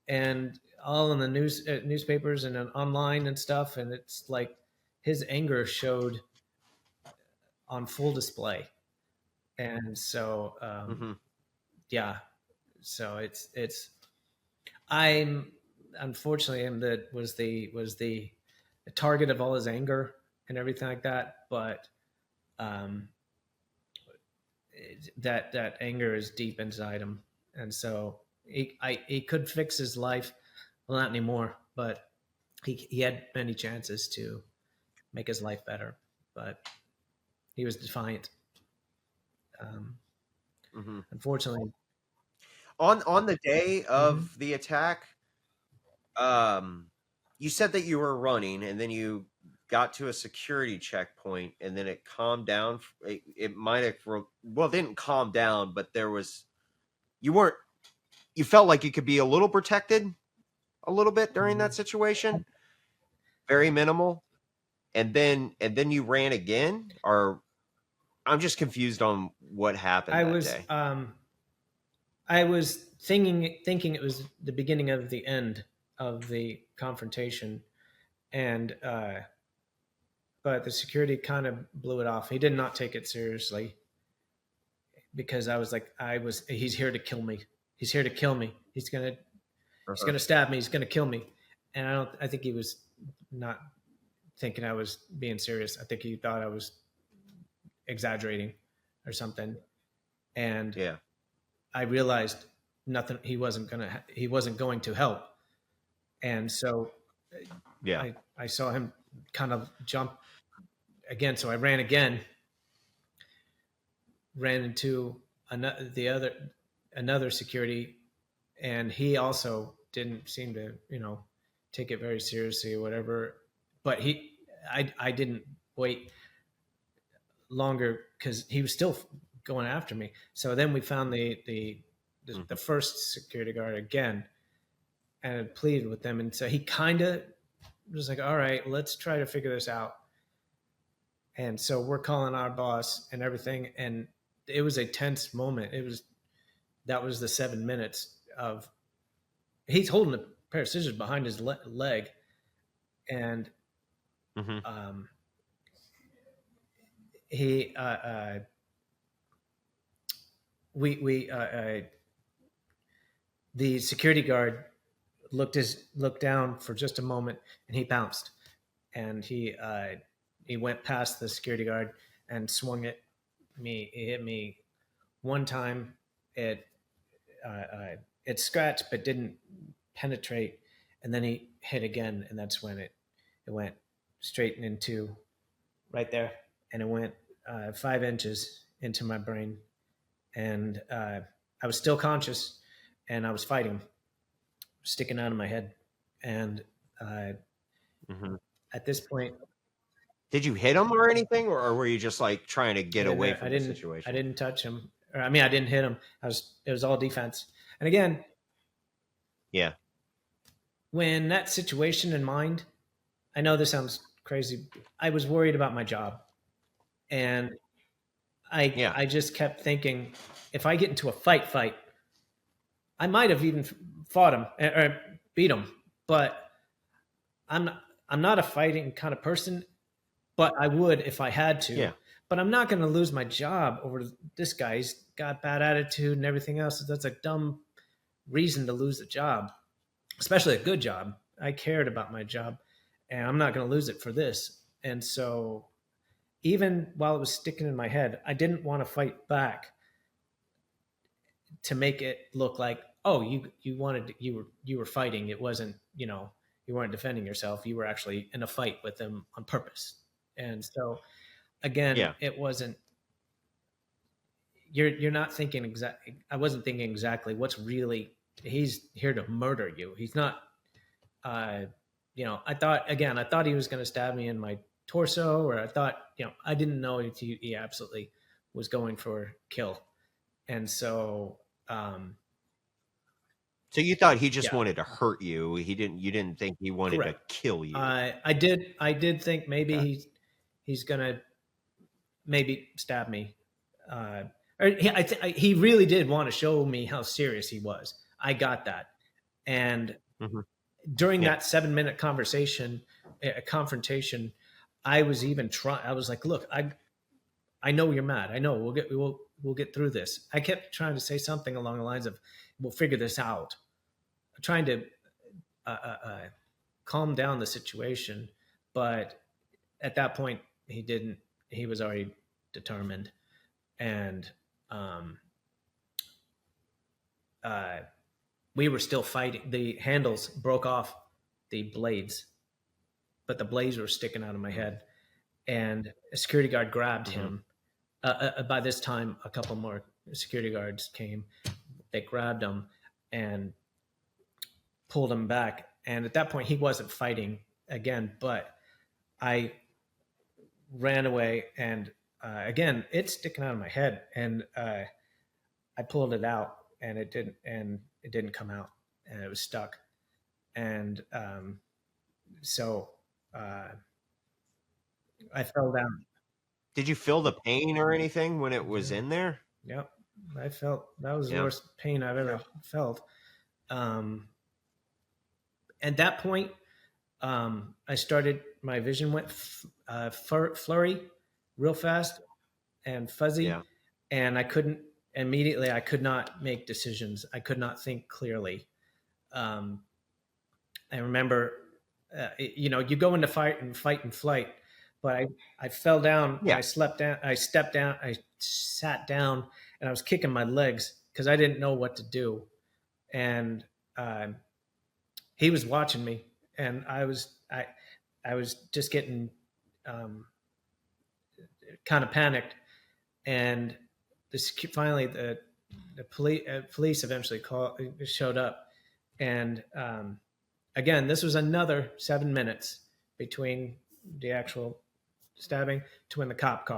and all in the newspapers and online and stuff. And it's like his anger showed on full display. And so, yeah, so it's I'm unfortunately was the target of all his anger and everything like that. But that anger is deep inside him, and so he could fix his life. Well, not anymore, but he had many chances to make his life better, but he was defiant. Unfortunately, on the day of the attack, you said that you were running, and then you got to a security checkpoint, and then it calmed down. It might have, well, it didn't calm down, but you felt like you could be a little protected a little bit during that situation. Very minimal. And then you ran again, or I'm just confused on what happened that day. I was thinking it was the beginning of the end of the confrontation, and but the security kind of blew it off. He did not take it seriously, because I was like, he's here to kill me. He's here to kill me. He's gonna stab me. He's gonna kill me. And I think he was not thinking I was being serious. I think he thought I was exaggerating or something. And I realized nothing. He wasn't going to help. And so I saw him kind of jump again. So I ran again, ran into another security, and he also didn't seem to, take it very seriously or whatever. But I didn't wait longer, because he was still going after me. So then we found the first security guard again, and I pleaded with them. And so he kind of was like, all right, let's try to figure this out. And so we're calling our boss and everything. And it was a tense moment. That was the 7 minutes of, he's holding a pair of scissors behind his leg. And the security guard looked down for just a moment, and he bounced, and he went past the security guard and swung at me. He hit me one time. It scratched but didn't penetrate, and then he hit again, and that's when it went straight into right there, and it went 5 inches into my brain. And I was still conscious, and I was fighting, sticking out of my head. And at this point, did you hit him or anything, or were you just like trying to get away from the situation? I didn't touch him. I didn't hit him. It was all defense. And again, when that situation in mind, I know this sounds crazy, I was worried about my job. And I just kept thinking, if I get into a fight, I might have even fought him or beat him, but I'm not a fighting kind of person, but I would if I had to. Yeah. But I'm not going to lose my job over this guy. He's got bad attitude and everything else. That's a dumb reason to lose a job, especially a good job. I cared about my job, and I'm not going to lose it for this. And so even while it was sticking in my head, I didn't want to fight back to make it look like, oh, you were fighting. It wasn't, you weren't defending yourself. You were actually in a fight with him on purpose. And so again, it wasn't, you're not thinking exactly, I wasn't thinking exactly what's really, he's here to murder you. He's not, I thought he was going to stab me in my torso, or I thought, I didn't know if he absolutely was going for kill. And so So you thought he just Yeah. wanted to hurt you. You didn't think he wanted Correct. to kill you. I did think maybe Okay. he's gonna maybe stab me. He really did want to show me how serious he was. I got that, and Mhm. during Yeah. that 7-minute confrontation, I was even trying. I was like, "Look, I know you're mad. I know we'll get through this." I kept trying to say something along the lines of, "We'll figure this out," trying to calm down the situation. But at that point, he didn't. He was already determined, and we were still fighting. The handles broke off the blades, but the blades were sticking out of my head. And a security guard grabbed him. By this time, a couple more security guards came. They grabbed him and pulled him back. And at that point, he wasn't fighting again, but I ran away. And again, it's sticking out of my head. And I pulled it out, and it didn't come out, and it was stuck. And so I fell down. Did you feel the pain or anything when it was in there? Yep. I felt that was the Yeah. worst pain I've ever felt. At that point, I started, my vision went flurry real fast and fuzzy. Yeah. And I could not make decisions. I could not think clearly. I remember, you go into fight and flight, but I fell down. Yeah. I stepped down, I sat down, and I was kicking my legs because I didn't know what to do. And he was watching me, and I was just getting kind of panicked. And finally the police eventually showed up. And again, this was another 7 minutes between the actual stabbing to when the cop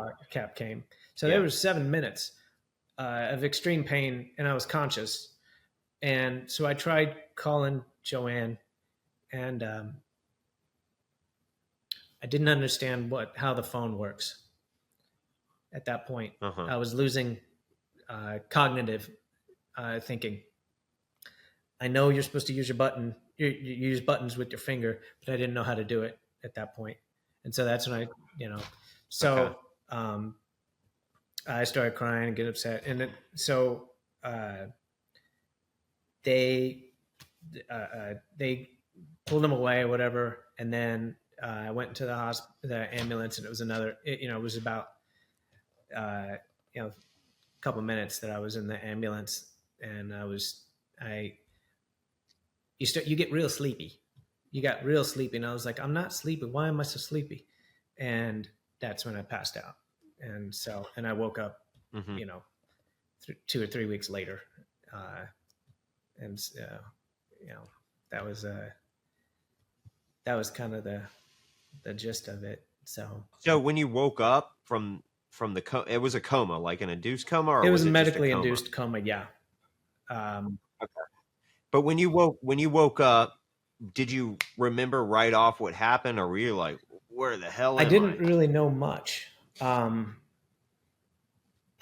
came. So there was 7 minutes of extreme pain, and I was conscious. And so I tried calling Joanne, and I didn't understand how the phone works. At that point, I was losing cognitive thinking. I know you're supposed to use your button. You use buttons with your finger, but I didn't know how to do it at that point. And so that's when I started crying and get upset. And so they pulled him away or whatever. And then I went into the ambulance, and it was it was about, a couple of minutes that I was in the ambulance, and you get real sleepy. You got real sleepy. And I was like, I'm not sleepy. Why am I so sleepy? And that's when I passed out. And I woke up, 2 or 3 weeks later. That was kind of the gist of it. So when you woke up from the it was a coma, like an induced coma, or it was a just medically coma? induced coma. Yeah. Okay. But when you woke up, did you remember right off what happened, or were you like, where the hell am I? I didn't really know much. I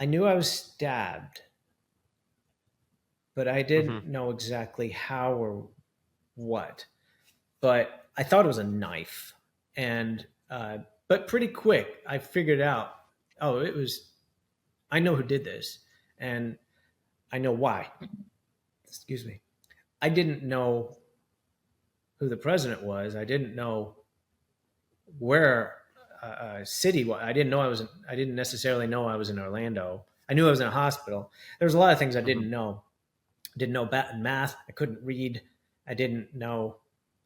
knew I was stabbed, but I didn't know exactly how or what. But I thought it was a knife, and but pretty quick I figured out, I know who did this, and I know why. Excuse me. I didn't know who the president was. I didn't know where city was. I didn't necessarily know I was in Orlando. I knew I was in a hospital. There was a lot of things I didn't know. I didn't know math. I couldn't read. I didn't know.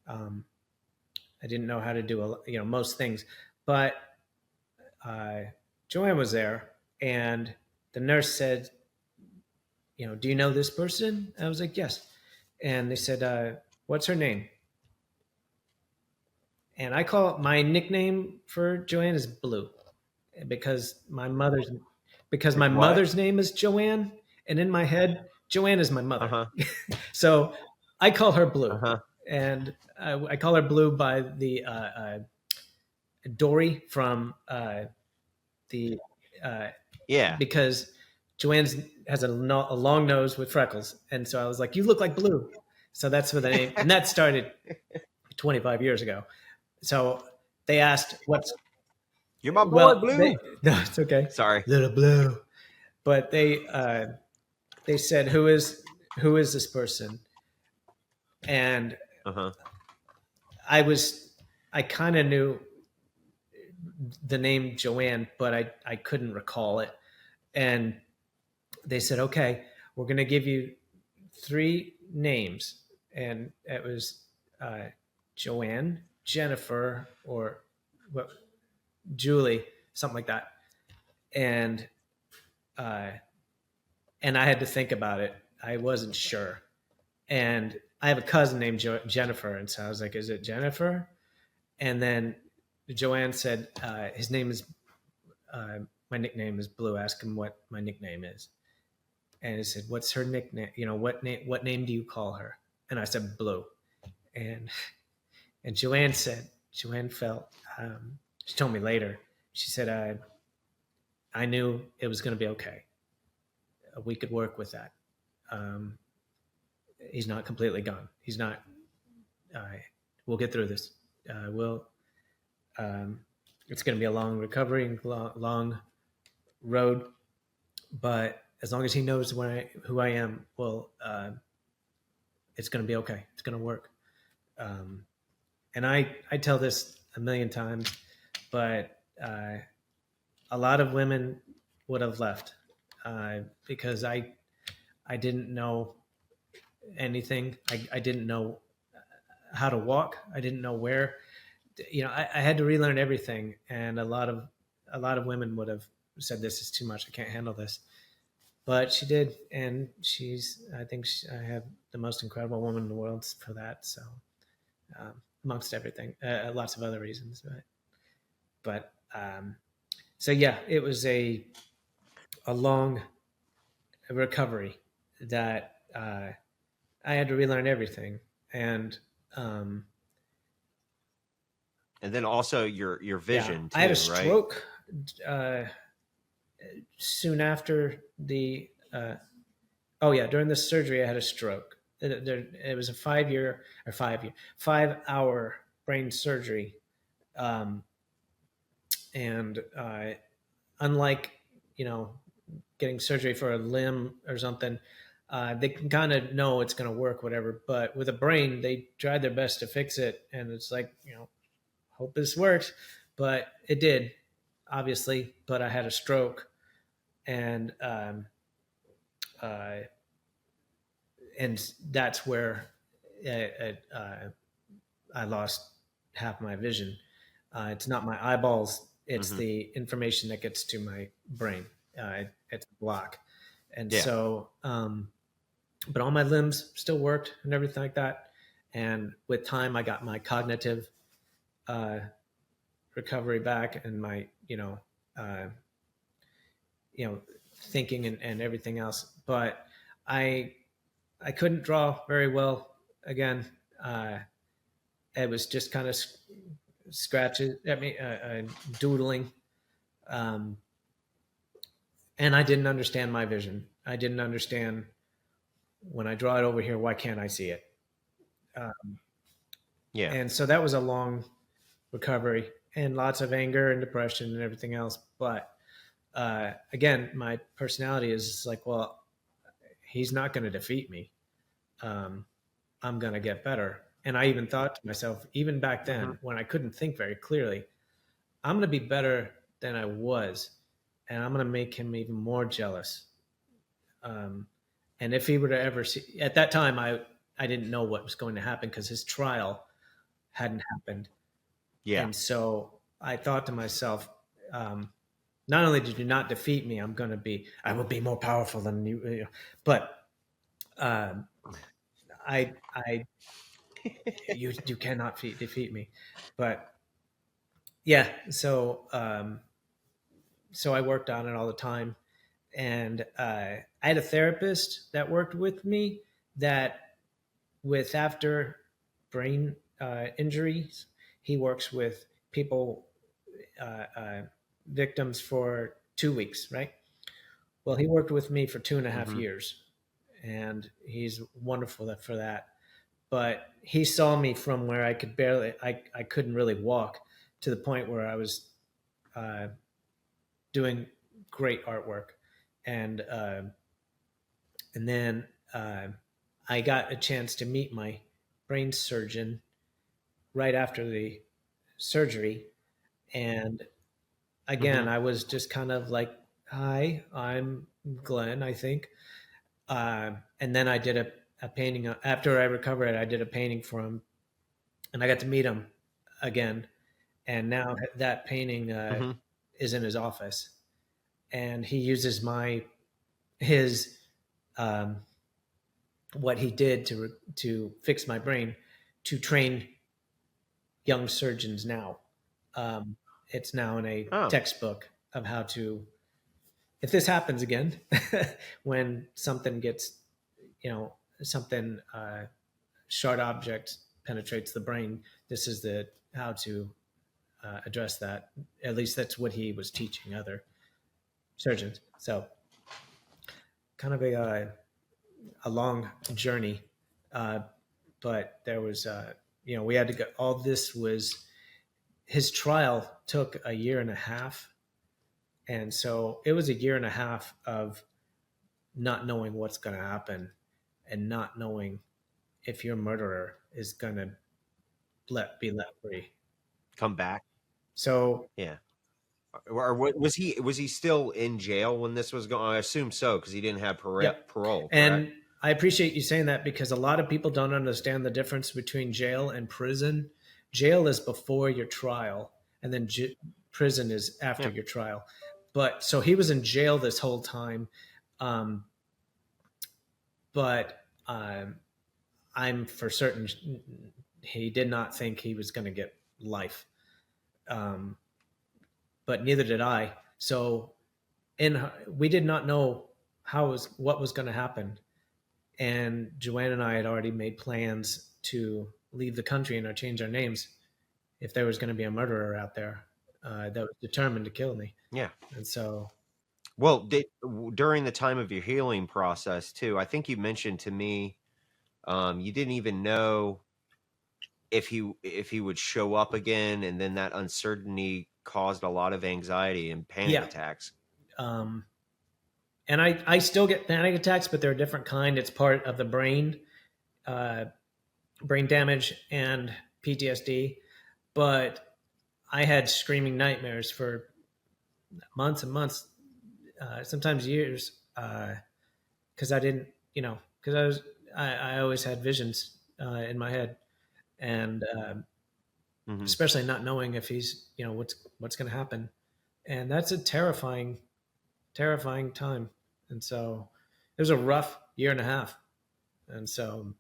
I didn't know how to do most things. But Joanne was there, and the nurse said, do you know this person? I was like, yes. And they said, what's her name? And my nickname for Joanne is Blue, because my mother's name is Joanne, and in my head Joanne is my mother. Uh-huh. So I call her Blue. Uh-huh. And I call her Blue by the Dory from the Yeah. because Joanne has a long nose with freckles, and so I was like, "You look like Blue," so that's where the name. And that started 25 years ago. So they asked, "What's You're my boy, Blue. no, it's okay, Sorry. little Blue." But they said, "Who is this person?" And Uh-huh. I kind of knew the name Joanne, but I couldn't recall it. And they said, okay, we're going to give you 3 names. And it was Joanne, Jennifer, or what, Julie, something like that. And I had to think about it. I wasn't sure. And I have a cousin named Jennifer. And so I was like, is it Jennifer? And then Joanne said, his name is, my nickname is Blue. Ask him what my nickname is. And he said, what's her nickname? You know, what name do you call her? And I said, Blue. And Joanne felt, she told me later, she said, I knew it was going to be okay. We could work with that. He's not completely gone. He's not, we'll get through this. It's going to be a long recovery, long road, but as long as he knows who I am, well, it's going to be okay. It's going to work. And I tell this a million times, but a lot of women would have left because I didn't know anything. I didn't know how to walk. I didn't know where. You know, I had to relearn everything, and a lot of women would have said, "This is too much. I can't handle this." But she did, and I think I have the most incredible woman in the world for that. So, amongst everything, lots of other reasons, but so yeah, it was a long recovery that I had to relearn everything, and then also your vision too, I had a right? stroke soon after the during the surgery I had a stroke. It was a 5-hour brain surgery, and unlike getting surgery for a limb or something, they can kind of know it's going to work, whatever. But with a brain, they tried their best to fix it, and it's like, hope this works. But it did, obviously. But I had a stroke, and that's where I lost half my vision. It's not my eyeballs; it's the information that gets to my brain. It's a block, and so. But all my limbs still worked and everything like that. And with time, I got my cognitive recovery back, and my thinking and everything else. But I couldn't draw very well again. It was just kind of scratches at me, doodling, and I didn't understand my vision. I didn't understand, when I draw it over here, why can't I see it? And so that was a long recovery, and lots of anger and depression and everything else. But again, my personality is like, well, he's not going to defeat me. I'm going to get better. And I even thought to myself, even back then, when I couldn't think very clearly, I'm going to be better than I was, and I'm going to make him even more jealous. And if he were to ever see, at that time, I didn't know what was going to happen because his trial hadn't happened. Yeah. And so I thought to myself, not only did you not defeat me, I will be more powerful than you, but you cannot defeat me. But yeah, so I worked on it all the time. And I had a therapist that worked with me that with after brain injuries, he works with people, victims for 2 weeks, right? Well, he worked with me for 2.5 years, and he's wonderful for that. But he saw me from where I couldn't really walk to the point where I was doing great artwork. And then I got a chance to meet my brain surgeon right after the surgery. And again, I was just kind of like, hi, I'm Glenn, I think. And then I did a painting. After I recovered, I did a painting for him. And I got to meet him again. And now that painting is in his office. And he uses his what he did to fix my brain to train young surgeons now. It's now in a textbook of how to, if this happens again, when something gets, something sharp object penetrates the brain, this is how to address that. At least that's what he was teaching other surgeons. So kind of a long journey, but there was we had to go. All this was, his trial took 1.5 years, and so it was 1.5 years of not knowing what's going to happen and not knowing if your murderer is going to be let free, come back. So yeah. Or was he still in jail when this was going? I assume so, because he didn't have parole. Correct? And I appreciate you saying that, because a lot of people don't understand the difference between jail and prison. Jail is before your trial, and then prison is after your trial. But so he was in jail this whole time. But I'm for certain he did not think he was going to get life. But neither did I. So we did not know what was going to happen. And Joanne and I had already made plans to leave the country and change our names if there was going to be a murderer out there that was determined to kill me. Yeah. And so, well, during the time of your healing process too, I think you mentioned to me, you didn't even know if he would show up again, and then that uncertainty caused a lot of anxiety and panic attacks. And I still get panic attacks, but they're a different kind. It's part of the brain damage and PTSD. But I had screaming nightmares for months and months, sometimes years, because I didn't, because I always had visions in my head, and especially not knowing if he's, what's going to happen, and that's a terrifying time. And so it was a rough 1.5 years. And so,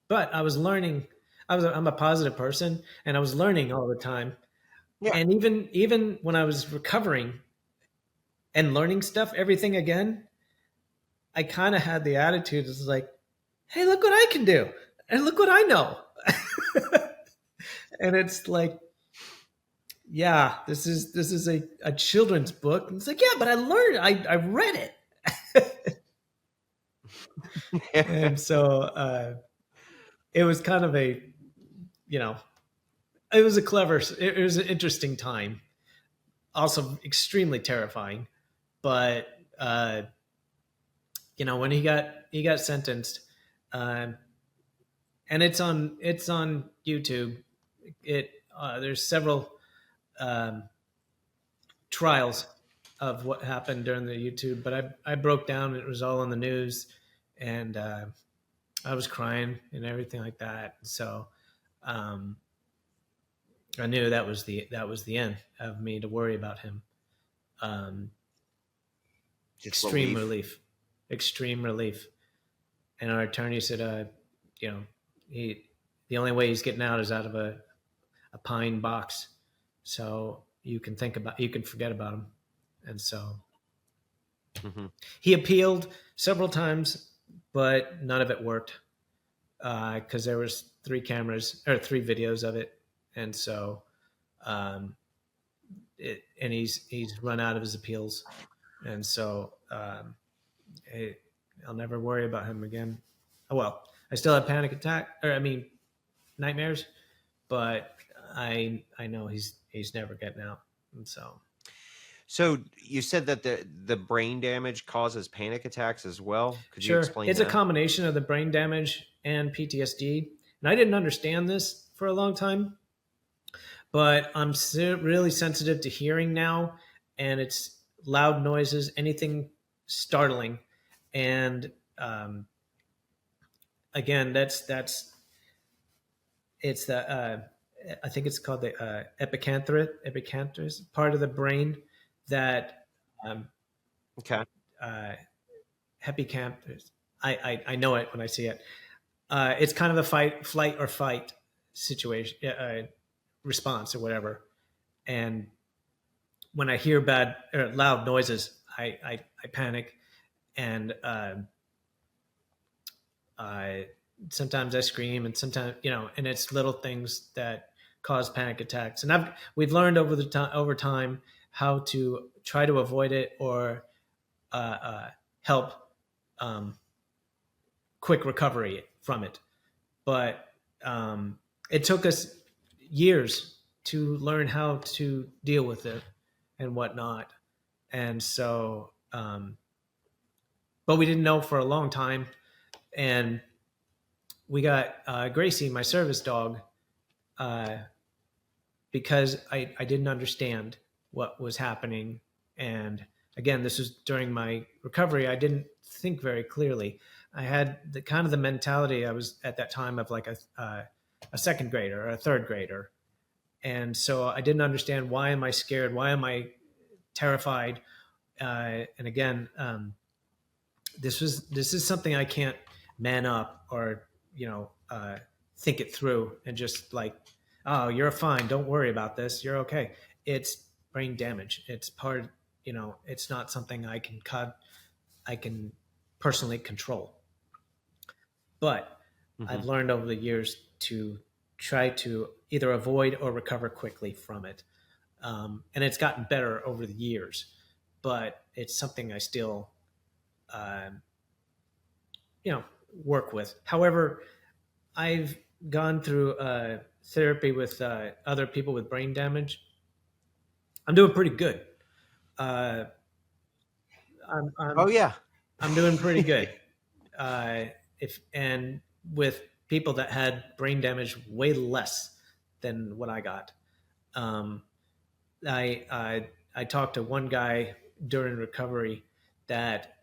but I was learning. I'm a positive person, and I was learning all the time. Yeah. And even when I was recovering and learning stuff, everything again, I kind of had the attitude is like, hey, look what I can do, and look what I know. And it's like, yeah, this is a children's book. And it's like, yeah, but I learned, I read it. And so it was kind of a, it was an interesting time. Also extremely terrifying. But, when he got sentenced, and it's on YouTube, there's several trials of what happened during the YouTube, but I broke down. It was all on the news, and I was crying and everything like that. So I knew that was the end of me to worry about him. Extreme relief. And our attorney said, the only way he's getting out is out of a pine box. So you can forget about him. And so Mm-hmm. he appealed several times, but none of it worked because there was 3 videos of it, and so um, and he's run out of his appeals, and so I'll never worry about him again. Oh, well, I still have panic attack, nightmares, but I know he's never getting out, and so. So you said that the brain damage causes panic attacks as well. Could you Sure. explain It's that? a combination of the brain damage and PTSD. And I didn't understand this for a long time, but I'm really sensitive to hearing now, and it's loud noises, anything startling. And again, it's the, I think it's called the epicanthrus part of the brain that Okay. Hippocampus. I know it when I see it. It's kind of a flight or fight situation, response or whatever. And when I hear bad or loud noises, I panic, and sometimes I scream, and sometimes and it's little things that cause panic attacks. And we've learned over time how to try to avoid it or help quick recovery from it. But it took us years to learn how to deal with it and whatnot. And so, but we didn't know for a long time. And we got Gracie, my service dog, because I didn't understand what was happening. And again, this was during my recovery. I didn't think very clearly. I had the mentality I was at that time of like a second grader or a third grader. And so I didn't understand, why am I scared? Why am I terrified? And again, this is something I can't man up or, think it through and just like, oh, you're fine. Don't worry about this. You're okay. It's brain damage. It's part, it's not something I can personally control. But I've learned over the years to try to either avoid or recover quickly from it. And it's gotten better over the years, but it's something I still, work with. However, I've gone through therapy with other people with brain damage. I'm doing pretty good. Oh yeah. I'm doing pretty good. And with people that had brain damage way less than what I got. I talked to one guy during recovery that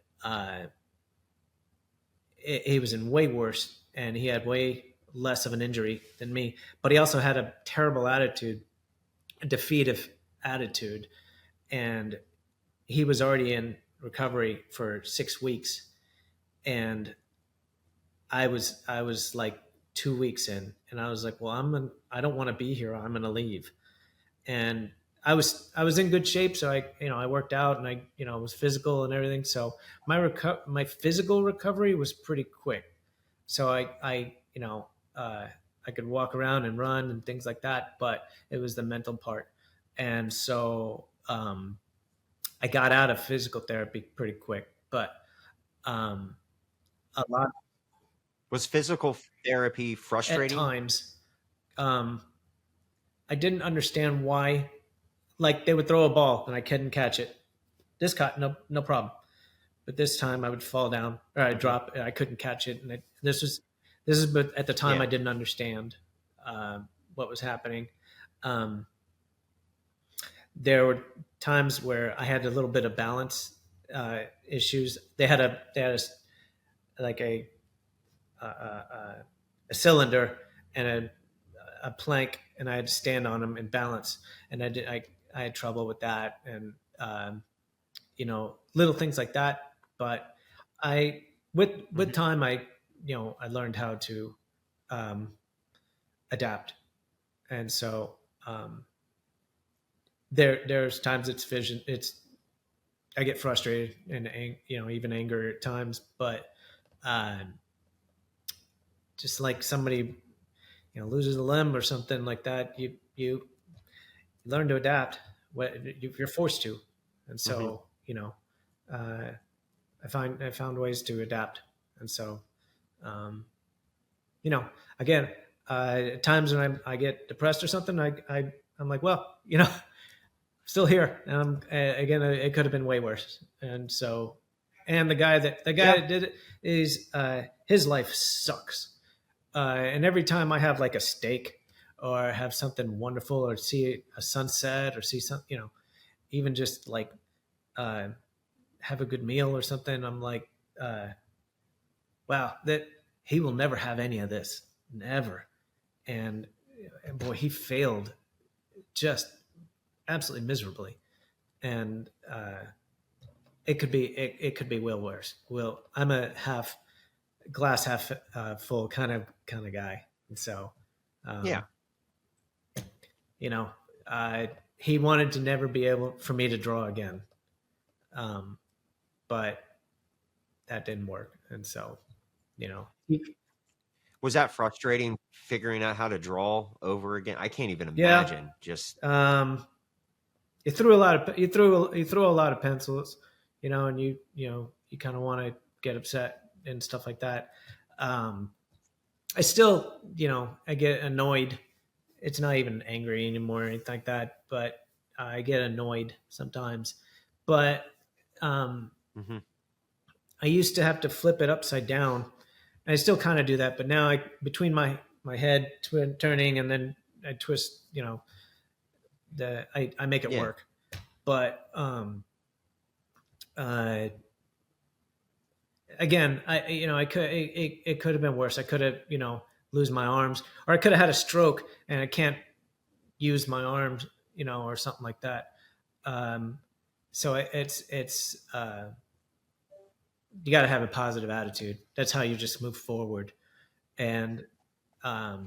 he was in way worse, and he had way less of an injury than me, but he also had a terrible attitude, a defeative attitude, and he was already in recovery for 6 weeks, and I was like 2 weeks in, and I was like, well, I don't want to be here. I'm going to leave. And I was in good shape. So I worked out, and I was physical and everything. So my physical recovery was pretty quick. So I could walk around and run and things like that, but it was the mental part. And so, I got out of physical therapy pretty quick, but, a lot Was physical therapy at frustrating? times, I didn't understand why. Like, they would throw a ball and I couldn't catch it. This caught, no problem. But this time I would fall down or I'd drop. I couldn't catch it, and but at the time Yeah. I didn't understand what was happening. Um, there were times where I had a little bit of balance issues. They had like a cylinder and a plank, and I had to stand on them and balance. And I had trouble with that, and little things like that. But with time, I learned how to adapt, and so there's times it's I get frustrated and, even anger at times, but just like somebody, loses a limb or something like that, you learn to adapt. You're forced to, and so I found ways to adapt, and so again, at times when I get depressed or something, I'm like, well, still here, and again, it could have been way worse, and so, and the guy that did it is his life sucks, and every time I have like a steak or have something wonderful or see a sunset or see some, even just like have a good meal or something, I'm like, wow, that he will never have any of this, never. And boy, he failed just absolutely miserably. And it could be well worse. Well, I'm a glass half full kind of guy, and so he wanted to never be able for me to draw again, but that didn't work, and so Was that frustrating figuring out how to draw over again? I can't even imagine. Just you threw a lot of pencils, and you kind of want to get upset and stuff like that. I still, I get annoyed. It's not even angry anymore or anything like that, but I get annoyed sometimes. But I used to have to flip it upside down. I still kind of do that, but now between my head turning and then I twist, I make it work. But again, it could have been worse. I could have, lose my arms, or I could have had a stroke and I can't use my arms, or something like that. So it's you got to have a positive attitude. That's how you just move forward. And I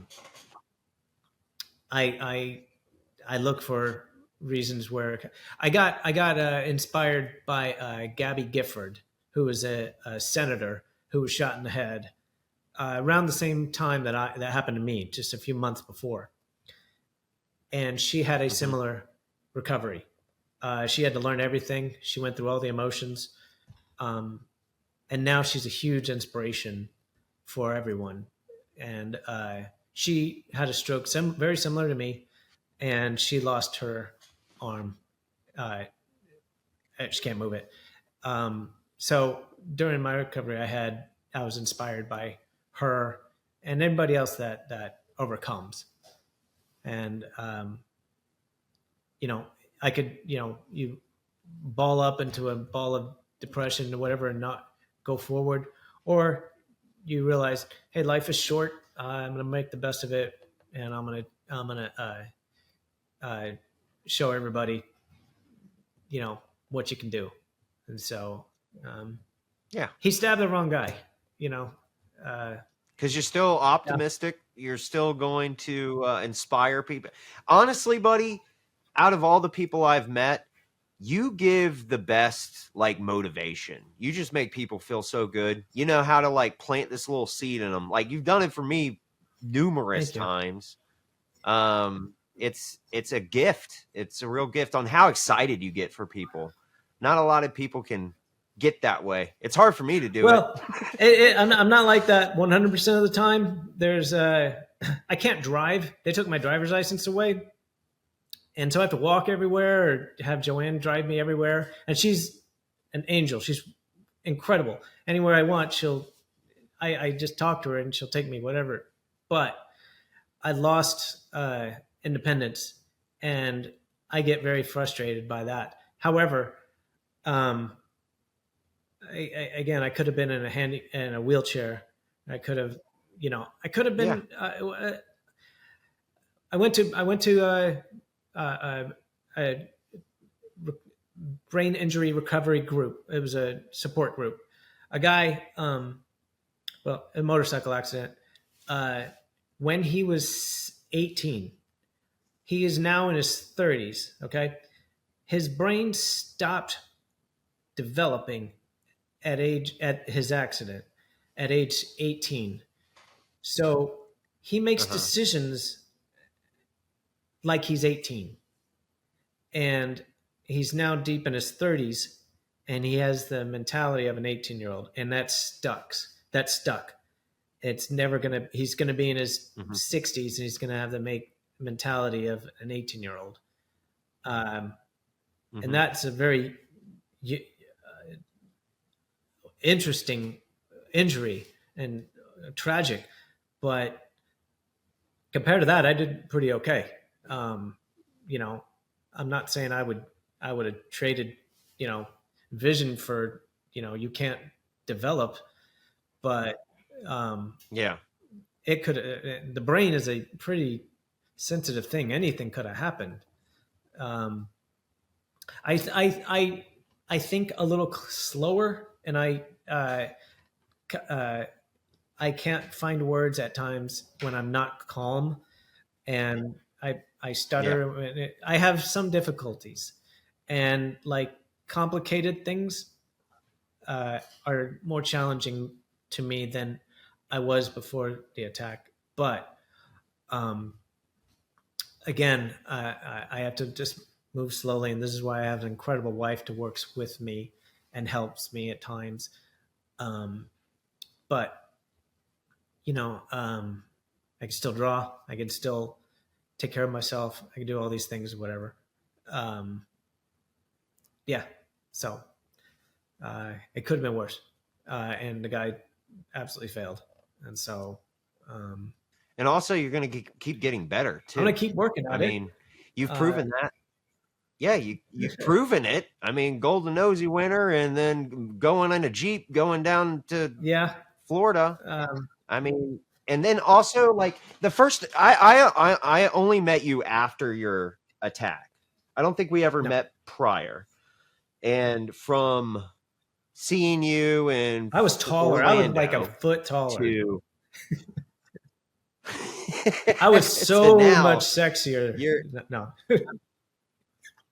look for reasons where I got inspired by Gabby Gifford, who was a senator who was shot in the head around the same time that happened to me, just a few months before. And she had a similar recovery. She had to learn everything. She went through all the emotions. And now she's a huge inspiration for everyone. And she had a stroke very similar to me, and she lost her arm. She can't move it. So during my recovery, I was inspired by her and anybody else that overcomes. And I could, you ball up into a ball of depression or whatever and not go forward, or you realize, hey, life is short. I'm going to make the best of it, and I'm going to show everybody, what you can do. And so, he stabbed the wrong guy, because you're still optimistic. You're still going to inspire people. Honestly, buddy, out of all the people I've met, you give the best motivation. You just make people feel so good. You know how to plant this little seed in them. You've done it for me numerous times. It's a gift. It's a real gift on how excited you get for people. Not a lot of people can get that way. It's hard for me to do it. I'm not like that 100% of the time. There's I can't drive. They took my driver's license away. And so I have to walk everywhere or have Joanne drive me everywhere. And she's an angel. She's incredible. Anywhere I want, I just talk to her and she'll take me whatever. But I lost independence, and I get very frustrated by that. However, I could have been in a wheelchair. I could have been. I went to a brain injury recovery group. It was a support group. A guy, a motorcycle accident. When he was 18, he is now in his 30s. Okay, his brain stopped developing at his accident at age 18. So he makes decisions like he's 18. And he's now deep in his 30s, and he has the mentality of an 18-year-old, and that's stuck. It's never he's gonna be in his 60s, and he's gonna have the mentality of an 18-year-old. And that's a very interesting injury and tragic, but compared to that, I did pretty okay. You know, I'm not saying I would have traded, you know, vision for, you know, you can't develop, but it could. The brain is a pretty sensitive thing. Anything could have happened. I think a little slower, and I can't find words at times when I'm not calm, and I stutter. Yeah. I have some difficulties, and like complicated things are more challenging to me than I was before the attack. But again, I have to just move slowly, and this is why I have an incredible wife that works with me and helps me at times. But you know, I can still draw. I can still take care of myself. I can do all these things, whatever. So it could have been worse. And the guy absolutely failed. And so, and also you're going to keep getting better too. I'm going to keep working on it. I mean, you've proven that. Yeah, you've proven it. I mean, golden Nosey Winner, and then going in a Jeep, going down to Florida. I mean, and then also like the first, I only met you after your attack. I don't think we ever met prior. And from seeing you, and I was taller. I was like a foot taller. I was so much sexier. No.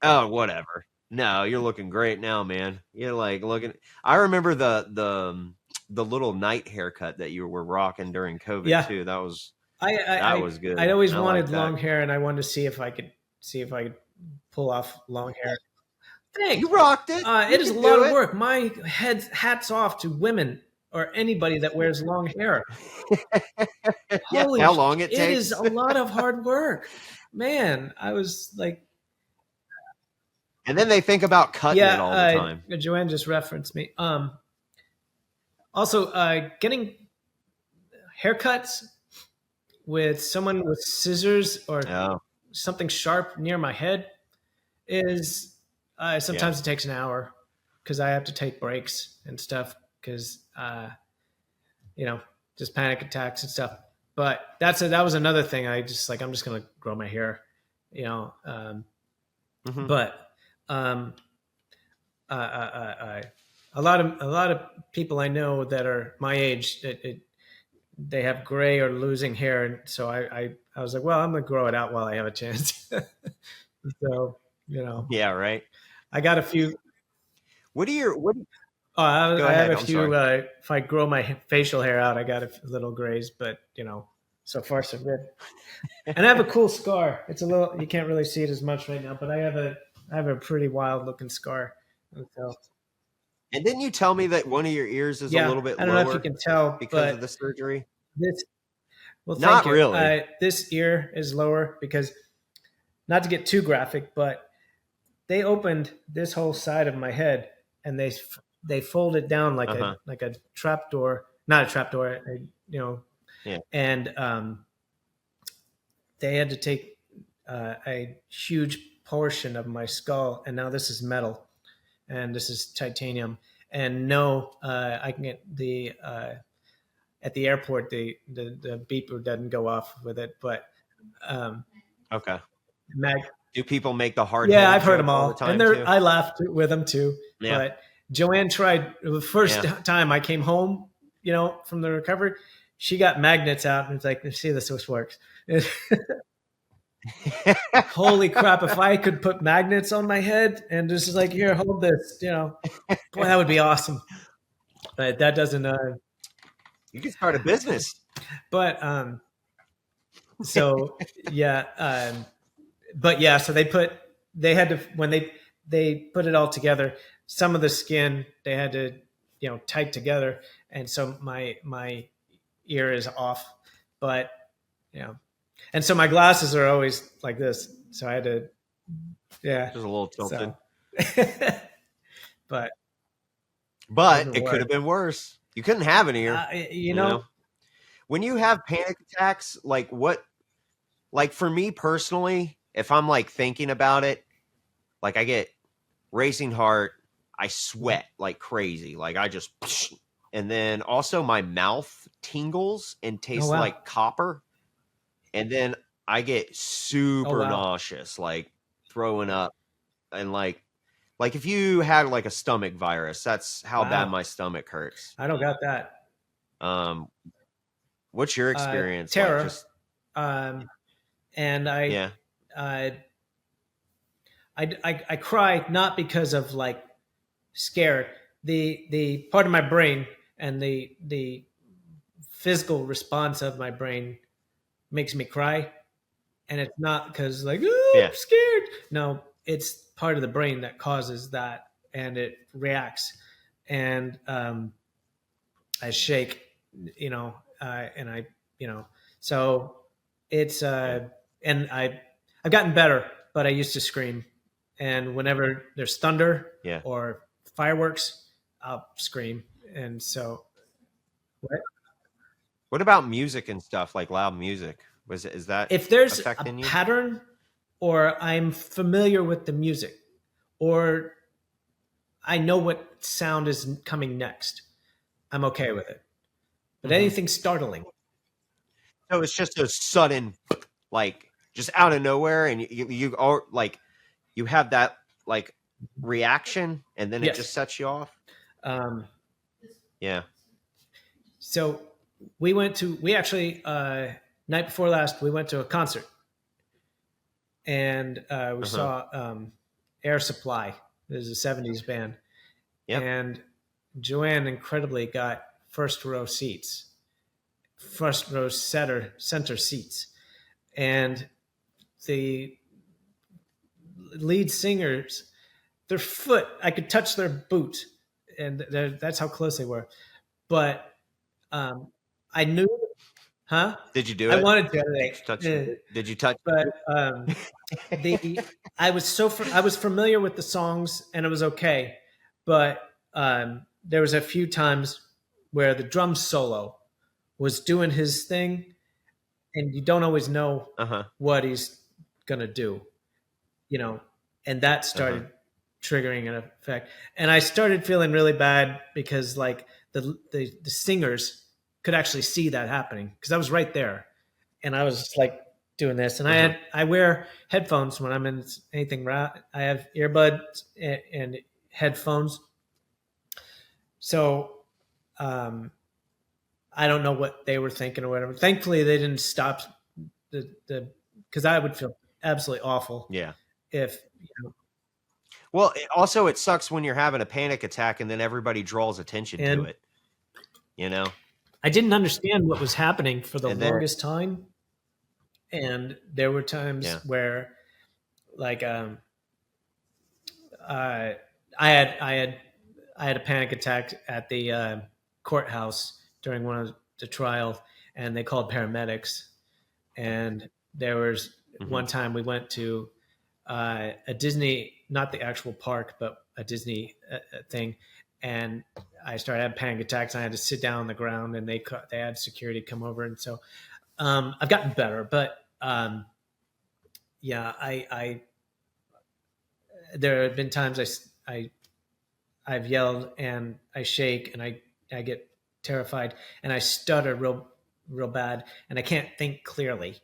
Oh, whatever. No, you're looking great now, man. You're like looking. I remember the little night haircut that you were rocking during COVID too. That was was good. I always wanted long hair, and I wanted to see if I could pull off long hair. Thanks. You rocked it. It is a lot of work. My hats off to women or anybody that wears long hair. How long it takes? It is a lot of hard work, man. I was like. And then they think about cutting it all the time. Joanne just referenced me. Also, getting haircuts with someone with scissors or something sharp near my head is sometimes it takes an hour because I have to take breaks and stuff because just panic attacks and stuff. But that was another thing. I'm just gonna grow my hair, But a lot of people I know that are my age, they have gray or losing hair, and so I was like, well, I'm gonna grow it out while I have a chance. So yeah, right. I got a few. I have a few. If I grow my facial hair out, I got a little grays, but so far so good. And I have a cool scar. It's a little. You can't really see it as much right now, but I have a pretty wild looking scar. And didn't you tell me that one of your ears is a little bit lower? I don't know if you can tell because of the surgery. Not really. This ear is lower because, not to get too graphic, but they opened this whole side of my head and they fold it down like a trap door, not a trap door, and they had to take a huge portion of my skull, and now this is metal and this is titanium, and I can get the at the airport the beeper doesn't go off with it, but okay. Do people make the hard? Yeah, I've heard them all and I laughed with them too. Yeah. But Joanne tried the first time I came home, from the recovery. She got magnets out and it's like, let's see this works. holy crap, if I could put magnets on my head and just like, here, hold this, boy, that would be awesome. But that doesn't, You could start a business. but, so yeah, but yeah, so they had to, when they put it all together, some of the skin they had to, tight together. And so my ear is off, but and so my glasses are always like this. So I had to, Just a little tilted. So. but it could have been worse. You couldn't have an ear. You know, when you have panic attacks, like for me personally, if I'm like thinking about it, like I get racing heart, I sweat like crazy. Like I just, and then also my mouth tingles and tastes like copper. And then I get super nauseous, like throwing up. And like if you had like a stomach virus, that's how bad my stomach hurts. I don't got that. What's your experience? Terror. Like and I cry not because of like scared. The part of my brain and the physical response of my brain makes me cry, and it's not because like I'm scared. No, it's part of the brain that causes that, and it reacts, and I shake, and I, so it's and I've gotten better, but I used to scream, and whenever there's thunder or fireworks, I'll scream, and so. What about music and stuff, like loud music? Is that if there's a affecting you? pattern, or I'm familiar with the music, or I know what sound is coming next, I'm okay with it. But anything startling. So it's just a sudden, like just out of nowhere, and you are like you have that like reaction, and then it just sets you off. Yeah. So we actually night before last we went to a concert, and we saw Air Supply. There's a 70s band, and Joanne incredibly got first row center seats, and the lead singers, their foot, I could touch their boot, and that's how close they were. But I knew, Did you do it? I wanted to. Did you touch? But I was familiar with the songs, and it was okay. But there was a few times where the drum solo was doing his thing, and you don't always know what he's gonna do, and that started triggering an effect. And I started feeling really bad because like the singers could actually see that happening, because I was right there, and I was just like doing this, and I wear headphones when I'm in anything. I have earbuds and headphones, so I don't know what they were thinking or whatever. Thankfully, they didn't stop the because I would feel absolutely awful. Yeah. If well, also it sucks when you're having a panic attack and then everybody draws attention to it. I didn't understand what was happening for the longest time, and there were times where, like, I had a panic attack at the courthouse during one of the trial, and they called paramedics. And there was one time we went to a Disney, not the actual park, but a Disney thing, and I started having panic attacks. I had to sit down on the ground, and they had security come over, and so I've gotten better. But there have been times I've yelled and I shake and I get terrified and I stutter real bad, and I can't think clearly.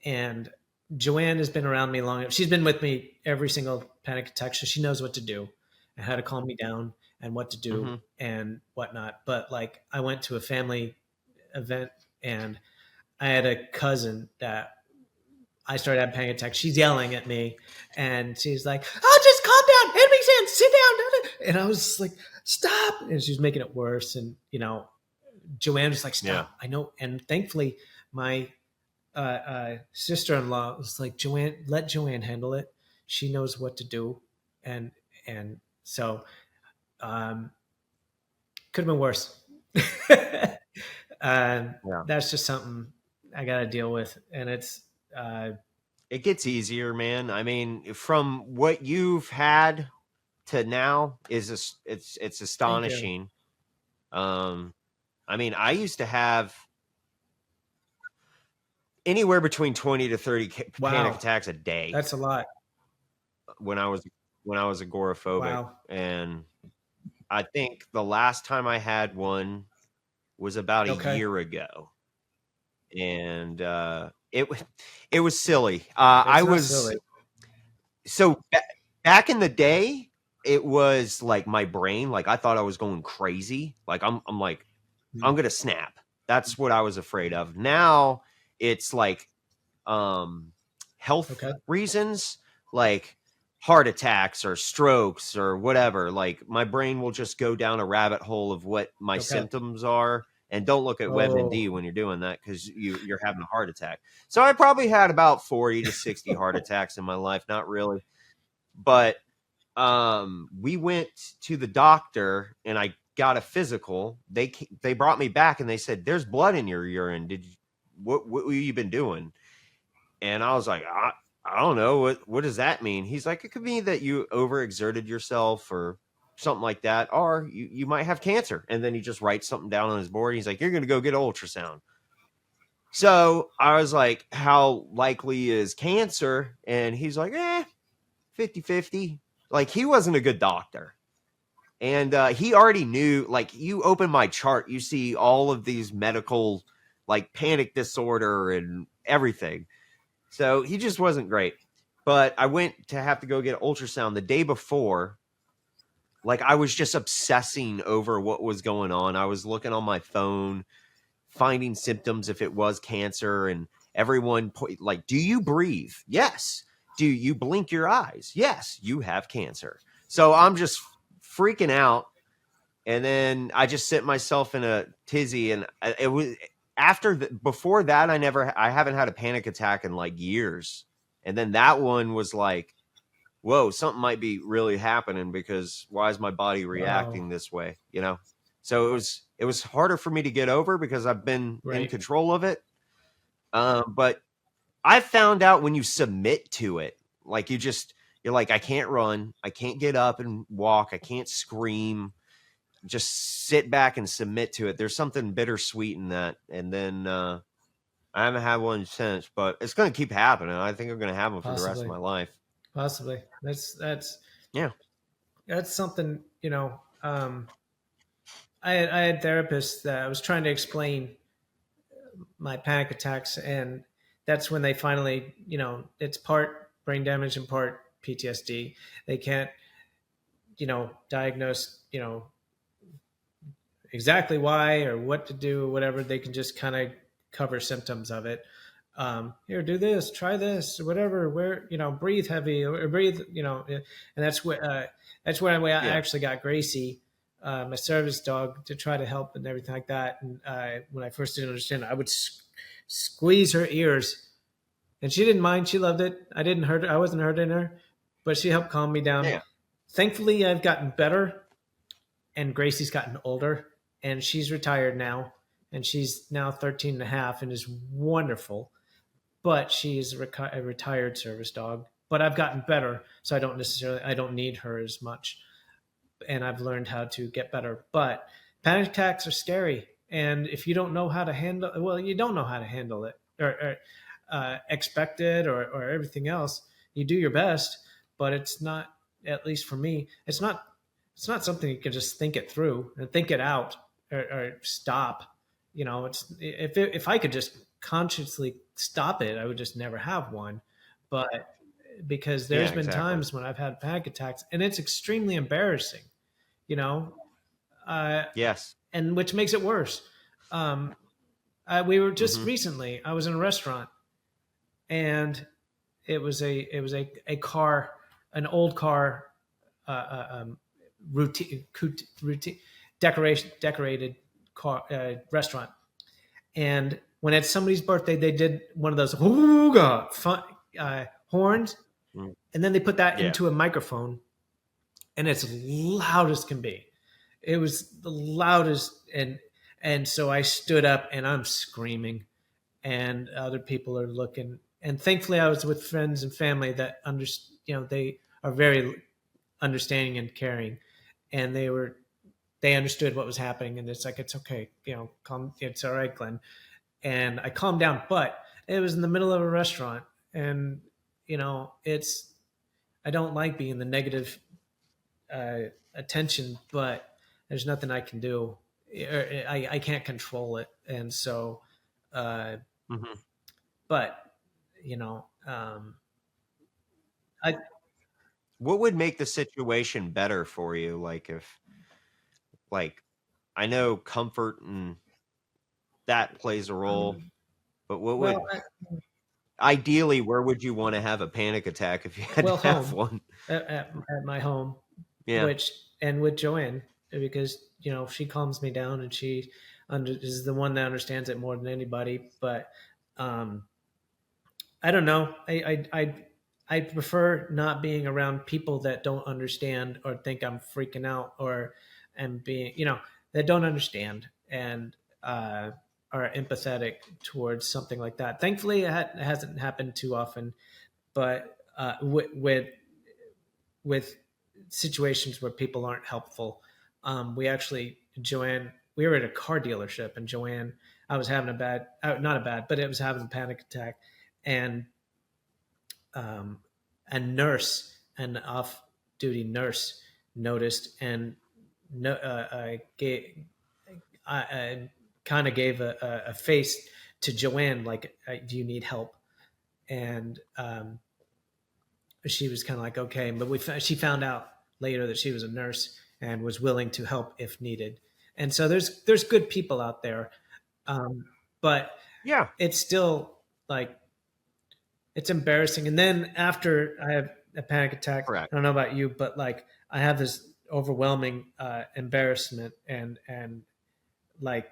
And Joanne has been around me long enough. She's been with me every single panic attack, so she knows what to do and how to calm me down and what to do and whatnot. But like, I went to a family event, and I had a cousin that I started having panic attacks. She's yelling at me, and she's like, "Oh, just calm down. Henry's in. Sit down." And I was just like, "Stop!" And she's making it worse. And Joanne was like, "Stop." I know. And thankfully, my sister-in-law was like, "Joanne, let Joanne handle it. She knows what to do." And so, could have been worse. That's just something I got to deal with, and it's. It gets easier, man. I mean, from what you've had to now it's astonishing. I mean, I used to have anywhere between 20 to 30 panic attacks a day. That's a lot. When I was agoraphobic, and I think the last time I had one was about a year ago, and it was silly. I was silly. So back in the day, it was like my brain, like I thought I was going crazy. Like I'm like, I'm gonna snap. That's what I was afraid of. Now it's like health reasons, like heart attacks or strokes or whatever. Like my brain will just go down a rabbit hole of what my symptoms are. And don't look at WebMD when you're doing that, because you're having a heart attack. So I probably had about 40 to 60 heart attacks in my life. Not really. But we went to the doctor and I got a physical. They brought me back and they said, "There's blood in your urine. What have you been doing?" And I was like, I don't know. What does that mean? He's like, "It could be that you overexerted yourself or something like that, or you might have cancer." And then he just writes something down on his board. He's like, "You're going to go get an ultrasound." So I was like, "How likely is cancer?" And he's like, 50-50. Like, he wasn't a good doctor. And he already knew, like, you open my chart, you see all of these medical, like, panic disorder and everything. So he just wasn't great. But I went to have to go get an ultrasound the day before. Like, I was just obsessing over what was going on. I was looking on my phone, finding symptoms if it was cancer, and everyone like, "Do you breathe?" "Yes." "Do you blink your eyes?" "Yes." "You have cancer." So I'm just freaking out. And then I just sent myself in a tizzy. And it was before that, I haven't had a panic attack in like years. And then that one was like, whoa, something might be really happening, because why is my body reacting this way? So it was harder for me to get over because I've been in control of it. But I found out when you submit to it, like you're like, I can't run, I can't get up and walk, I can't scream, just sit back and submit to it. There's something bittersweet in that. And then I haven't had one since, but it's going to keep happening. I think I'm going to have them for the rest of my life. Possibly. That's something, I had therapists that I was trying to explain my panic attacks, and that's when they finally, it's part brain damage and part PTSD. They can't, diagnose, exactly why or what to do or whatever. They can just kind of cover symptoms of it. Here, do this, try this, or whatever, breathe heavy or breathe, and that's where I actually got Gracie, my service dog, to try to help and everything like that. And when I first didn't understand, I would squeeze her ears, and she didn't mind. She loved it. I didn't hurt her. I wasn't hurting her, but she helped calm me down. Yeah. Thankfully, I've gotten better, and Gracie's gotten older, and she's retired now, and she's now 13 and a half and is wonderful. But she is a retired service dog. But I've gotten better, so I don't need her as much. And I've learned how to get better. But panic attacks are scary. And if you don't know how to handle it, well, you don't know how to handle it or expect it or everything else. You do your best, but it's not, at least for me, it's not something you can just think it through and think it out or stop. It's if I could just consciously stop it, I would just never have one. But because there's been times when I've had panic attacks, and it's extremely embarrassing, yes, and which makes it worse. We were just recently, I was in a restaurant, and it was a car, an old car, routine decorated car restaurant. And when it's somebody's birthday, they did one of those hooga horns, and then they put that into a microphone, and it's loud as can be. It was the loudest, and so I stood up and I'm screaming, and other people are looking. And thankfully, I was with friends and family that they are very understanding and caring, and they understood what was happening, and it's like, it's okay, calm, it's all right, Glenn. And I calmed down, but it was in the middle of a restaurant, and I don't like being the negative attention, but there's nothing I can do. I can't control it, and so, but what would make the situation better for you? Like I know comfort and that plays a role, but ideally, where would you want to have a panic attack if you had to have one? At my home, yeah. And with Joanne, because she calms me down, and she is the one that understands it more than anybody. But I don't know. I prefer not being around people that don't understand or think I'm freaking out and being that don't understand and are empathetic towards something like that. Thankfully, it hasn't happened too often, but with situations where people aren't helpful, we were at a car dealership, and Joanne, I was having it was having a panic attack, and a nurse, an off-duty nurse, noticed and kind of gave a face to Joanne, like, do you need help? And she was kind of like, okay. But she found out later that she was a nurse and was willing to help if needed. And so there's good people out there. But yeah, it's still like, it's embarrassing. And then after I have a panic attack, correct. I don't know about you, but like, I have this overwhelming embarrassment, and like,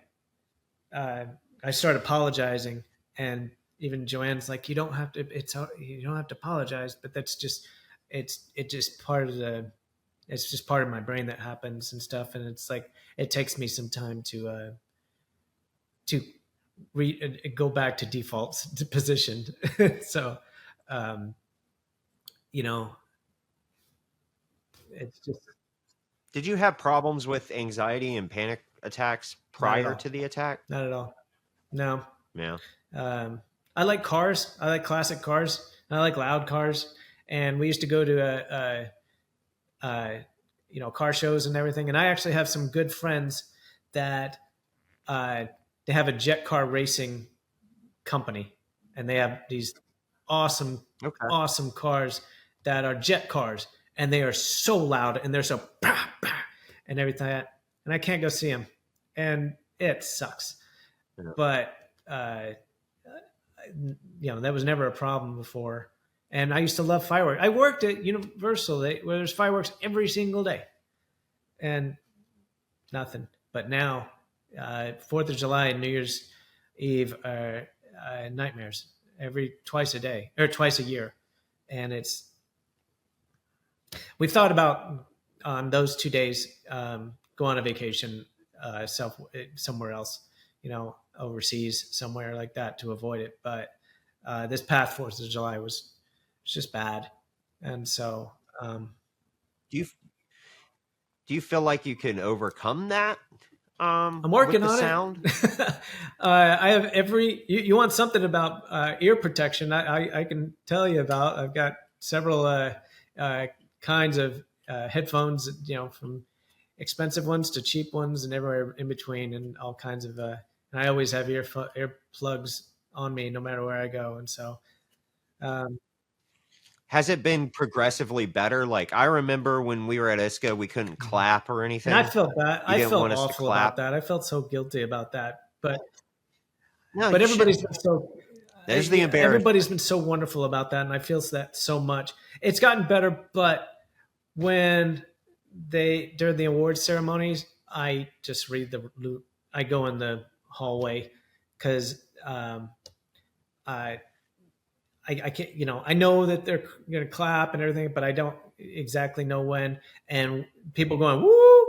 I start apologizing, and even Joanne's like, you don't have to apologize, but that's just, it's just part of my brain that happens and stuff. And it's like, it takes me some time to go back to default position. So, it's just. Did you have problems with anxiety and panic attacks prior to the attack? Not at all. No. Yeah. I like cars. I like classic cars. I like loud cars. And we used to go to car shows and everything. And I actually have some good friends that they have a jet car racing company, and they have these awesome cars that are jet cars, and they are so loud, and they're so bah, bah, and everything like that. And I can't go see them, and it sucks. Yeah. But that was never a problem before. And I used to love fireworks. I worked at Universal where there's fireworks every single day, and nothing. But now, 4th of July and New Year's Eve are nightmares twice a year. And we've thought about on those 2 days, go on a vacation somewhere else, overseas, somewhere like that, to avoid it. But this past 4th of July was just bad. And so, do you feel like you can overcome that? I'm working on it. I have you want something about ear protection? I can tell you about. I've got several kinds of headphones, from expensive ones to cheap ones, and everywhere in between, and all kinds of. And I always have ear plugs on me no matter where I go, and so. Has it been progressively better? Like, I remember when we were at ISCA, we couldn't clap or anything. And I felt bad. I felt awful about that. I felt so guilty about that. But everybody's been so. There's the embarrassment. Everybody's been so wonderful about that, and I feel that so much. It's gotten better, but when during the awards ceremonies, I just I go in the hallway because I can't, I know that they're going to clap and everything, but I don't exactly know when. And people going, woo,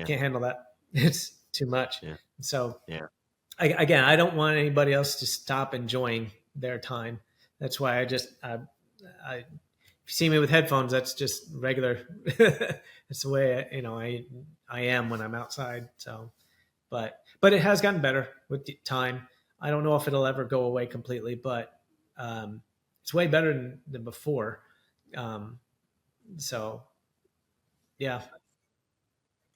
can't handle that. It's too much. Yeah. So, yeah. Again, I don't want anybody else to stop enjoying their time. That's why I just, if you see me with headphones, that's just regular. It's the way, I am when I'm outside. So, but it has gotten better with the time. I don't know if it'll ever go away completely, but it's way better than before. So, yeah.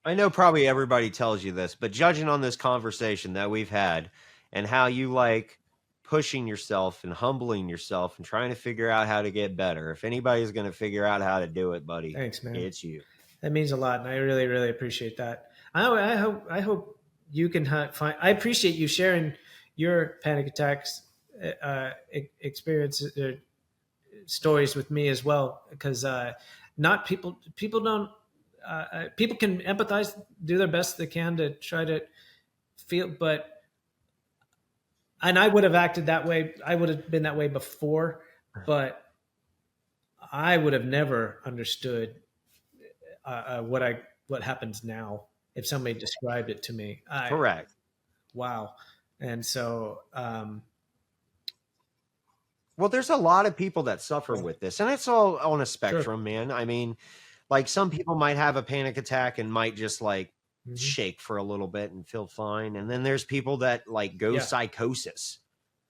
I know probably everybody tells you this, but judging on this conversation that we've had and how you like pushing yourself and humbling yourself and trying to figure out how to get better, if anybody's going to figure out how to do it, buddy, thanks, man. It's you. That means a lot, and I really, really appreciate that. I hope you can find. I appreciate you sharing your panic attacks experience stories with me as well, because not people don't. People can empathize, do their best they can to try to feel, and I would have acted that way. I would have been that way before, but I would have never understood what happens now if somebody described it to me. Correct. Wow. And so, well, there's a lot of people that suffer with this, and it's all on a spectrum, man. I mean, like some people might have a panic attack and might just like shake for a little bit and feel fine. And then there's people that like go psychosis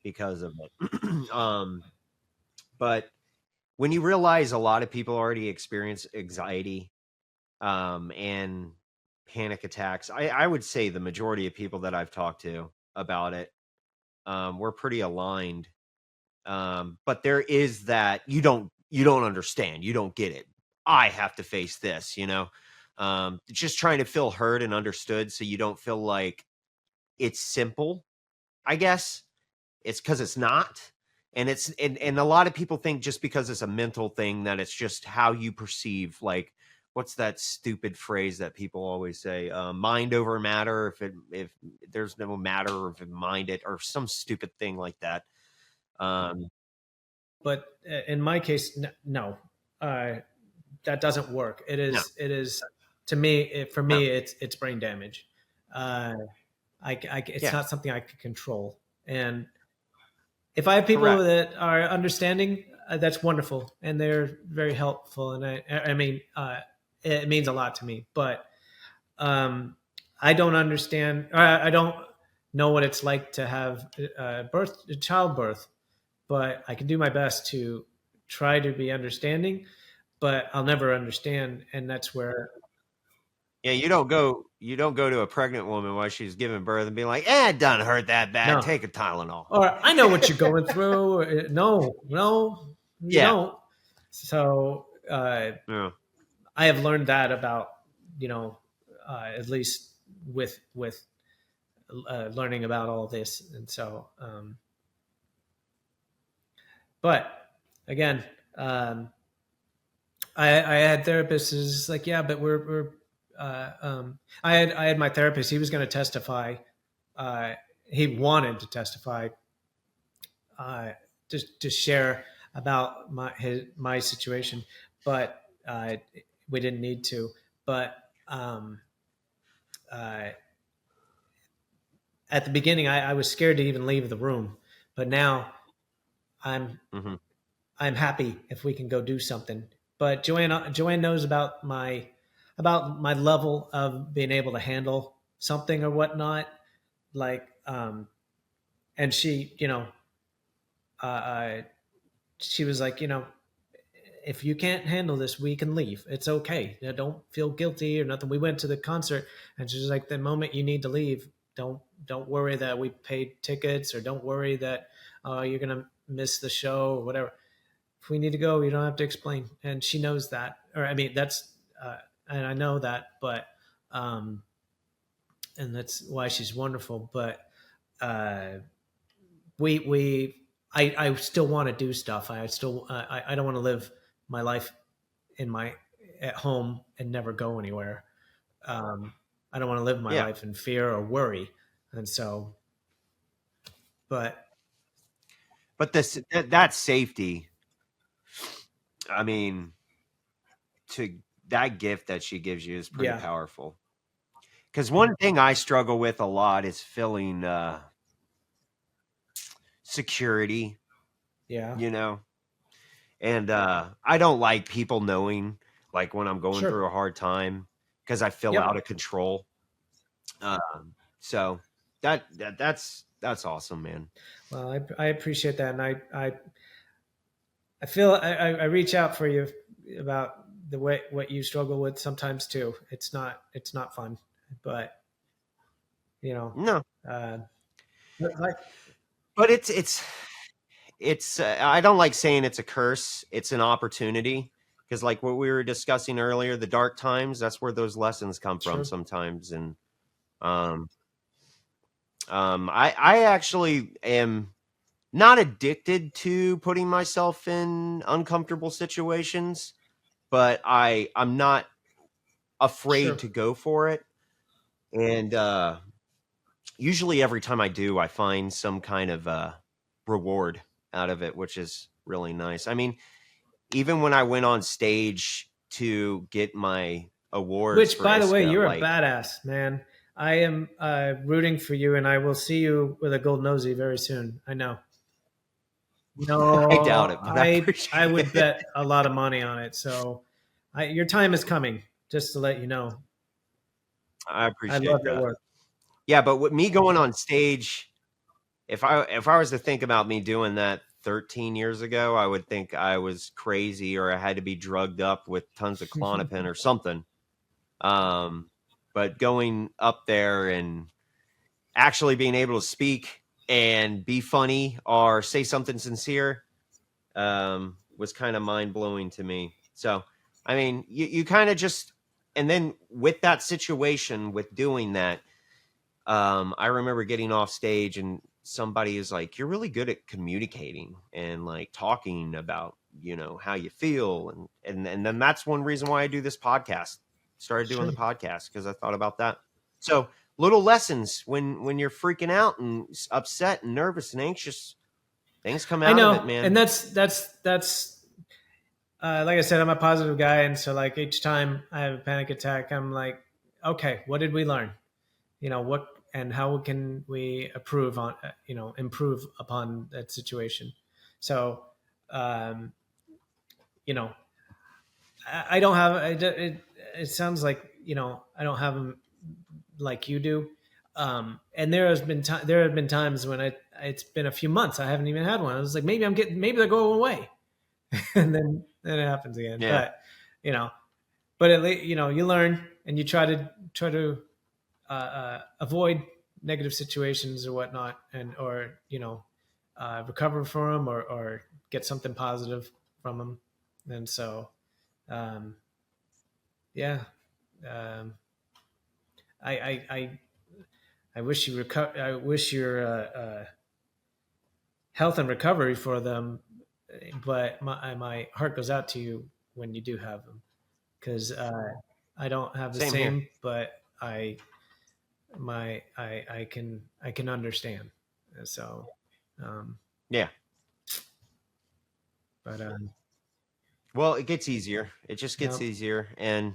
because of it. But when you realize a lot of people already experience anxiety and panic attacks, I would say the majority of people that I've talked to about it, we're pretty aligned. But there is that you don't understand, you don't get it. I have to face this, just trying to feel heard and understood. So you don't feel like it's simple, I guess. It's because it's not. And and a lot of people think just because it's a mental thing that it's just how you perceive, like, what's that stupid phrase that people always say? Mind over matter. If there's no matter, or if it mind it, or some stupid thing like that. But in my case, no. That doesn't work. It is to me. For me, it's brain damage. It's not something I can control. And if I have people that are understanding, that's wonderful, and they're very helpful. And I mean, it means a lot to me. But I don't understand. I don't know what it's like to have childbirth, but I can do my best to try to be understanding. But I'll never understand, and that's where. Yeah, you don't go to a pregnant woman while she's giving birth and be like, it doesn't hurt that bad. No. Take a Tylenol. Or I know what you're going through. No, you don't. So I have learned that about, at least with learning about all this. And so, but again, I had therapists who's like, yeah, but we're I had my therapist. He was going to testify. He wanted to testify, to share about my situation, but we didn't need to. But at the beginning, I was scared to even leave the room. But now, I'm happy if we can go do something. But Joanne knows about my level of being able to handle something or whatnot. Like, and she, she was like, if you can't handle this, we can leave. It's okay. Don't feel guilty or nothing. We went to the concert, and she's like, the moment you need to leave, don't worry that we paid tickets, or don't worry that you're gonna miss the show or whatever. If we need to go, you don't have to explain. And she knows that, or I mean, that's, and I know that, but, and that's why she's wonderful. But, I still want to do stuff. I don't want to live my life at home and never go anywhere. I don't want to live my Yeah. life in fear or worry. And so, but that safety, I mean, to that gift that she gives you is pretty powerful. Because one thing I struggle with a lot is feeling security. Yeah. You know, and I don't like people knowing, like, when I'm going through a hard time, because I feel out of control. So that's awesome, man. Well, I appreciate that, and I feel I reach out for you about the way what you struggle with sometimes too. It's not fun, but No, like, but it's I don't like saying it's a curse. It's an opportunity, because, like what we were discussing earlier, the dark times, that's where those lessons come from sometimes. And I actually am not addicted to putting myself in uncomfortable situations, but I'm not afraid to go for it. And usually every time I do, I find some kind of reward out of it, which is really nice. I mean, even when I went on stage to get my awards, which, by the way, ISCA, you're a badass, man. I am rooting for you, and I will see you with a gold nosy very soon. I know. No, I doubt it, but I would bet a lot of money on it. So your time is coming, just to let you know. I appreciate love that. your work. Yeah, but with me going on stage, if I was to think about me doing that 13 years ago, I would think I was crazy, or I had to be drugged up with tons of Klonopin or something. But going up there and actually being able to speak and be funny or say something sincere was kind of mind-blowing to me. So, I mean, you kind of just, and then with that situation, with doing that, I remember getting off stage and somebody is like, "You're really good at communicating and like talking about, how you feel." And then that's one reason why I do this podcast. Started doing the podcast because I thought about that. So little lessons when you're freaking out and upset and nervous and anxious, things come out of it, man. And that's like I said, I'm a positive guy, and so like each time I have a panic attack, I'm like, okay, what did we learn? What and how can we improve upon that situation? So, I don't have it sounds like I don't have them like you do, and there have been times when it's been a few months I haven't even had one. I was like, maybe they're going away, and then it happens again. Yeah. But at least you learn, and you try to avoid negative situations or whatnot, or recover from them, or get something positive from them. And so, I wish you I wish your health and recovery for them, but my heart goes out to you when you do have them, because I don't have the same but I can understand. So, yeah. But well, it gets easier. It just gets easier, and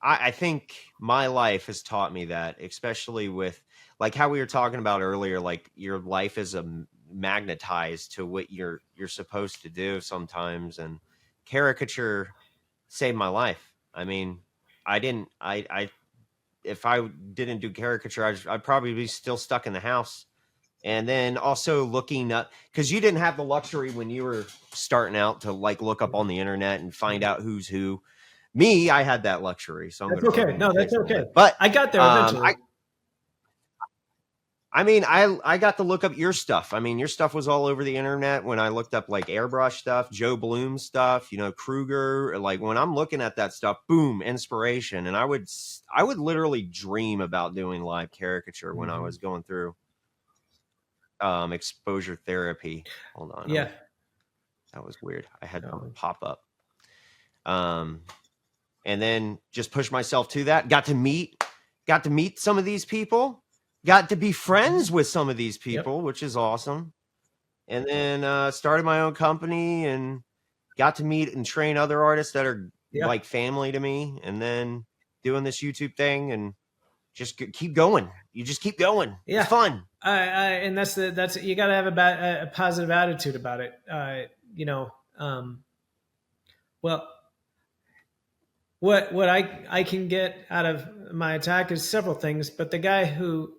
I think my life has taught me that, especially with like how we were talking about earlier. Like your life is magnetized to what you're supposed to do sometimes, and Caricature saved my life. I mean, if I didn't do Caricature, I'd probably be still stuck in the house. And then also looking up, because you didn't have the luxury when you were starting out to like look up on the internet and find out who's who. Me, I had that luxury, so that's okay. No, that's okay. But I got there eventually. I got to look up your stuff. I mean, your stuff was all over the internet. When I looked up like airbrush stuff, Joe Bloom stuff, Krüger, like when I'm looking at that stuff, boom, inspiration. And I would literally dream about doing live caricature when I was going through exposure therapy. Hold on. Yeah. That was weird. I had something pop up. And then just pushed myself to that. Got to meet some of these people. Got to be friends with some of these people, which is awesome. And then started my own company and got to meet and train other artists that are like family to me. And then doing this YouTube thing and just keep going. You just keep going. Yeah. It's fun. And that's you got to have a positive attitude about it. Well, what I can get out of my attack is several things, but the guy who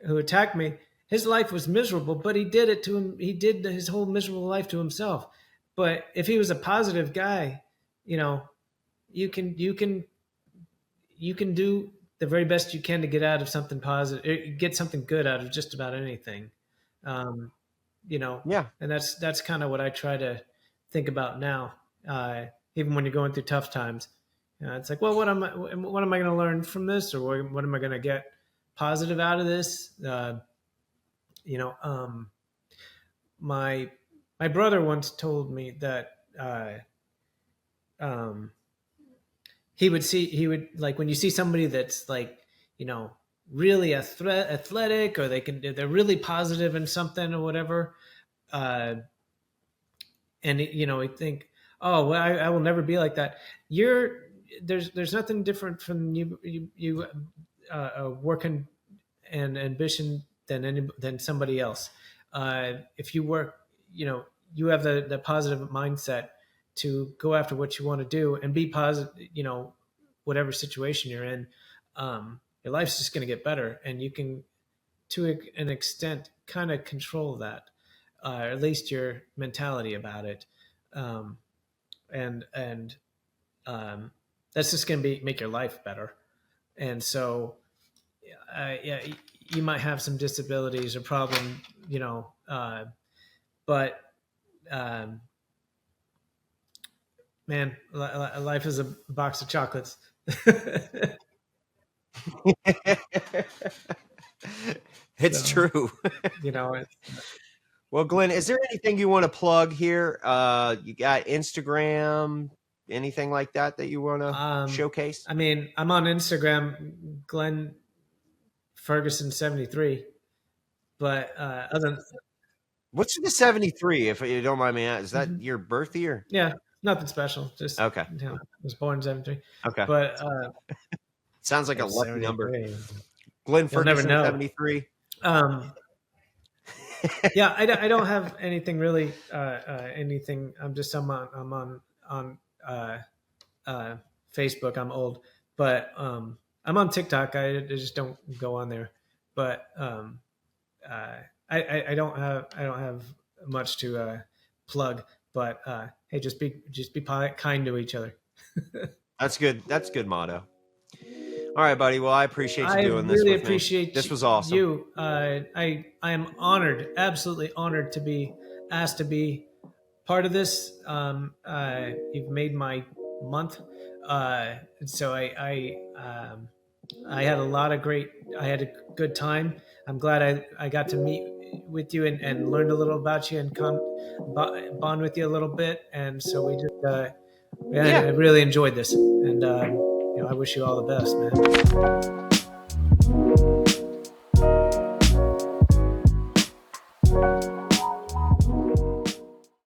attacked me, his life was miserable, but he did it to him. He did his whole miserable life to himself. But if he was a positive guy, you can do the very best you can to get out of something positive, get something good out of just about anything. Yeah. And that's kind of what I try to think about now. Even when you're going through tough times, it's like, well, what am I going to learn from this, or what am I going to get positive out of this? My brother once told me that he would like when you see somebody that's like, really athletic, or they're really positive in something or whatever, and he'd think, oh, well, I will never be like that. There's nothing different from you working and ambition than somebody else. If you work, you have the positive mindset to go after what you want to do and be positive, whatever situation you're in, your life's just going to get better, and you can, to an extent, kind of control that, or at least your mentality about it. And that's just going to make your life better. And so, you might have some disabilities or problem, but, man, life is a box of chocolates. It's true. Well, Glenn, is there anything you want to plug here? You got Instagram, anything like that you want to showcase? I mean, I'm on Instagram, Glenn Ferguson 73. But other than, what's the 73? If you don't mind me asking, is that your birth year? Yeah, nothing special. Just okay. I was born in 73. Okay, but sounds like a lucky number. Glenn Ferguson 73. Yeah, I don't have anything really. Anything. I'm on Facebook. I'm old, but I'm on TikTok. I just don't go on there. But I don't have much to plug. But hey, just be kind to each other. That's good. That's a good motto. All right, buddy. Well, I appreciate you doing this. I really appreciate this. Was awesome. You. I am honored, absolutely honored to be asked to be part of this. You've made my month. So I had I had a good time. I'm glad I got to meet with you and learned a little about you and bond with you a little bit. And so we just, I really enjoyed this. And, I wish you all the best, man.